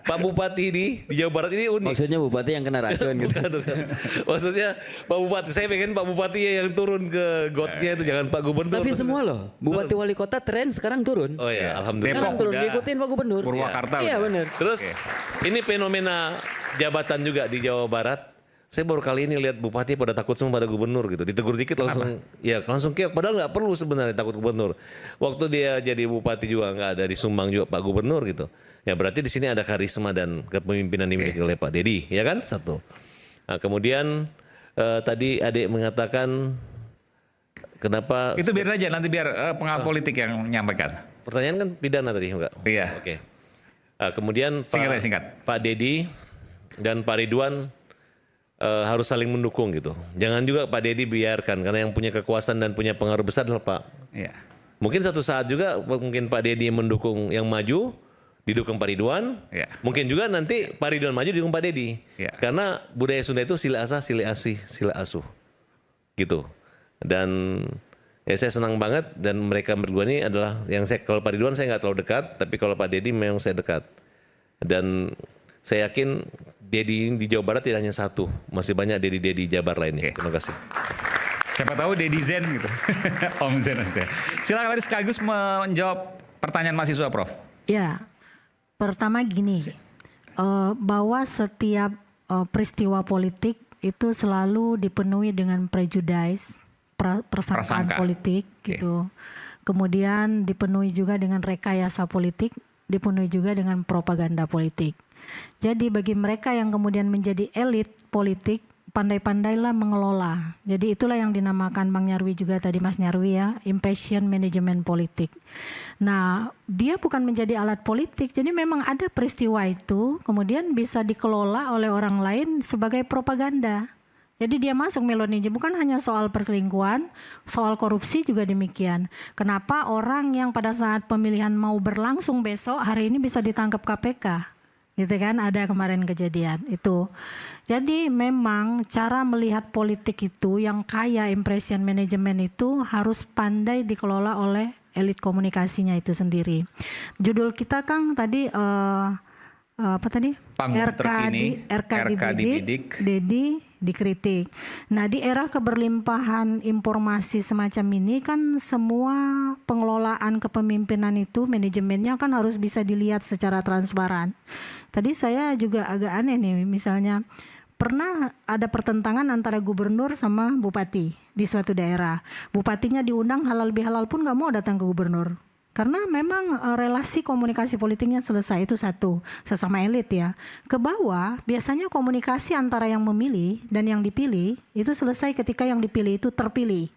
Pak Bupati di Jawa Barat ini unik. Maksudnya bupati yang kena racun gitu. Bukan. Maksudnya Pak Bupati, saya pengen Pak Bupati yang turun ke gotnya itu, jangan Pak Gubernur. Tapi semua loh, bupati wali kota tren sekarang turun. Oh ya, alhamdulillah. Sekarang turun, diikutin Pak Gubernur. Purwakarta. Iya benar. Terus ini fenomena jabatan juga di Jawa Barat. Saya baru kali ini lihat bupati pada takut semua pada gubernur gitu. Ditegur dikit langsung keok. Padahal nggak perlu sebenarnya takut gubernur. Waktu dia jadi bupati juga nggak ada di Sumbang juga Pak Gubernur gitu. Ya berarti di sini ada karisma dan kepemimpinan dimiliki oleh Pak Deddy, ya kan? Satu. Nah, kemudian tadi adik mengatakan kenapa? Itu biar aja nanti biar pengawal politik yang menyampaikan. Pertanyaan kan pidana tadi enggak? Iya. Oke. Kemudian singkat. Pak Deddy dan Pak Ridwan harus saling mendukung gitu. Jangan juga Pak Deddy biarkan, karena yang punya kekuasaan dan punya pengaruh besar adalah Pak. Iya. Mungkin satu saat juga mungkin Pak Deddy mendukung yang maju, didukung Pak Ridwan. Iya. Mungkin juga nanti Pak Ridwan maju didukung Pak Deddy. Iya. Karena budaya Sunda itu sila asah, sila asih, sila asuh. Gitu. Dan ya saya senang banget, dan mereka berdua ini adalah yang saya, kalau Pak Ridwan saya nggak terlalu dekat, tapi kalau Pak Deddy memang saya dekat. Dan saya yakin Deddy di Jawa Barat tidak hanya satu, masih banyak Deddy Jabar lainnya. Terima kasih. Siapa tahu Deddy Zen gitu. Om Zen. Silakan tadi sekaligus menjawab Pertanyaan mahasiswa, Prof. Ya, pertama gini, bahwa setiap peristiwa politik itu selalu dipenuhi dengan prejudice, persangkaan politik gitu. Kemudian dipenuhi juga dengan rekayasa politik, dipenuhi juga dengan propaganda politik. Jadi bagi mereka yang kemudian menjadi elit politik, pandai-pandailah mengelola. Jadi itulah yang dinamakan Bang Nyarwi juga tadi, Mas Nyarwi ya, impression management politik. Nah, dia bukan menjadi alat politik, jadi memang ada peristiwa itu kemudian bisa dikelola oleh orang lain sebagai propaganda. Jadi dia masuk meloninya, bukan hanya soal perselingkuhan, soal korupsi juga demikian. Kenapa orang yang pada saat pemilihan mau berlangsung besok, hari ini bisa ditangkap KPK? Gitu kan, ada kemarin kejadian itu. Jadi memang cara melihat politik itu yang kaya impression management itu harus pandai dikelola oleh elit komunikasinya itu sendiri. Judul kita Kang tadi apa tadi? RK dibidik, Dedi dikritik. Nah, di era keberlimpahan informasi semacam ini kan semua pengelolaan kepemimpinan itu manajemennya kan harus bisa dilihat secara transparan. Tadi saya juga agak aneh nih, misalnya pernah ada pertentangan antara gubernur sama bupati di suatu daerah. Bupatinya diundang halal bihalal pun nggak mau datang ke gubernur. Karena memang relasi komunikasi politiknya selesai, itu satu, sesama elit ya. Ke bawah biasanya komunikasi antara yang memilih dan yang dipilih itu selesai ketika yang dipilih itu terpilih.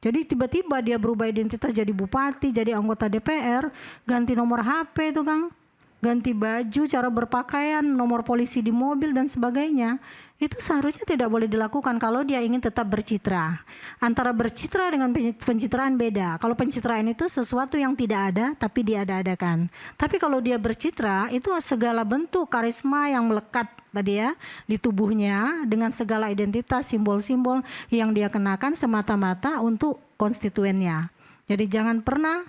Jadi tiba-tiba dia berubah identitas jadi bupati, jadi anggota DPR, ganti nomor HP itu Kang, ganti baju, cara berpakaian, nomor polisi di mobil dan sebagainya. Itu seharusnya tidak boleh dilakukan kalau dia ingin tetap bercitra. Antara bercitra dengan pencitraan beda. Kalau pencitraan itu sesuatu yang tidak ada tapi diada-adakan. Tapi kalau dia bercitra itu segala bentuk karisma yang melekat tadi ya di tubuhnya dengan segala identitas, simbol-simbol yang dia kenakan semata-mata untuk konstituennya. Jadi jangan pernah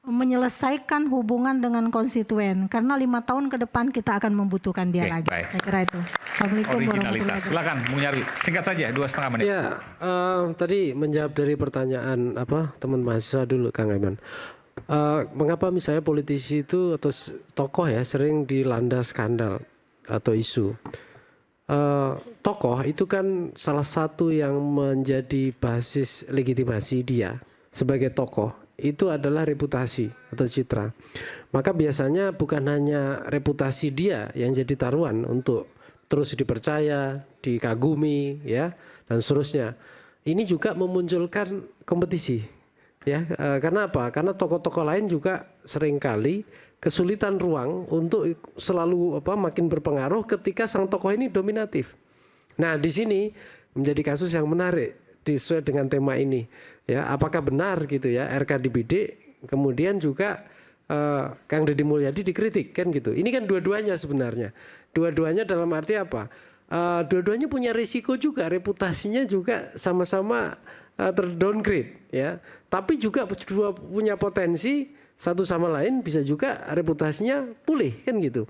menyelesaikan hubungan dengan konstituen karena 5 tahun ke depan kita akan membutuhkan dia lagi. Baik. Saya kira itu. Assalamualaikum warahmatullahi wabarakatuh. Silakan Bung Nyarwi, singkat saja 2,5 menit. Ya, tadi menjawab dari pertanyaan teman mahasiswa dulu Kang Aiman. Mengapa misalnya politisi itu atau tokoh ya sering dilanda skandal atau isu? Tokoh itu kan salah satu yang menjadi basis legitimasi dia sebagai tokoh itu adalah reputasi atau citra. Maka biasanya bukan hanya reputasi dia yang jadi taruhan untuk terus dipercaya, dikagumi ya dan seterusnya. Ini juga memunculkan kompetisi ya. Karena apa? Karena tokoh-tokoh lain juga seringkali kesulitan ruang untuk selalu makin berpengaruh ketika sang tokoh ini dominatif. Nah, di sini menjadi kasus yang menarik sesuai dengan tema ini ya, apakah benar gitu ya RK dibidik kemudian juga Kang Deddy Mulyadi dikritik kan gitu. Ini kan dua-duanya sebenarnya, dua-duanya dalam arti apa, dua-duanya punya risiko juga, reputasinya juga sama-sama terdowngrade ya, tapi juga punya potensi satu sama lain bisa juga reputasinya pulih kan gitu.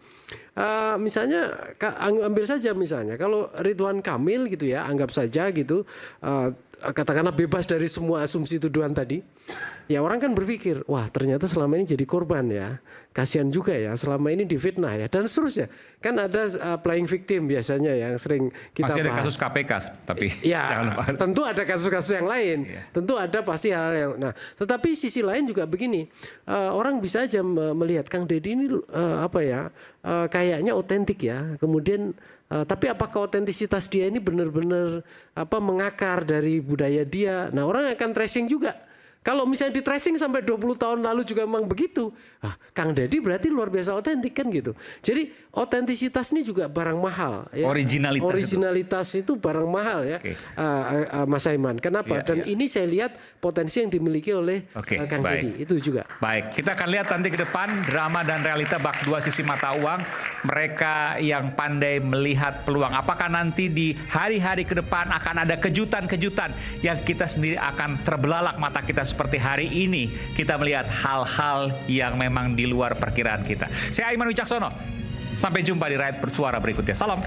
Misalnya ambil saja misalnya kalau Ridwan Kamil gitu ya, anggap saja gitu katakanlah bebas dari semua asumsi tuduhan tadi. Ya orang kan berpikir, wah ternyata selama ini jadi korban ya, kasihan juga ya selama ini difitnah ya dan seterusnya. Kan ada playing victim biasanya yang sering kita bahas. Masih ada kasus KPK tapi ya tentu ada kasus-kasus yang lain, tentu ada pasti hal yang. Nah tetapi sisi lain juga begini, orang bisa aja melihat Kang Deddy ini kayaknya otentik ya, kemudian tapi apakah otentisitas dia ini benar-benar mengakar dari budaya dia? Nah orang akan tracing juga. Kalau misalnya di tracing sampai 20 tahun lalu juga memang begitu, Kang Deddy berarti luar biasa otentik kan gitu. Jadi otentisitas ini juga barang mahal. Ya. Originalitas itu barang mahal ya, Mas Aiman. Kenapa? Dan ini saya lihat potensi yang dimiliki oleh Kang Deddy itu juga. Baik, kita akan lihat nanti ke depan drama dan realita bak dua sisi mata uang. Mereka yang pandai melihat peluang. Apakah nanti di hari-hari ke depan akan ada kejutan-kejutan yang kita sendiri akan terbelalak mata kita seperti hari ini kita melihat hal-hal yang memang di luar perkiraan kita. Saya Aiman Wicaksono. Sampai jumpa di Rakyat Bersuara berikutnya. Salam.